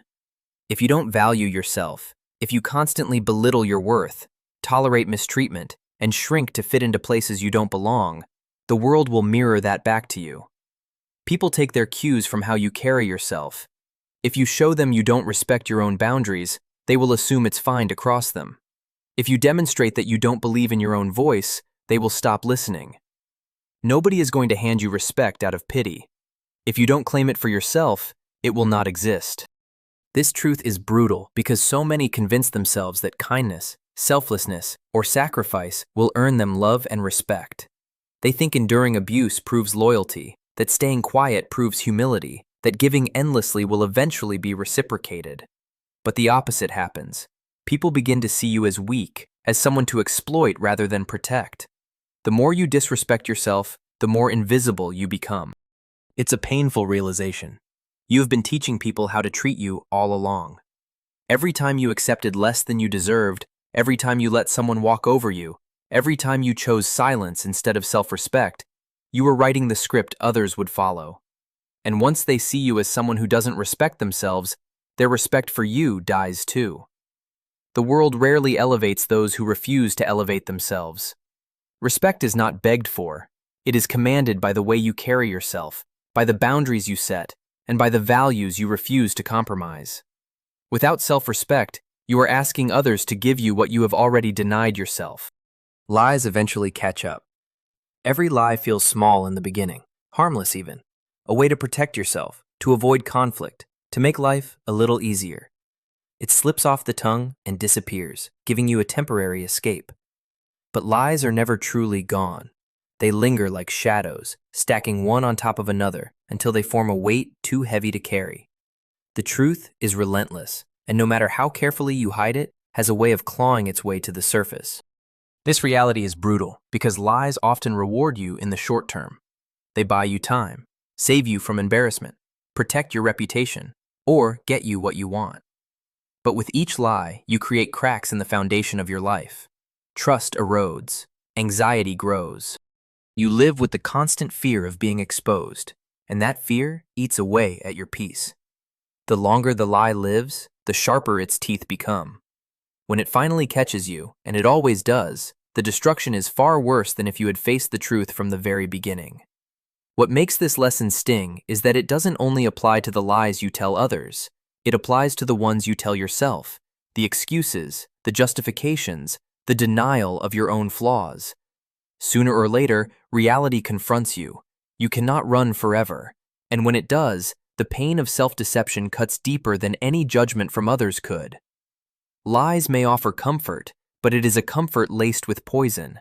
If you don't value yourself, if you constantly belittle your worth, tolerate mistreatment, and shrink to fit into places you don't belong, the world will mirror that back to you. People take their cues from how you carry yourself. If you show them you don't respect your own boundaries, they will assume it's fine to cross them. If you demonstrate that you don't believe in your own voice, they will stop listening. Nobody is going to hand you respect out of pity. If you don't claim it for yourself, it will not exist. This truth is brutal because so many convince themselves that kindness, selflessness, or sacrifice will earn them love and respect. They think enduring abuse proves loyalty, that staying quiet proves humility, that giving endlessly will eventually be reciprocated. But the opposite happens. People begin to see you as weak, as someone to exploit rather than protect. The more you disrespect yourself, the more invisible you become. It's a painful realization. You have been teaching people how to treat you all along. Every time you accepted less than you deserved, every time you let someone walk over you, every time you chose silence instead of self-respect, you were writing the script others would follow. And once they see you as someone who doesn't respect themselves, their respect for you dies too. The world rarely elevates those who refuse to elevate themselves. Respect is not begged for. It is commanded by the way you carry yourself, by the boundaries you set, and by the values you refuse to compromise. Without self-respect, you are asking others to give you what you have already denied yourself. Lies eventually catch up. Every lie feels small in the beginning, harmless even, a way to protect yourself, to avoid conflict, to make life a little easier. It slips off the tongue and disappears, giving you a temporary escape. But lies are never truly gone. They linger like shadows, stacking one on top of another until they form a weight too heavy to carry. The truth is relentless, and no matter how carefully you hide it, has a way of clawing its way to the surface. This reality is brutal because lies often reward you in the short term. They buy you time, save you from embarrassment, protect your reputation, or get you what you want. But with each lie, you create cracks in the foundation of your life. Trust erodes, anxiety grows. You live with the constant fear of being exposed, and that fear eats away at your peace. The longer the lie lives, the sharper its teeth become. When it finally catches you, and it always does, the destruction is far worse than if you had faced the truth from the very beginning. What makes this lesson sting is that it doesn't only apply to the lies you tell others. It applies to the ones you tell yourself, the excuses, the justifications, the denial of your own flaws. Sooner or later, reality confronts you. You cannot run forever, and when it does, the pain of self-deception cuts deeper than any judgment from others could. Lies may offer comfort, but it is a comfort laced with poison.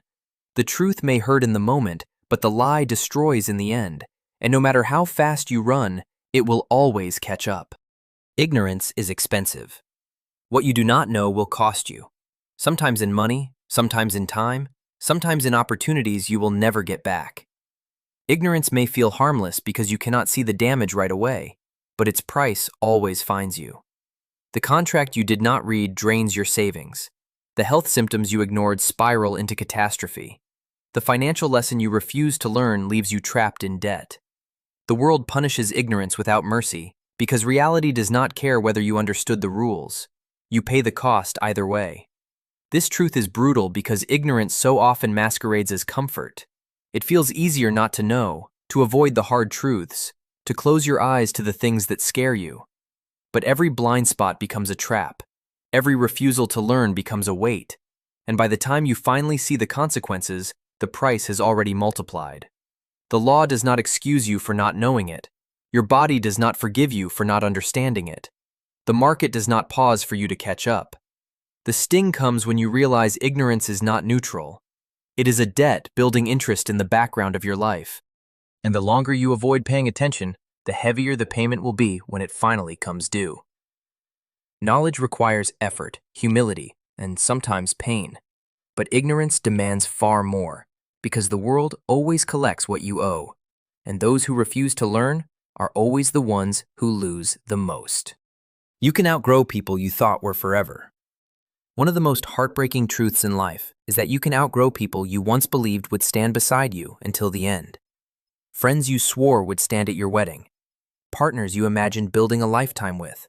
The truth may hurt in the moment, but the lie destroys in the end, and no matter how fast you run, it will always catch up. Ignorance is expensive. What you do not know will cost you. Sometimes in money, sometimes in time, sometimes in opportunities you will never get back. Ignorance may feel harmless because you cannot see the damage right away, but its price always finds you. The contract you did not read drains your savings. The health symptoms you ignored spiral into catastrophe. The financial lesson you refuse to learn leaves you trapped in debt. The world punishes ignorance without mercy because reality does not care whether you understood the rules. You pay the cost either way. This truth is brutal because ignorance so often masquerades as comfort. It feels easier not to know, to avoid the hard truths, to close your eyes to the things that scare you. But every blind spot becomes a trap. Every refusal to learn becomes a weight. And by the time you finally see the consequences, the price has already multiplied. The law does not excuse you for not knowing it. Your body does not forgive you for not understanding it. The market does not pause for you to catch up. The sting comes when you realize ignorance is not neutral. It is a debt building interest in the background of your life. And the longer you avoid paying attention, the heavier the payment will be when it finally comes due. Knowledge requires effort, humility, and sometimes pain. But ignorance demands far more, because the world always collects what you owe. and those who refuse to learn are always the ones who lose the most. You can outgrow people you thought were forever. One of the most heartbreaking truths in life is that you can outgrow people you once believed would stand beside you until the end. Friends you swore would stand at your wedding. Partners you imagined building a lifetime with.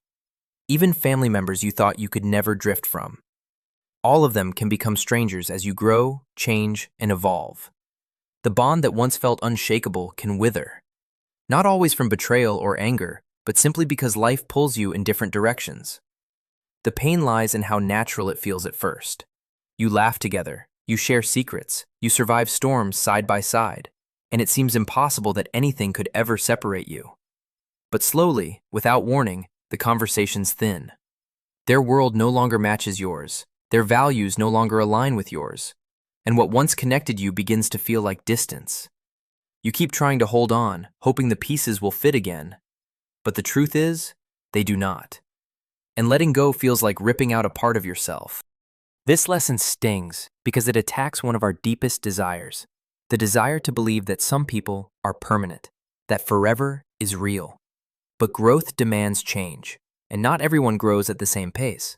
Even family members you thought you could never drift from. All of them can become strangers as you grow, change, and evolve. The bond that once felt unshakable can wither. Not always from betrayal or anger, but simply because life pulls you in different directions. The pain lies in how natural it feels at first. You laugh together, you share secrets, you survive storms side by side, and it seems impossible that anything could ever separate you. But slowly, without warning, the conversations thin. Their world no longer matches yours. Their values no longer align with yours, and what once connected you begins to feel like distance. You keep trying to hold on, hoping the pieces will fit again, but the truth is, they do not. And letting go feels like ripping out a part of yourself. This lesson stings because it attacks one of our deepest desires, the desire to believe that some people are permanent, that forever is real. But growth demands change, and not everyone grows at the same pace.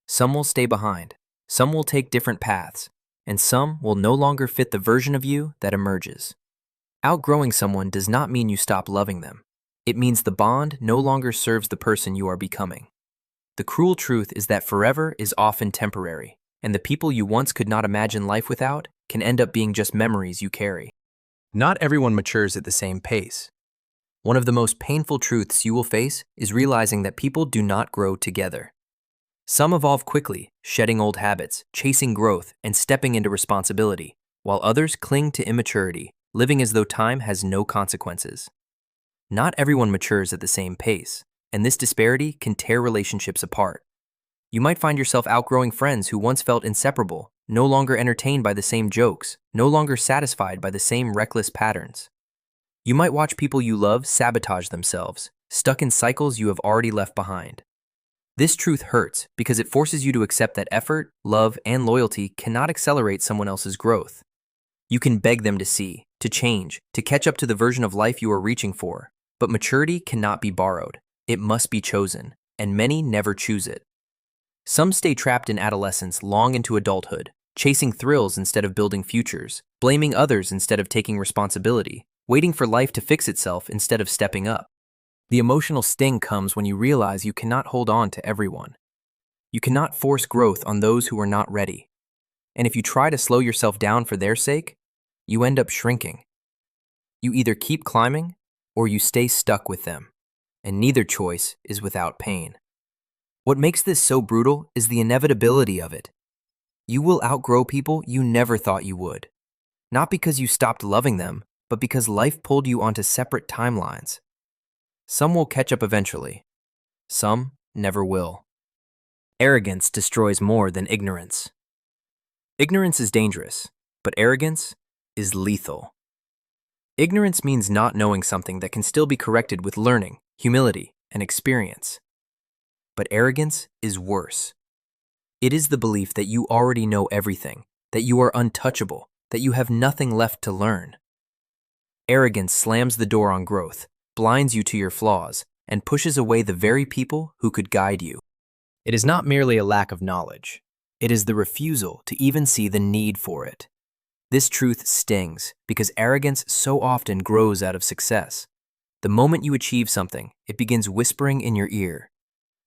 Some will stay behind, some will take different paths, and some will no longer fit the version of you that emerges. Outgrowing someone does not mean you stop loving them. It means the bond no longer serves the person you are becoming. The cruel truth is that forever is often temporary, and the people you once could not imagine life without can end up being just memories you carry. Not everyone matures at the same pace. One of the most painful truths you will face is realizing that people do not grow together. Some evolve quickly, shedding old habits, chasing growth, and stepping into responsibility, while others cling to immaturity, living as though time has no consequences. Not everyone matures at the same pace, and this disparity can tear relationships apart. You might find yourself outgrowing friends who once felt inseparable, no longer entertained by the same jokes, no longer satisfied by the same reckless patterns. You might watch people you love sabotage themselves, stuck in cycles you have already left behind. This truth hurts because it forces you to accept that effort, love, and loyalty cannot accelerate someone else's growth. You can beg them to see, to change, to catch up to the version of life you are reaching for, but maturity cannot be borrowed. It must be chosen, and many never choose it. Some stay trapped in adolescence long into adulthood, chasing thrills instead of building futures, blaming others instead of taking responsibility, waiting for life to fix itself instead of stepping up. The emotional sting comes when you realize you cannot hold on to everyone. You cannot force growth on those who are not ready. And if you try to slow yourself down for their sake, you end up shrinking. You either keep climbing or you stay stuck with them, and neither choice is without pain. What makes this so brutal is the inevitability of it. You will outgrow people you never thought you would, not because you stopped loving them, but because life pulled you onto separate timelines. Some will catch up eventually. Some never will. Arrogance destroys more than ignorance. Ignorance is dangerous, but arrogance is lethal. Ignorance means not knowing something that can still be corrected with learning, humility, and experience. But arrogance is worse. It is the belief that you already know everything, that you are untouchable, that you have nothing left to learn. Arrogance slams the door on growth, blinds you to your flaws, and pushes away the very people who could guide you. It is not merely a lack of knowledge. It is the refusal to even see the need for it. This truth stings because arrogance so often grows out of success. The moment you achieve something, it begins whispering in your ear.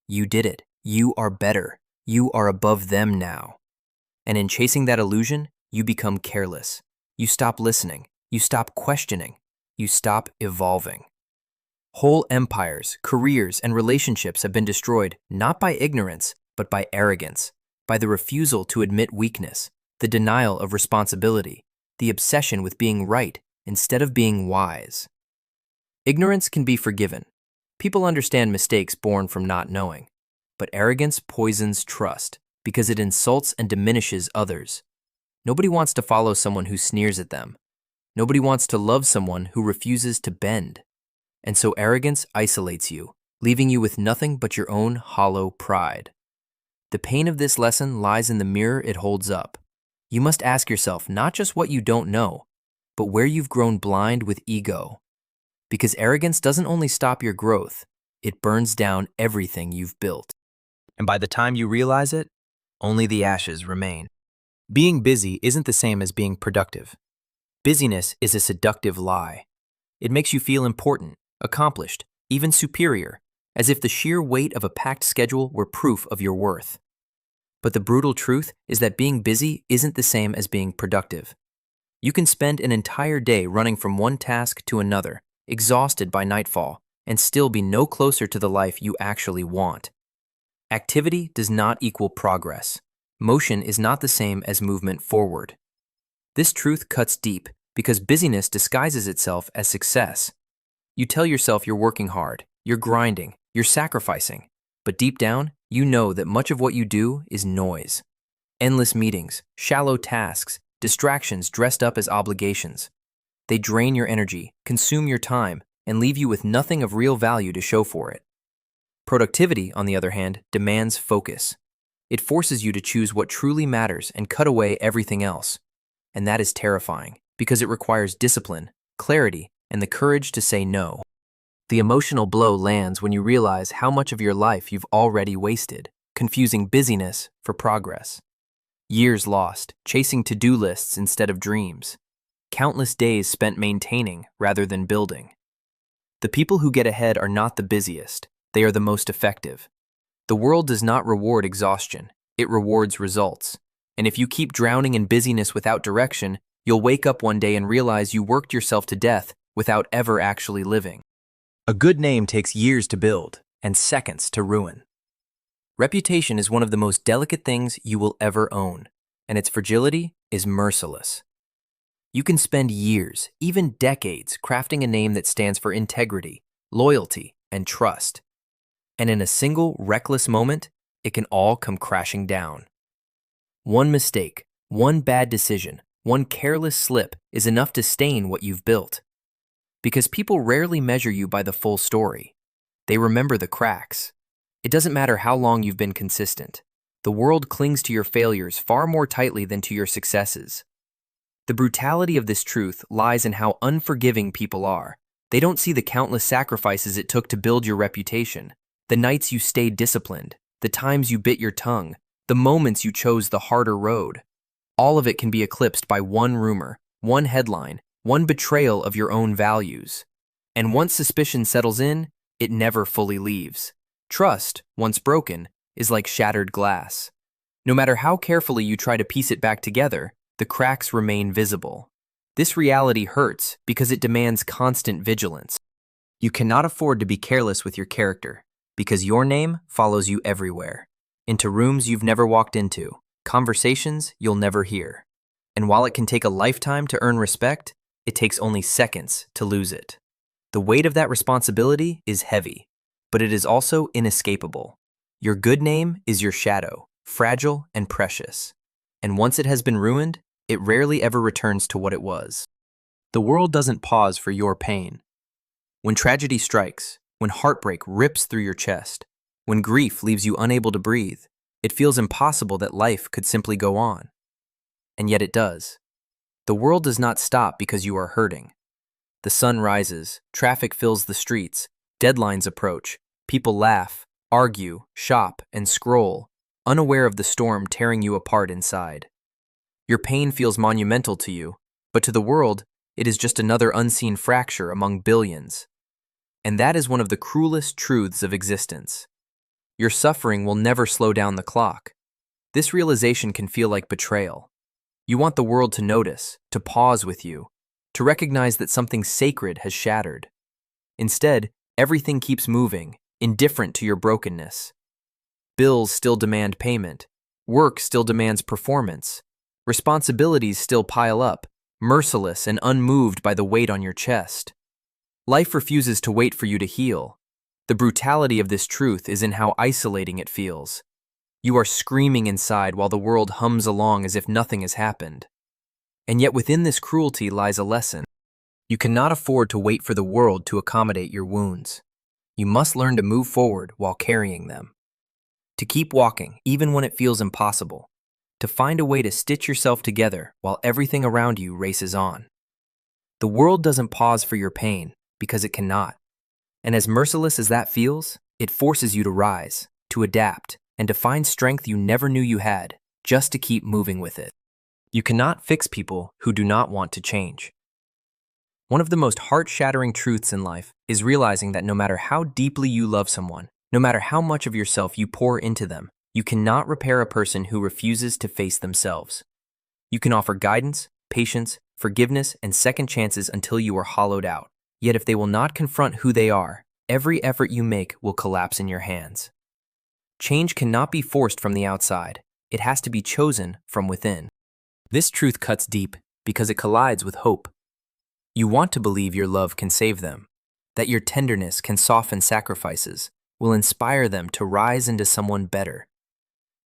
You did it. You are better. You are above them now. And in chasing that illusion, you become careless. You stop listening. You stop questioning. You stop evolving. Whole empires, careers, and relationships have been destroyed not by ignorance, but by arrogance, by the refusal to admit weakness, the denial of responsibility, the obsession with being right instead of being wise. Ignorance can be forgiven. People understand mistakes born from not knowing. But arrogance poisons trust because it insults and diminishes others. Nobody wants to follow someone who sneers at them. Nobody wants to love someone who refuses to bend. And so arrogance isolates you, leaving you with nothing but your own hollow pride. The pain of this lesson lies in the mirror it holds up. You must ask yourself not just what you don't know, but where you've grown blind with ego. Because arrogance doesn't only stop your growth, it burns down everything you've built. And by the time you realize it, only the ashes remain. Being busy isn't the same as being productive. Busyness is a seductive lie. It makes you feel important, accomplished, even superior, as if the sheer weight of a packed schedule were proof of your worth. But the brutal truth is that being busy isn't the same as being productive. You can spend an entire day running from one task to another, exhausted by nightfall, and still be no closer to the life you actually want. Activity does not equal progress. Motion is not the same as movement forward. This truth cuts deep because busyness disguises itself as success. You tell yourself you're working hard, you're grinding, you're sacrificing, but deep down, you know that much of what you do is noise. Endless meetings, shallow tasks, distractions dressed up as obligations. They drain your energy, consume your time, and leave you with nothing of real value to show for it. Productivity, on the other hand, demands focus. It forces you to choose what truly matters and cut away everything else. And that is terrifying, because it requires discipline, clarity, and the courage to say no. The emotional blow lands when you realize how much of your life you've already wasted, confusing busyness for progress. Years lost, chasing to-do lists instead of dreams. Countless days spent maintaining rather than building. The people who get ahead are not the busiest, they are the most effective. The world does not reward exhaustion, it rewards results. And if you keep drowning in busyness without direction, you'll wake up one day and realize you worked yourself to death without ever actually living. A good name takes years to build and seconds to ruin. Reputation is one of the most delicate things you will ever own, and its fragility is merciless. You can spend years, even decades, crafting a name that stands for integrity, loyalty, and trust. And in a single reckless moment, it can all come crashing down. One mistake, one bad decision, one careless slip is enough to stain what you've built. Because people rarely measure you by the full story. They remember the cracks. It doesn't matter how long you've been consistent. The world clings to your failures far more tightly than to your successes. The brutality of this truth lies in how unforgiving people are. They don't see the countless sacrifices it took to build your reputation, the nights you stayed disciplined, the times you bit your tongue, the moments you chose the harder road. All of it can be eclipsed by one rumor, one headline, one betrayal of your own values. And once suspicion settles in, it never fully leaves. Trust, once broken, is like shattered glass. No matter how carefully you try to piece it back together, the cracks remain visible. This reality hurts because it demands constant vigilance. You cannot afford to be careless with your character, because your name follows you everywhere. Into rooms you've never walked into, conversations you'll never hear. And while it can take a lifetime to earn respect, it takes only seconds to lose it. The weight of that responsibility is heavy, but it is also inescapable. Your good name is your shadow, fragile and precious. And once it has been ruined, it rarely ever returns to what it was. The world doesn't pause for your pain. When tragedy strikes, when heartbreak rips through your chest, when grief leaves you unable to breathe, it feels impossible that life could simply go on. And yet it does. The world does not stop because you are hurting. The sun rises, traffic fills the streets, deadlines approach, people laugh, argue, shop, and scroll, unaware of the storm tearing you apart inside. Your pain feels monumental to you, but to the world, it is just another unseen fracture among billions. And that is one of the cruelest truths of existence. Your suffering will never slow down the clock. This realization can feel like betrayal. You want the world to notice, to pause with you, to recognize that something sacred has shattered. Instead, everything keeps moving, indifferent to your brokenness. Bills still demand payment. Work still demands performance. Responsibilities still pile up, merciless and unmoved by the weight on your chest. Life refuses to wait for you to heal. The brutality of this truth is in how isolating it feels. You are screaming inside while the world hums along as if nothing has happened. And yet within this cruelty lies a lesson. You cannot afford to wait for the world to accommodate your wounds. You must learn to move forward while carrying them. To keep walking, even when it feels impossible. To find a way to stitch yourself together while everything around you races on. The world doesn't pause for your pain because it cannot. And as merciless as that feels, it forces you to rise, to adapt, and to find strength you never knew you had, just to keep moving with it. You cannot fix people who do not want to change. One of the most heart-shattering truths in life is realizing that no matter how deeply you love someone, no matter how much of yourself you pour into them, you cannot repair a person who refuses to face themselves. You can offer guidance, patience, forgiveness, and second chances until you are hollowed out. Yet if they will not confront who they are, every effort you make will collapse in your hands. Change cannot be forced from the outside. It has to be chosen from within. This truth cuts deep because it collides with hope. You want to believe your love can save them, that your tenderness can soften sacrifices, will inspire them to rise into someone better.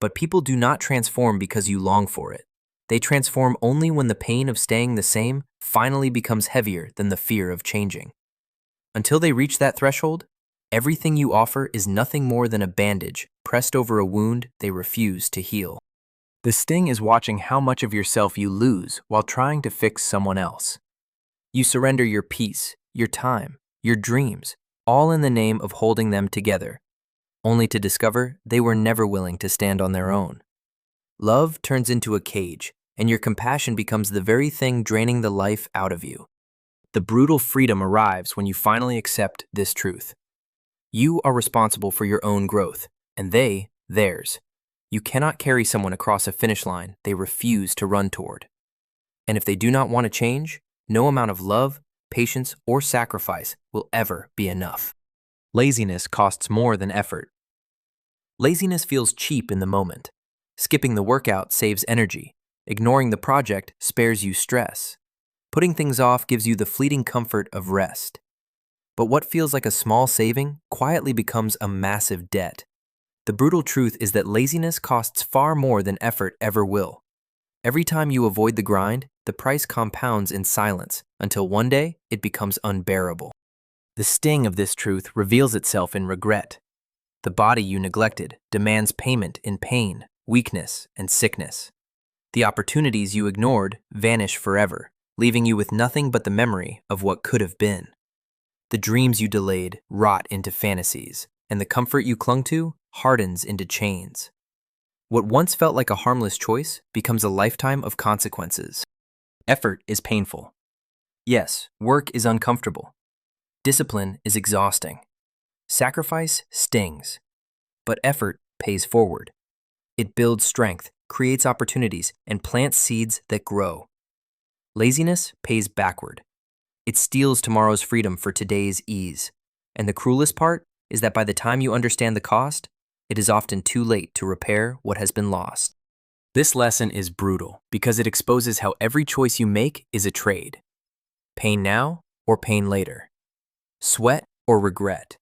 But people do not transform because you long for it. They transform only when the pain of staying the same finally becomes heavier than the fear of changing. Until they reach that threshold, everything you offer is nothing more than a bandage pressed over a wound they refuse to heal. The sting is watching how much of yourself you lose while trying to fix someone else. You surrender your peace, your time, your dreams, all in the name of holding them together, only to discover they were never willing to stand on their own. Love turns into a cage, and your compassion becomes the very thing draining the life out of you. The brutal freedom arrives when you finally accept this truth. You are responsible for your own growth, and they, theirs. You cannot carry someone across a finish line they refuse to run toward. And if they do not want to change, no amount of love, patience, or sacrifice will ever be enough. Laziness costs more than effort. Laziness feels cheap in the moment. Skipping the workout saves energy. Ignoring the project spares you stress. Putting things off gives you the fleeting comfort of rest. But what feels like a small saving quietly becomes a massive debt. The brutal truth is that laziness costs far more than effort ever will. Every time you avoid the grind, the price compounds in silence until one day it becomes unbearable. The sting of this truth reveals itself in regret. The body you neglected demands payment in pain, weakness, and sickness. The opportunities you ignored vanish forever, leaving you with nothing but the memory of what could have been. The dreams you delayed rot into fantasies, and the comfort you clung to hardens into chains. What once felt like a harmless choice becomes a lifetime of consequences. Effort is painful. Yes, work is uncomfortable. Discipline is exhausting. Sacrifice stings. But effort pays forward. It builds strength, creates opportunities, and plants seeds that grow. Laziness pays backward. It steals tomorrow's freedom for today's ease. And the cruelest part is that by the time you understand the cost, it is often too late to repair what has been lost. This lesson is brutal because it exposes how every choice you make is a trade. Pain now or pain later. Sweat or regret.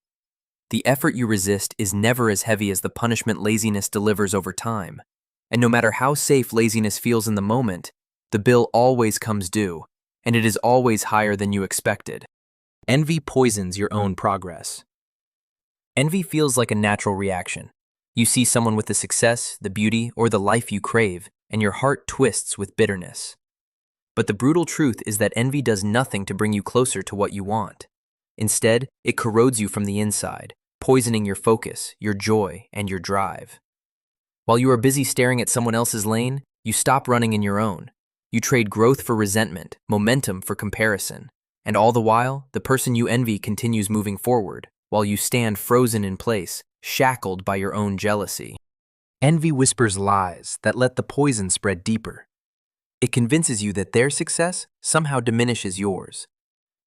The effort you resist is never as heavy as the punishment laziness delivers over time. And no matter how safe laziness feels in the moment, the bill always comes due, and it is always higher than you expected. Envy poisons your own progress. Envy feels like a natural reaction. You see someone with the success, the beauty, or the life you crave, and your heart twists with bitterness. But the brutal truth is that envy does nothing to bring you closer to what you want. Instead, it corrodes you from the inside, poisoning your focus, your joy, and your drive. While you are busy staring at someone else's lane, you stop running in your own. You trade growth for resentment, momentum for comparison, and all the while, the person you envy continues moving forward, while you stand frozen in place, shackled by your own jealousy. Envy whispers lies that let the poison spread deeper. It convinces you that their success somehow diminishes yours,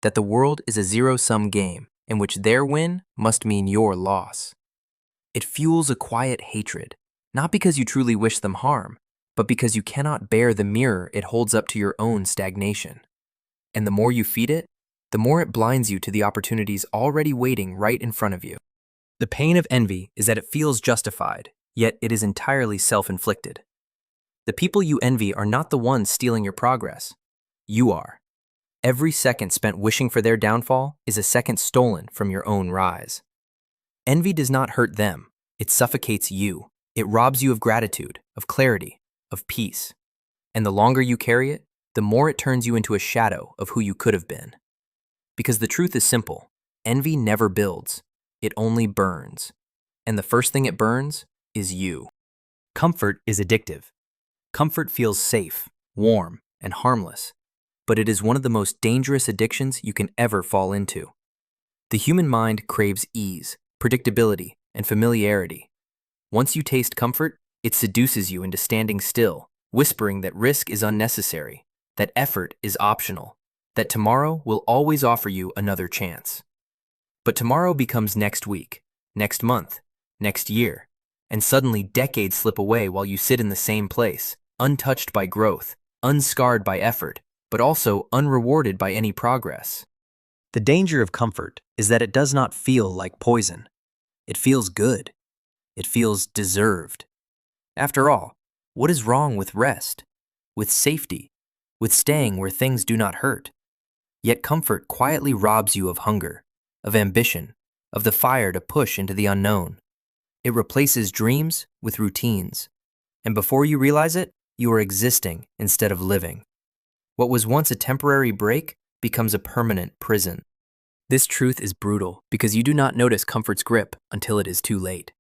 that the world is a zero-sum game in which their win must mean your loss. It fuels a quiet hatred, not because you truly wish them harm, but because you cannot bear the mirror it holds up to your own stagnation. And the more you feed it, the more it blinds you to the opportunities already waiting right in front of you. The pain of envy is that it feels justified, yet it is entirely self-inflicted. The people you envy are not the ones stealing your progress. You are. Every second spent wishing for their downfall is a second stolen from your own rise. Envy does not hurt them. It suffocates you. It robs you of gratitude, of clarity, of peace. And the longer you carry it, the more it turns you into a shadow of who you could have been. Because the truth is simple. Envy never builds. It only burns. And the first thing it burns is you. Comfort is addictive. Comfort feels safe, warm, and harmless. But it is one of the most dangerous addictions you can ever fall into. The human mind craves ease, predictability, and familiarity. Once you taste comfort, it seduces you into standing still, whispering that risk is unnecessary, that effort is optional, that tomorrow will always offer you another chance. But tomorrow becomes next week, next month, next year, and suddenly decades slip away while you sit in the same place, untouched by growth, unscarred by effort, but also unrewarded by any progress. The danger of comfort is that it does not feel like poison. It feels good. It feels deserved. After all, what is wrong with rest, with safety, with staying where things do not hurt? Yet comfort quietly robs you of hunger, of ambition, of the fire to push into the unknown. It replaces dreams with routines. And before you realize it, you are existing instead of living. What was once a temporary break becomes a permanent prison. This truth is brutal because you do not notice comfort's grip until it is too late.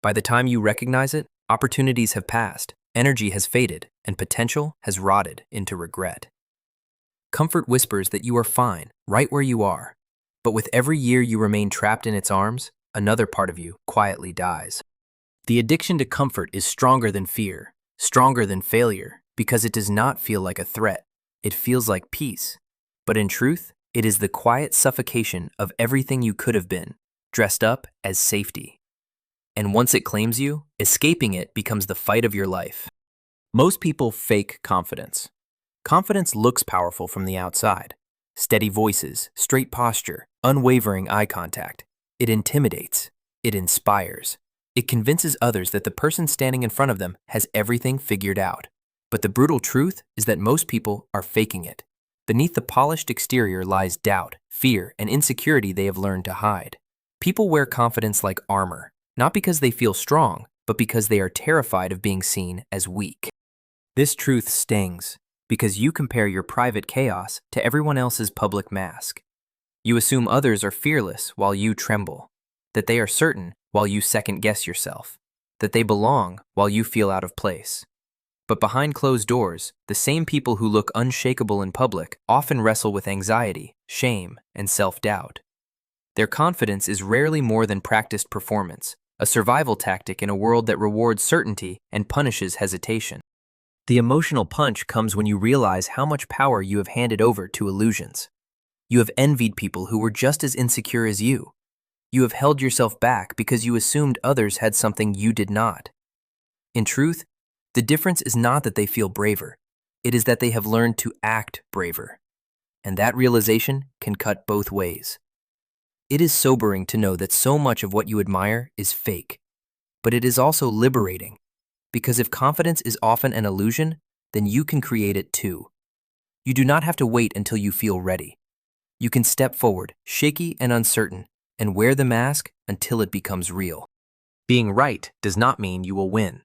By the time you recognize it, opportunities have passed, energy has faded, and potential has rotted into regret. Comfort whispers that you are fine, right where you are. But with every year you remain trapped in its arms, another part of you quietly dies. The addiction to comfort is stronger than fear, stronger than failure, because it does not feel like a threat. It feels like peace. But in truth, it is the quiet suffocation of everything you could have been, dressed up as safety. And once it claims you, escaping it becomes the fight of your life. Most people fake confidence. Confidence looks powerful from the outside. Steady voices, straight posture, unwavering eye contact. It intimidates. It inspires. It convinces others that the person standing in front of them has everything figured out. But the brutal truth is that most people are faking it. Beneath the polished exterior lies doubt, fear, and insecurity they have learned to hide. People wear confidence like armor, not because they feel strong, but because they are terrified of being seen as weak. This truth stings, because you compare your private chaos to everyone else's public mask. You assume others are fearless while you tremble, that they are certain while you second-guess yourself, that they belong while you feel out of place. But behind closed doors, the same people who look unshakable in public often wrestle with anxiety, shame, and self-doubt. Their confidence is rarely more than practiced performance, a survival tactic in a world that rewards certainty and punishes hesitation. The emotional punch comes when you realize how much power you have handed over to illusions. You have envied people who were just as insecure as you. You have held yourself back because you assumed others had something you did not. In truth, the difference is not that they feel braver. It is that they have learned to act braver. And that realization can cut both ways. It is sobering to know that so much of what you admire is fake. But it is also liberating. Because if confidence is often an illusion, then you can create it too. You do not have to wait until you feel ready. You can step forward, shaky and uncertain, and wear the mask until it becomes real. Being right does not mean you will win.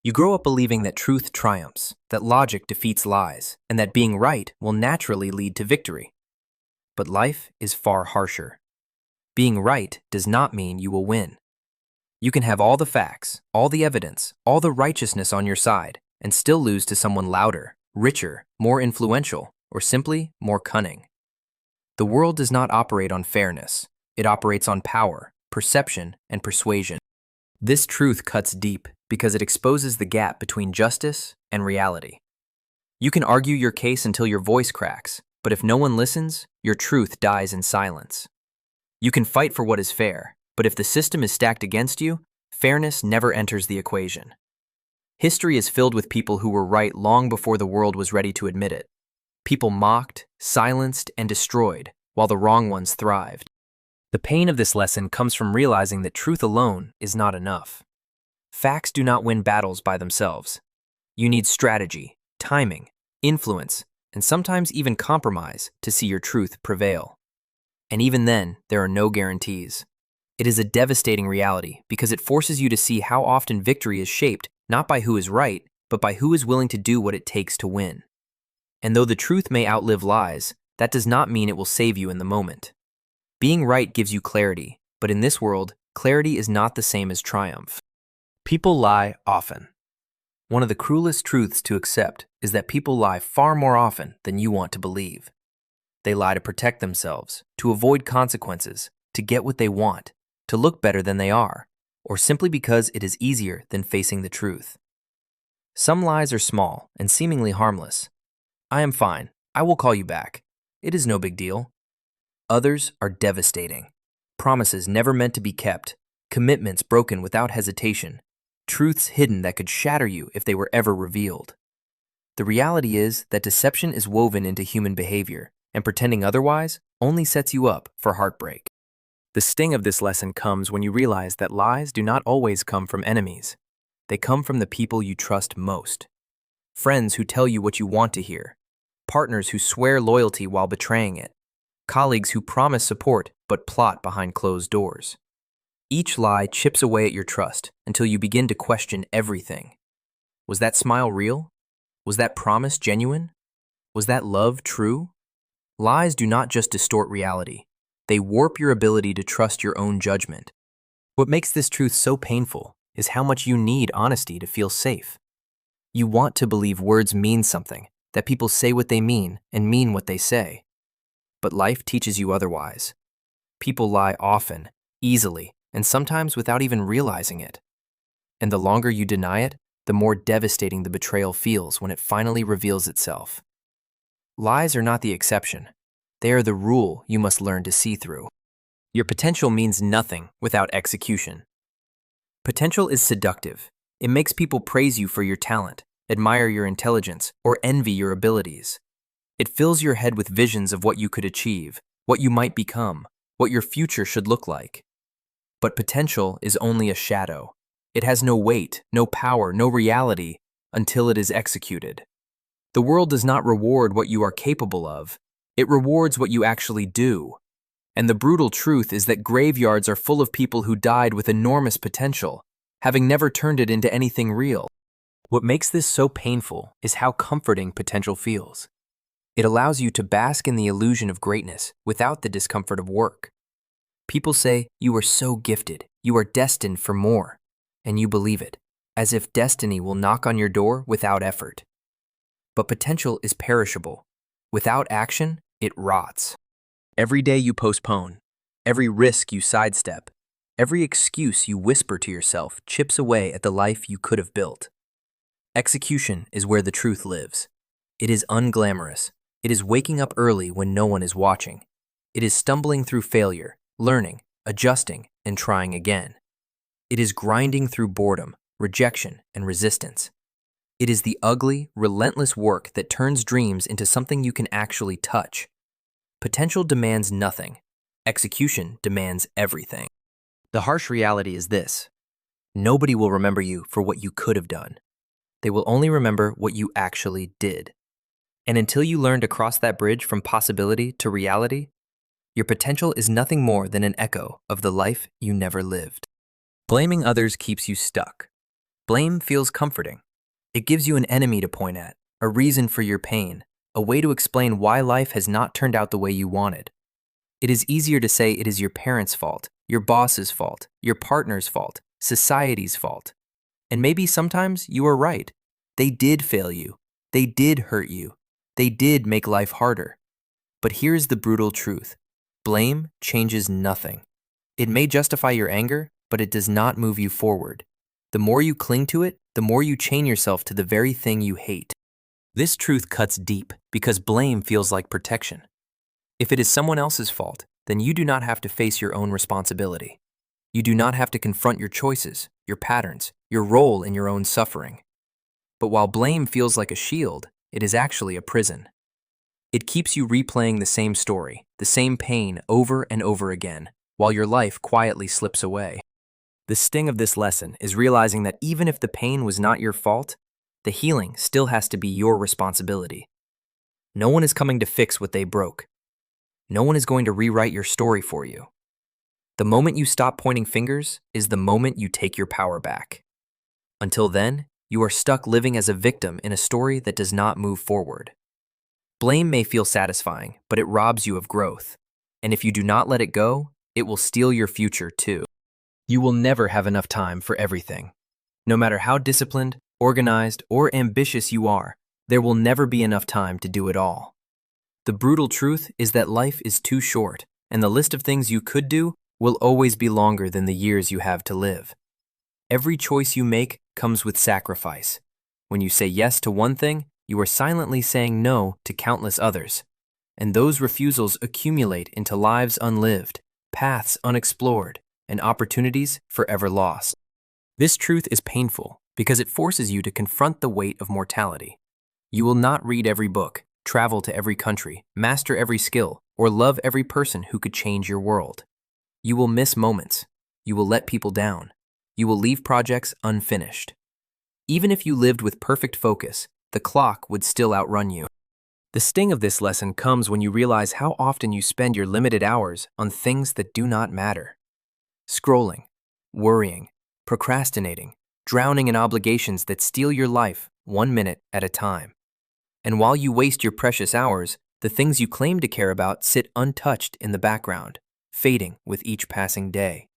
You grow up believing that truth triumphs, that logic defeats lies, and that being right will naturally lead to victory. But life is far harsher. Being right does not mean you will win. You can have all the facts, all the evidence, all the righteousness on your side, and still lose to someone louder, richer, more influential, or simply more cunning. The world does not operate on fairness. It operates on power, perception, and persuasion. This truth cuts deep because it exposes the gap between justice and reality. You can argue your case until your voice cracks, but if no one listens, your truth dies in silence. You can fight for what is fair, but if the system is stacked against you, fairness never enters the equation. History is filled with people who were right long before the world was ready to admit it. People mocked, silenced, and destroyed, while the wrong ones thrived. The pain of this lesson comes from realizing that truth alone is not enough. Facts do not win battles by themselves. You need strategy, timing, influence, and sometimes even compromise to see your truth prevail. And even then, there are no guarantees. It is a devastating reality because it forces you to see how often victory is shaped not by who is right, but by who is willing to do what it takes to win. And though the truth may outlive lies, That does not mean it will save you in the moment. Being right gives you clarity, but in this world, clarity is not the same as triumph. People lie often. One of the cruelest truths to accept is that people lie far more often than you want to believe. They lie to protect themselves, to avoid consequences, to get what they want, to look better than they are, or simply because it is easier than facing the truth. Some lies are small and seemingly harmless. I am fine. I will call you back. It is no big deal. Others are devastating. Promises never meant to be kept, commitments broken without hesitation, truths hidden that could shatter you if they were ever revealed. The reality is that deception is woven into human behavior, and pretending otherwise only sets you up for heartbreak. The sting of this lesson comes when you realize that lies do not always come from enemies. They come from the people you trust most. Friends who tell you what you want to hear. Partners who swear loyalty while betraying it. Colleagues who promise support but plot behind closed doors. Each lie chips away at your trust until you begin to question everything. Was that smile real? Was that promise genuine? Was that love true? Lies do not just distort reality. They warp your ability to trust your own judgment. What makes this truth so painful is how much you need honesty to feel safe. You want to believe words mean something, that people say what they mean and mean what they say. But life teaches you otherwise. People lie often, easily, and sometimes without even realizing it. And the longer you deny it, the more devastating the betrayal feels when it finally reveals itself. Lies are not the exception. They are the rule you must learn to see through. Your potential means nothing without execution. Potential is seductive. It makes people praise you for your talent, admire your intelligence, or envy your abilities. It fills your head with visions of what you could achieve, what you might become, what your future should look like. But potential is only a shadow. It has no weight, no power, no reality until it is executed. The world does not reward what you are capable of. It rewards what you actually do. And the brutal truth is that graveyards are full of people who died with enormous potential, having never turned it into anything real. What makes this so painful is how comforting potential feels. It allows you to bask in the illusion of greatness without the discomfort of work. People say, "You are so gifted, you are destined for more," and you believe it, as if destiny will knock on your door without effort. But potential is perishable. Without action, it rots. Every day you postpone, every risk you sidestep, every excuse you whisper to yourself chips away at the life you could have built. Execution is where the truth lives. It is unglamorous. It is waking up early when no one is watching. It is stumbling through failure, learning, adjusting, and trying again. It is grinding through boredom, rejection, and resistance. It is the ugly, relentless work that turns dreams into something you can actually touch. Potential demands nothing. Execution demands everything. The harsh reality is this: nobody will remember you for what you could have done. They will only remember what you actually did. And until you learn to cross that bridge from possibility to reality, your potential is nothing more than an echo of the life you never lived. Blaming others keeps you stuck. Blame feels comforting. It gives you an enemy to point at, a reason for your pain, a way to explain why life has not turned out the way you wanted. It is easier to say it is your parents' fault, your boss's fault, your partner's fault, society's fault. And maybe sometimes you are right. They did fail you. They did hurt you. They did make life harder. But here's the brutal truth. Blame changes nothing. It may justify your anger, but it does not move you forward. The more you cling to it, the more you chain yourself to the very thing you hate. This truth cuts deep because blame feels like protection. If it is someone else's fault, then you do not have to face your own responsibility. You do not have to confront your choices, your patterns, your role in your own suffering. But while blame feels like a shield, it is actually a prison. It keeps you replaying the same story, the same pain over and over again, while your life quietly slips away. The sting of this lesson is realizing that even if the pain was not your fault, the healing still has to be your responsibility. No one is coming to fix what they broke. No one is going to rewrite your story for you. The moment you stop pointing fingers is the moment you take your power back. Until then, you are stuck living as a victim in a story that does not move forward. Blame may feel satisfying, but it robs you of growth. And if you do not let it go, it will steal your future too. You will never have enough time for everything. No matter how disciplined, organized, or ambitious you are, there will never be enough time to do it all. The brutal truth is that life is too short, and the list of things you could do will always be longer than the years you have to live. Every choice you make comes with sacrifice. When you say yes to one thing, you are silently saying no to countless others. And those refusals accumulate into lives unlived, paths unexplored, and opportunities forever lost. This truth is painful because it forces you to confront the weight of mortality. You will not read every book, travel to every country, master every skill, or love every person who could change your world. You will miss moments. You will let people down. You will leave projects unfinished. Even if you lived with perfect focus, the clock would still outrun you. The sting of this lesson comes when you realize how often you spend your limited hours on things that do not matter. Scrolling, worrying, procrastinating, drowning in obligations that steal your life 1 minute at a time. And while you waste your precious hours, the things you claim to care about sit untouched in the background, fading with each passing day.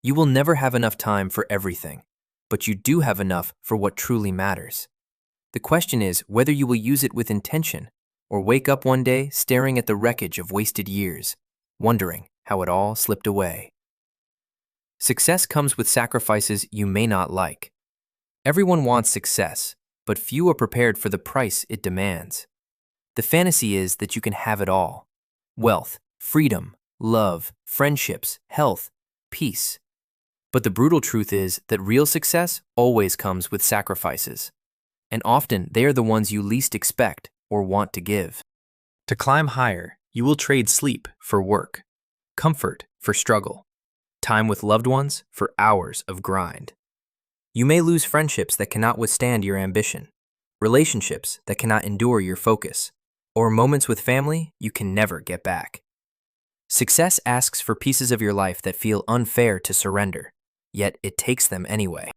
You will never have enough time for everything, but you do have enough for what truly matters. The question is whether you will use it with intention or wake up one day staring at the wreckage of wasted years, wondering how it all slipped away. Success comes with sacrifices you may not like. Everyone wants success, but few are prepared for the price it demands. The fantasy is that you can have it all: wealth, freedom, love, friendships, health, peace. But the brutal truth is that real success always comes with sacrifices, and often they are the ones you least expect or want to give. To climb higher, you will trade sleep for work, comfort for struggle, time with loved ones for hours of grind. You may lose friendships that cannot withstand your ambition, relationships that cannot endure your focus, or moments with family you can never get back. Success asks for pieces of your life that feel unfair to surrender, yet it takes them anyway.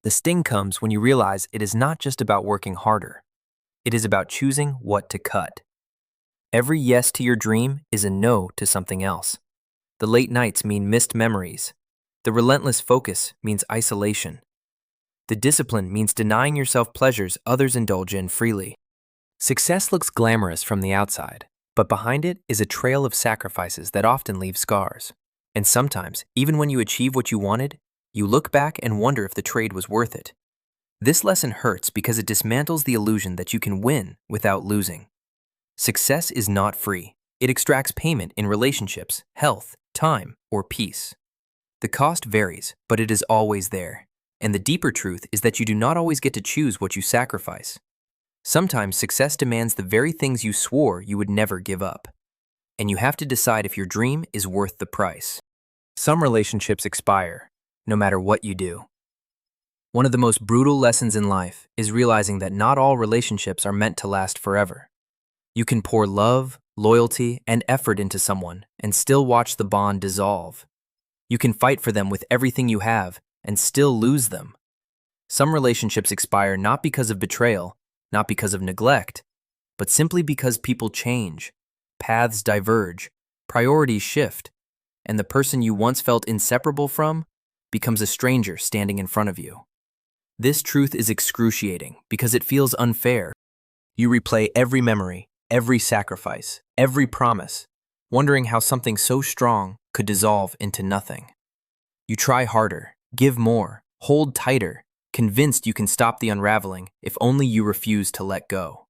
The sting comes when you realize it is not just about working harder. It is about choosing what to cut. Every yes to your dream is a no to something else. The late nights mean missed memories. The relentless focus means isolation. The discipline means denying yourself pleasures others indulge in freely. Success looks glamorous from the outside, but behind it is a trail of sacrifices that often leave scars. And sometimes, even when you achieve what you wanted, you look back and wonder if the trade was worth it. This lesson hurts because it dismantles the illusion that you can win without losing. Success is not free. It extracts payment in relationships, health, time, or peace. The cost varies, but it is always there. And the deeper truth is that you do not always get to choose what you sacrifice. Sometimes success demands the very things you swore you would never give up. And you have to decide if your dream is worth the price. Some relationships expire, no matter what you do. One of the most brutal lessons in life is realizing that not all relationships are meant to last forever. You can pour love, loyalty, and effort into someone and still watch the bond dissolve. You can fight for them with everything you have and still lose them. Some relationships expire not because of betrayal, not because of neglect, but simply because people change, paths diverge, priorities shift, and the person you once felt inseparable from becomes a stranger standing in front of you. This truth is excruciating because it feels unfair. You replay every memory, every sacrifice, every promise, wondering how something so strong could dissolve into nothing. You try harder, give more, hold tighter, convinced you can stop the unraveling if only you refuse to let go.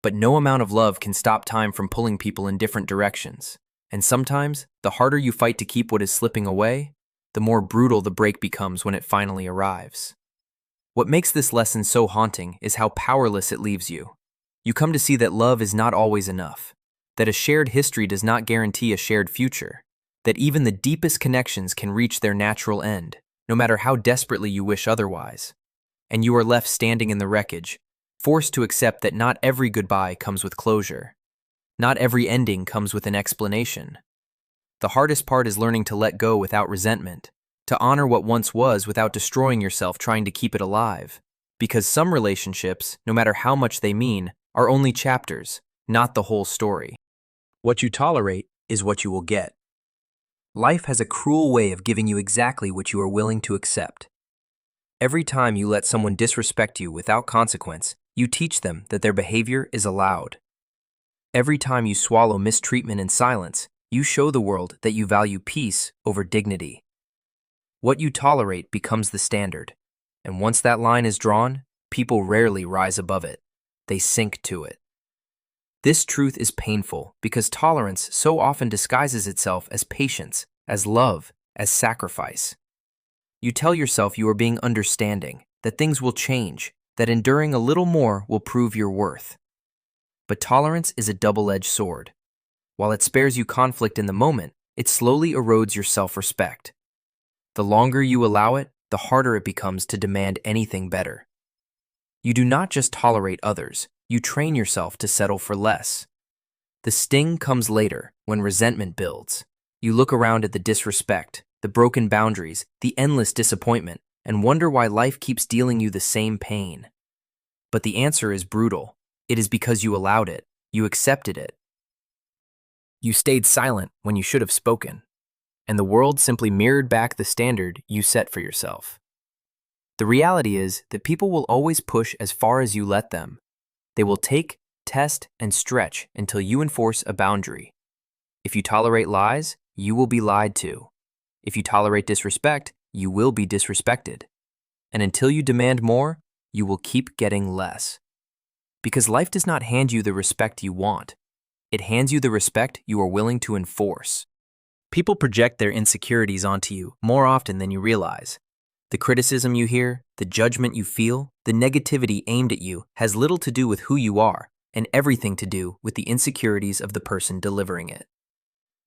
But no amount of love can stop time from pulling people in different directions. And sometimes, the harder you fight to keep what is slipping away, the more brutal the break becomes when it finally arrives. What makes this lesson so haunting is how powerless it leaves you. You come to see that love is not always enough, that a shared history does not guarantee a shared future, that even the deepest connections can reach their natural end, no matter how desperately you wish otherwise. And you are left standing in the wreckage, forced to accept that not every goodbye comes with closure. Not every ending comes with an explanation. The hardest part is learning to let go without resentment, to honor what once was without destroying yourself trying to keep it alive. Because some relationships, no matter how much they mean, are only chapters, not the whole story. What you tolerate is what you will get. Life has a cruel way of giving you exactly what you are willing to accept. Every time you let someone disrespect you without consequence, you teach them that their behavior is allowed. Every time you swallow mistreatment in silence, you show the world that you value peace over dignity. What you tolerate becomes the standard, and once that line is drawn, people rarely rise above it. They sink to it. This truth is painful because tolerance so often disguises itself as patience, as love, as sacrifice. You tell yourself you are being understanding, that things will change, that enduring a little more will prove your worth. But tolerance is a double-edged sword. While it spares you conflict in the moment, it slowly erodes your self-respect. The longer you allow it, the harder it becomes to demand anything better. You do not just tolerate others, you train yourself to settle for less. The sting comes later, when resentment builds. You look around at the disrespect, the broken boundaries, the endless disappointment, and wonder why life keeps dealing you the same pain. But the answer is brutal. It is because you allowed it, you accepted it. You stayed silent when you should have spoken, and the world simply mirrored back the standard you set for yourself. The reality is that people will always push as far as you let them. They will take, test, and stretch until you enforce a boundary. If you tolerate lies, you will be lied to. If you tolerate disrespect, you will be disrespected. And until you demand more, you will keep getting less. Because life does not hand you the respect you want. It hands you the respect you are willing to enforce. People project their insecurities onto you more often than you realize. The criticism you hear, the judgment you feel, the negativity aimed at you has little to do with who you are and everything to do with the insecurities of the person delivering it.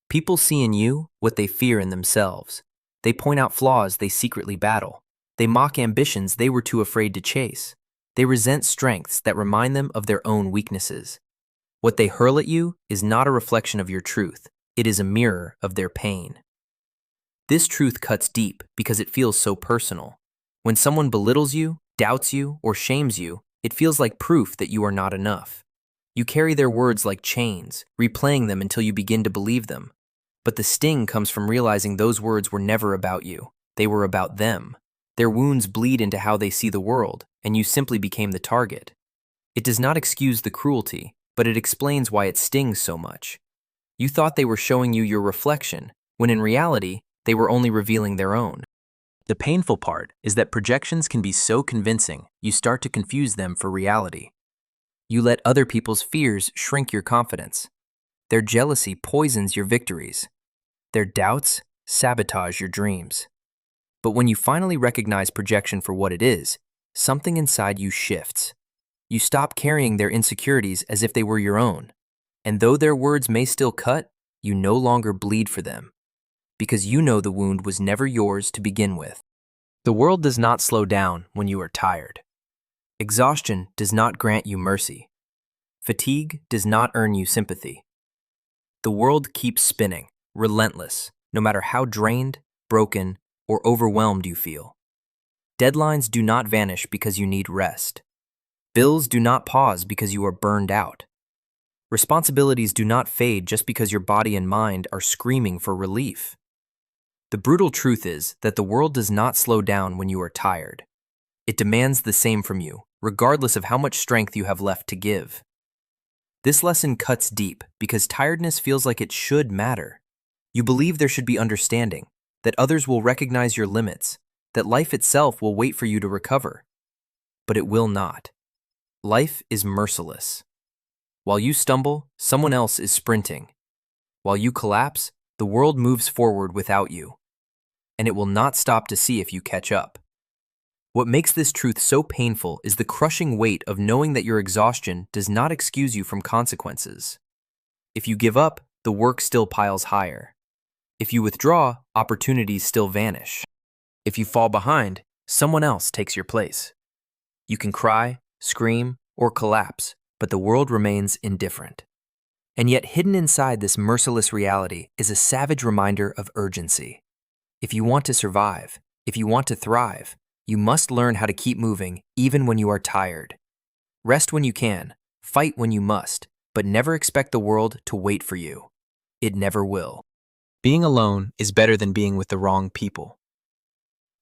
People see in you what they fear in themselves. They point out flaws they secretly battle. They mock ambitions they were too afraid to chase. They resent strengths that remind them of their own weaknesses. What they hurl at you is not a reflection of your truth. It is a mirror of their pain. This truth cuts deep because it feels so personal. When someone belittles you, doubts you, or shames you, it feels like proof that you are not enough. You carry their words like chains, replaying them until you begin to believe them. But the sting comes from realizing those words were never about you. They were about them. Their wounds bleed into how they see the world, and you simply became the target. It does not excuse the cruelty, but it explains why it stings so much. You thought they were showing you your reflection, when in reality, they were only revealing their own. The painful part is that projections can be so convincing, you start to confuse them for reality. You let other people's fears shrink your confidence. Their jealousy poisons your victories. Their doubts sabotage your dreams. But when you finally recognize projection for what it is, something inside you shifts. You stop carrying their insecurities as if they were your own. And though their words may still cut, you no longer bleed for them. Because you know the wound was never yours to begin with. The world does not slow down when you are tired. Exhaustion does not grant you mercy. Fatigue does not earn you sympathy. The world keeps spinning, relentless, no matter how drained, broken, or overwhelmed you feel. Deadlines do not vanish because you need rest. Bills do not pause because you are burned out. Responsibilities do not fade just because your body and mind are screaming for relief. The brutal truth is that the world does not slow down when you are tired. It demands the same from you, regardless of how much strength you have left to give. This lesson cuts deep because tiredness feels like it should matter. You believe there should be understanding, that others will recognize your limits, that life itself will wait for you to recover. But it will not. Life is merciless. While you stumble, someone else is sprinting. While you collapse, the world moves forward without you. And it will not stop to see if you catch up. What makes this truth so painful is the crushing weight of knowing that your exhaustion does not excuse you from consequences. If you give up, the work still piles higher. If you withdraw, opportunities still vanish. If you fall behind, someone else takes your place. You can cry, scream, or collapse, but the world remains indifferent. And yet hidden inside this merciless reality is a savage reminder of urgency. If you want to survive, if you want to thrive, you must learn how to keep moving even when you are tired. Rest when you can, fight when you must, but never expect the world to wait for you. It never will. Being alone is better than being with the wrong people.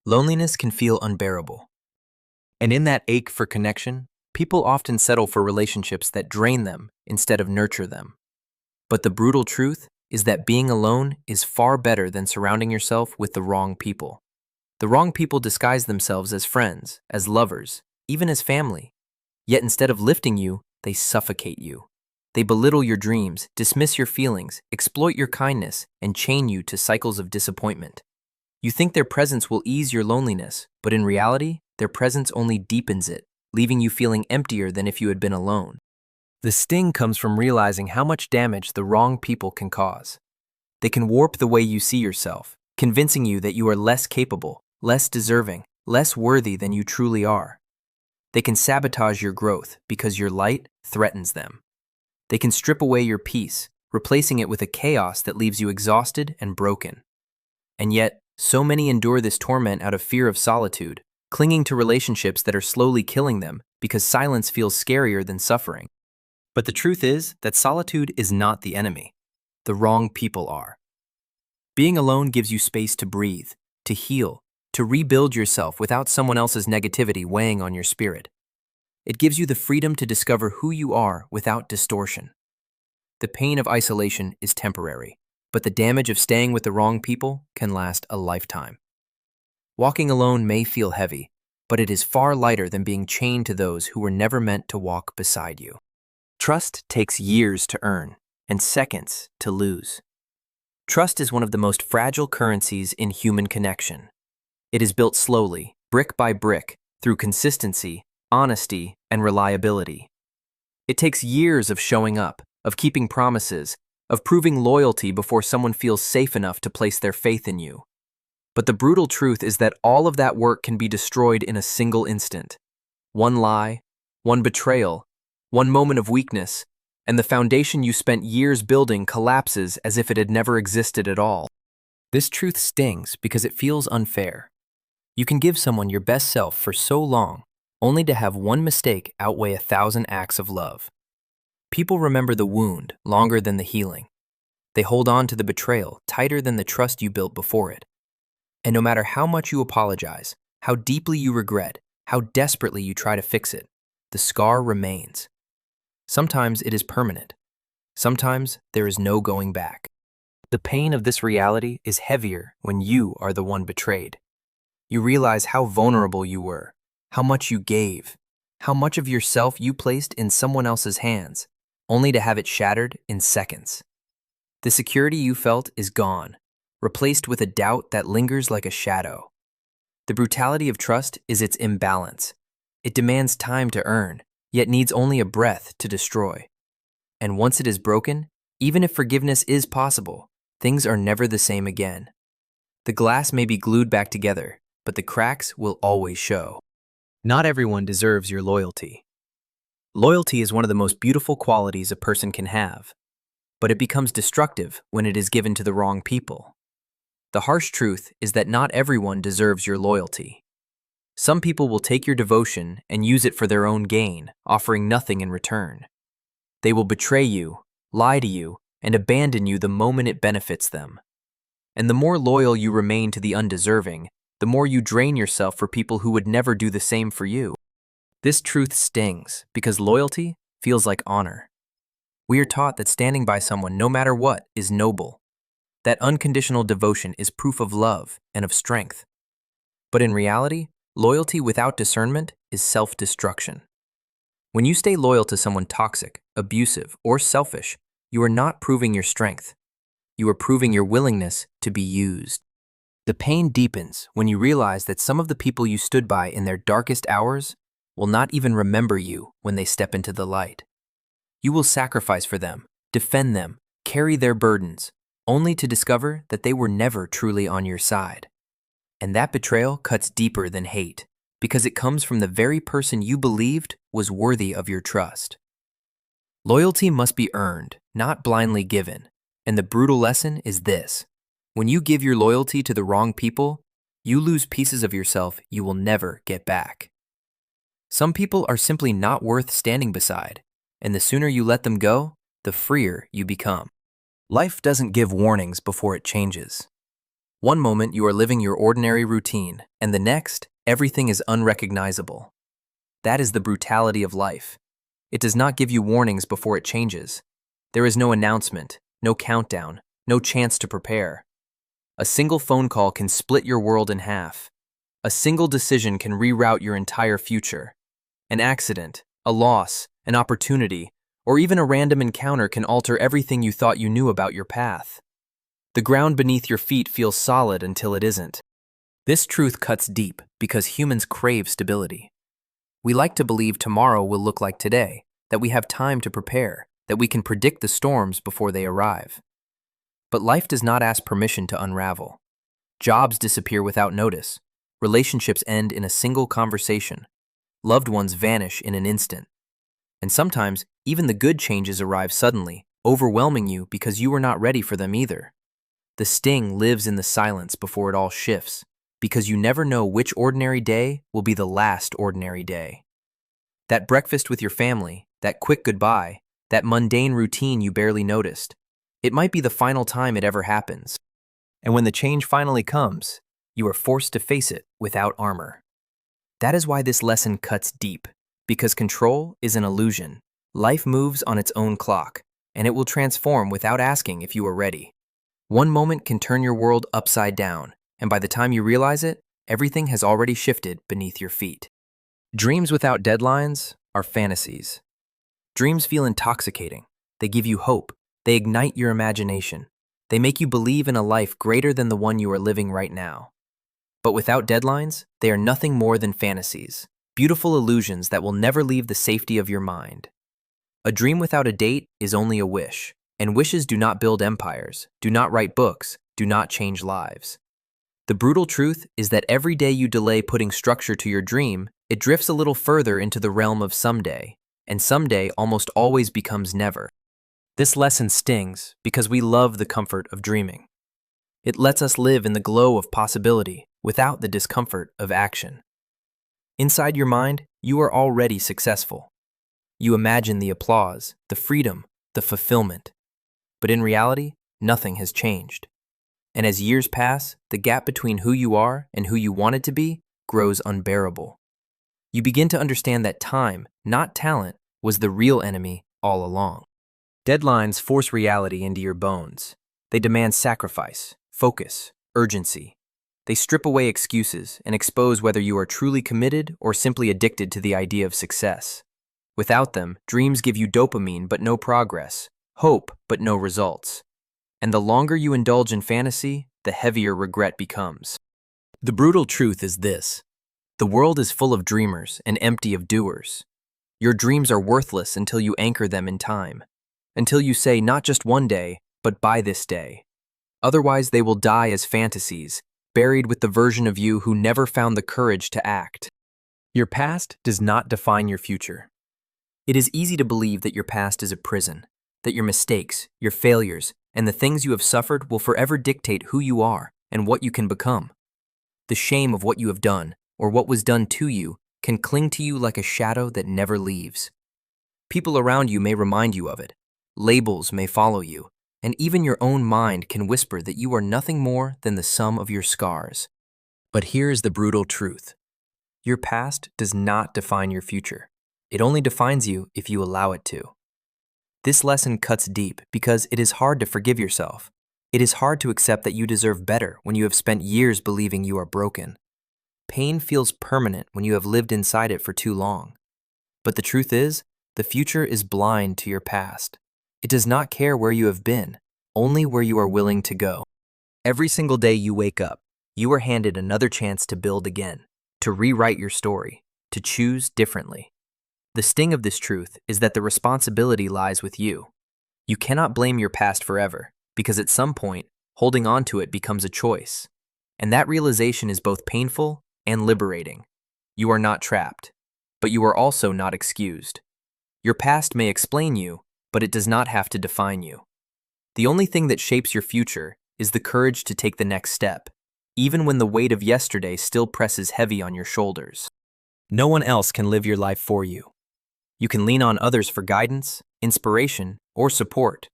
Loneliness can feel unbearable. And in that ache for connection, people often settle for relationships that drain them instead of nurture them. But the brutal truth is that being alone is far better than surrounding yourself with the wrong people. The wrong people disguise themselves as friends, as lovers, even as family. Yet instead of lifting you, they suffocate you. They belittle your dreams, dismiss your feelings, exploit your kindness, and chain you to cycles of disappointment. You think their presence will ease your loneliness, but in reality, their presence only deepens it, leaving you feeling emptier than if you had been alone. The sting comes from realizing how much damage the wrong people can cause. They can warp the way you see yourself, convincing you that you are less capable, less deserving, less worthy than you truly are. They can sabotage your growth because your light threatens them. They can strip away your peace, replacing it with a chaos that leaves you exhausted and broken. And yet, so many endure this torment out of fear of solitude, clinging to relationships that are slowly killing them because silence feels scarier than suffering. But the truth is that solitude is not the enemy. The wrong people are. Being alone gives you space to breathe, to heal, to rebuild yourself without someone else's negativity weighing on your spirit. It gives you the freedom to discover who you are without distortion. The pain of isolation is temporary, but the damage of staying with the wrong people can last a lifetime. Walking alone may feel heavy, but it is far lighter than being chained to those who were never meant to walk beside you. Trust takes years to earn and seconds to lose. Trust is one of the most fragile currencies in human connection. It is built slowly, brick by brick, through consistency, honesty, and reliability. It takes years of showing up, of keeping promises, of proving loyalty before someone feels safe enough to place their faith in you. But the brutal truth is that all of that work can be destroyed in a single instant. One lie, one betrayal, one moment of weakness, and the foundation you spent years building collapses as if it had never existed at all. This truth stings because it feels unfair. You can give someone your best self for so long, only to have one mistake outweigh 1,000 acts of love. People remember the wound longer than the healing. They hold on to the betrayal tighter than the trust you built before it. And no matter how much you apologize, how deeply you regret, how desperately you try to fix it, the scar remains. Sometimes it is permanent. Sometimes there is no going back. The pain of this reality is heavier when you are the one betrayed. You realize how vulnerable you were, how much you gave, how much of yourself you placed in someone else's hands, only to have it shattered in seconds. The security you felt is gone, replaced with a doubt that lingers like a shadow. The brutality of trust is its imbalance. It demands time to earn, yet needs only a breath to destroy. And once it is broken, even if forgiveness is possible, things are never the same again. The glass may be glued back together, but the cracks will always show. Not everyone deserves your loyalty. Loyalty is one of the most beautiful qualities a person can have, but it becomes destructive when it is given to the wrong people. The harsh truth is that not everyone deserves your loyalty. Some people will take your devotion and use it for their own gain, offering nothing in return. They will betray you, lie to you, and abandon you the moment it benefits them. And the more loyal you remain to the undeserving, the more you drain yourself for people who would never do the same for you. This truth stings because loyalty feels like honor. We are taught that standing by someone no matter what is noble. That unconditional devotion is proof of love and of strength. But in reality, loyalty without discernment is self-destruction. When you stay loyal to someone toxic, abusive, or selfish, you are not proving your strength. You are proving your willingness to be used. The pain deepens when you realize that some of the people you stood by in their darkest hours will not even remember you when they step into the light. You will sacrifice for them, defend them, carry their burdens, only to discover that they were never truly on your side. And that betrayal cuts deeper than hate, because it comes from the very person you believed was worthy of your trust. Loyalty must be earned, not blindly given, and the brutal lesson is this. When you give your loyalty to the wrong people, you lose pieces of yourself you will never get back. Some people are simply not worth standing beside, and the sooner you let them go, the freer you become. Life doesn't give warnings before it changes. One moment you are living your ordinary routine, and the next, everything is unrecognizable. That is the brutality of life. It does not give you warnings before it changes. There is no announcement, no countdown, no chance to prepare. A single phone call can split your world in half. A single decision can reroute your entire future. An accident, a loss, an opportunity, or even a random encounter can alter everything you thought you knew about your path. The ground beneath your feet feels solid until it isn't. This truth cuts deep because humans crave stability. We like to believe tomorrow will look like today, that we have time to prepare, that we can predict the storms before they arrive. But life does not ask permission to unravel. Jobs disappear without notice. Relationships end in a single conversation. Loved ones vanish in an instant. And sometimes, even the good changes arrive suddenly, overwhelming you because you were not ready for them either. The sting lives in the silence before it all shifts, because you never know which ordinary day will be the last ordinary day. That breakfast with your family, that quick goodbye, that mundane routine you barely noticed, it might be the final time it ever happens. And when the change finally comes, you are forced to face it without armor. That is why this lesson cuts deep, because control is an illusion. Life moves on its own clock, and it will transform without asking if you are ready. One moment can turn your world upside down, and by the time you realize it, everything has already shifted beneath your feet. Dreams without deadlines are fantasies. Dreams feel intoxicating. They give you hope. They ignite your imagination. They make you believe in a life greater than the one you are living right now. But without deadlines, they are nothing more than fantasies, beautiful illusions that will never leave the safety of your mind. A dream without a date is only a wish, and wishes do not build empires, do not write books, do not change lives. The brutal truth is that every day you delay putting structure to your dream, it drifts a little further into the realm of someday, and someday almost always becomes never. This lesson stings because we love the comfort of dreaming. It lets us live in the glow of possibility without the discomfort of action. Inside your mind, you are already successful. You imagine the applause, the freedom, the fulfillment. But in reality, nothing has changed. And as years pass, the gap between who you are and who you wanted to be grows unbearable. You begin to understand that time, not talent, was the real enemy all along. Deadlines force reality into your bones. They demand sacrifice, focus, urgency. They strip away excuses and expose whether you are truly committed or simply addicted to the idea of success. Without them, dreams give you dopamine but no progress, hope but no results. And the longer you indulge in fantasy, the heavier regret becomes. The brutal truth is this: the world is full of dreamers and empty of doers. Your dreams are worthless until you anchor them in time, until you say not just one day, but by this day. Otherwise, they will die as fantasies, buried with the version of you who never found the courage to act. Your past does not define your future. It is easy to believe that your past is a prison, that your mistakes, your failures, and the things you have suffered will forever dictate who you are and what you can become. The shame of what you have done, or what was done to you, can cling to you like a shadow that never leaves. People around you may remind you of it. Labels may follow you, and even your own mind can whisper that you are nothing more than the sum of your scars. But here is the brutal truth. Your past does not define your future. It only defines you if you allow it to. This lesson cuts deep because it is hard to forgive yourself. It is hard to accept that you deserve better when you have spent years believing you are broken. Pain feels permanent when you have lived inside it for too long. But the truth is, the future is blind to your past. It does not care where you have been, only where you are willing to go. Every single day you wake up, you are handed another chance to build again, to rewrite your story, to choose differently. The sting of this truth is that the responsibility lies with you. You cannot blame your past forever, because at some point, holding on to it becomes a choice. And that realization is both painful and liberating. You are not trapped, but you are also not excused. Your past may explain you, but it does not have to define you. The only thing that shapes your future is the courage to take the next step, even when the weight of yesterday still presses heavy on your shoulders. No one else can live your life for you. You can lean on others for guidance, inspiration, or support.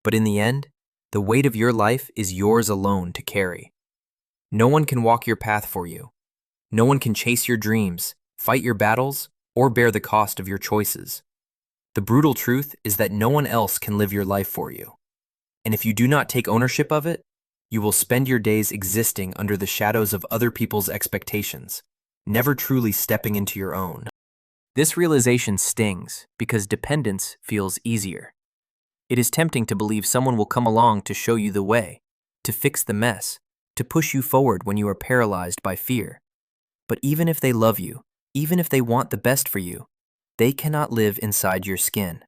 But in the end, the weight of your life is yours alone to carry. No one can walk your path for you. No one can chase your dreams, fight your battles, or bear the cost of your choices. The brutal truth is that no one else can live your life for you. And if you do not take ownership of it, you will spend your days existing under the shadows of other people's expectations, never truly stepping into your own. This realization stings because dependence feels easier. It is tempting to believe someone will come along to show you the way, to fix the mess, to push you forward when you are paralyzed by fear. But even if they love you, even if they want the best for you, they cannot live inside your skin.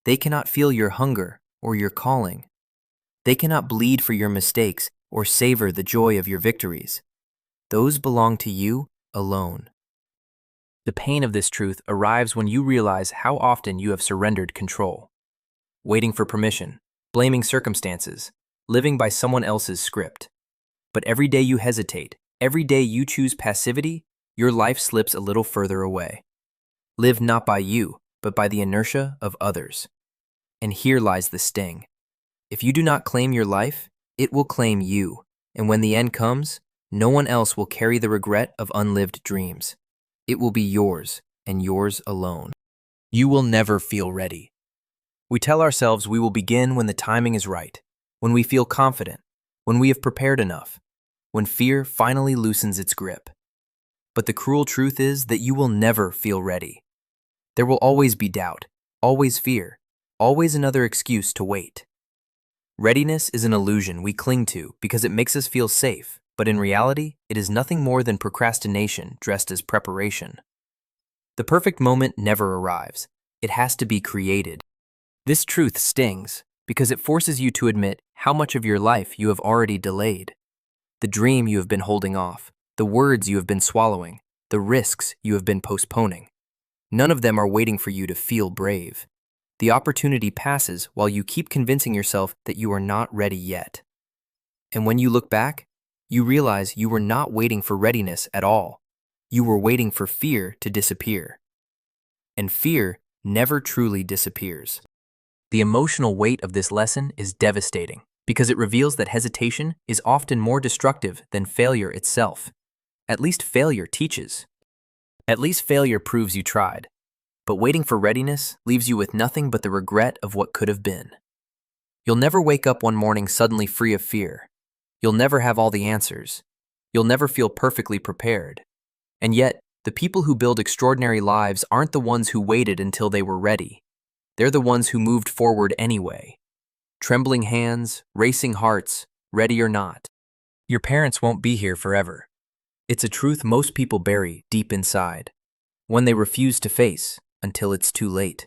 They cannot feel your hunger or your calling. They cannot bleed for your mistakes or savor the joy of your victories. Those belong to you alone. The pain of this truth arrives when you realize how often you have surrendered control. Waiting for permission, blaming circumstances, living by someone else's script. But every day you hesitate, every day you choose passivity, your life slips a little further away. Live not by you, but by the inertia of others. And here lies the sting. If you do not claim your life, it will claim you, and when the end comes, no one else will carry the regret of unlived dreams. It will be yours, and yours alone. You will never feel ready. We tell ourselves we will begin when the timing is right, when we feel confident, when we have prepared enough, when fear finally loosens its grip. But the cruel truth is that you will never feel ready. There will always be doubt, always fear, always another excuse to wait. Readiness is an illusion we cling to because it makes us feel safe, but in reality, it is nothing more than procrastination dressed as preparation. The perfect moment never arrives. It has to be created. This truth stings because it forces you to admit how much of your life you have already delayed. The dream you have been holding off, the words you have been swallowing, the risks you have been postponing. None of them are waiting for you to feel brave. The opportunity passes while you keep convincing yourself that you are not ready yet. And when you look back, you realize you were not waiting for readiness at all. You were waiting for fear to disappear. And fear never truly disappears. The emotional weight of this lesson is devastating because it reveals that hesitation is often more destructive than failure itself. At least failure teaches. At least failure proves you tried. But waiting for readiness leaves you with nothing but the regret of what could have been. You'll never wake up one morning suddenly free of fear. You'll never have all the answers. You'll never feel perfectly prepared. And yet, the people who build extraordinary lives aren't the ones who waited until they were ready. They're the ones who moved forward anyway. Trembling hands, racing hearts, ready or not. Your parents won't be here forever. It's a truth most people bury deep inside, one they refuse to face until it's too late.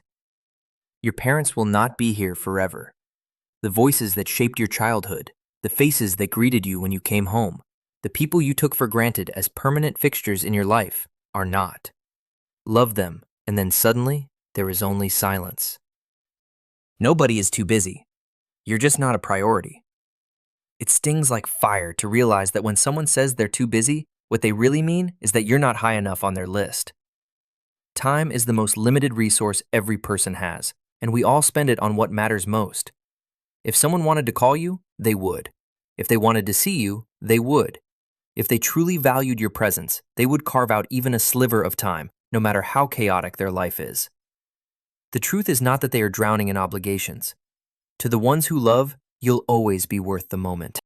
Your parents will not be here forever. The voices that shaped your childhood, the faces that greeted you when you came home, the people you took for granted as permanent fixtures in your life are not. Love them, and then suddenly, there is only silence. Nobody is too busy. You're just not a priority. It stings like fire to realize that when someone says they're too busy, what they really mean is that you're not high enough on their list. Time is the most limited resource every person has, and we all spend it on what matters most. If someone wanted to call you, they would. If they wanted to see you, they would. If they truly valued your presence, they would carve out even a sliver of time, no matter how chaotic their life is. The truth is not that they are drowning in obligations. To the ones who love, you'll always be worth the moment.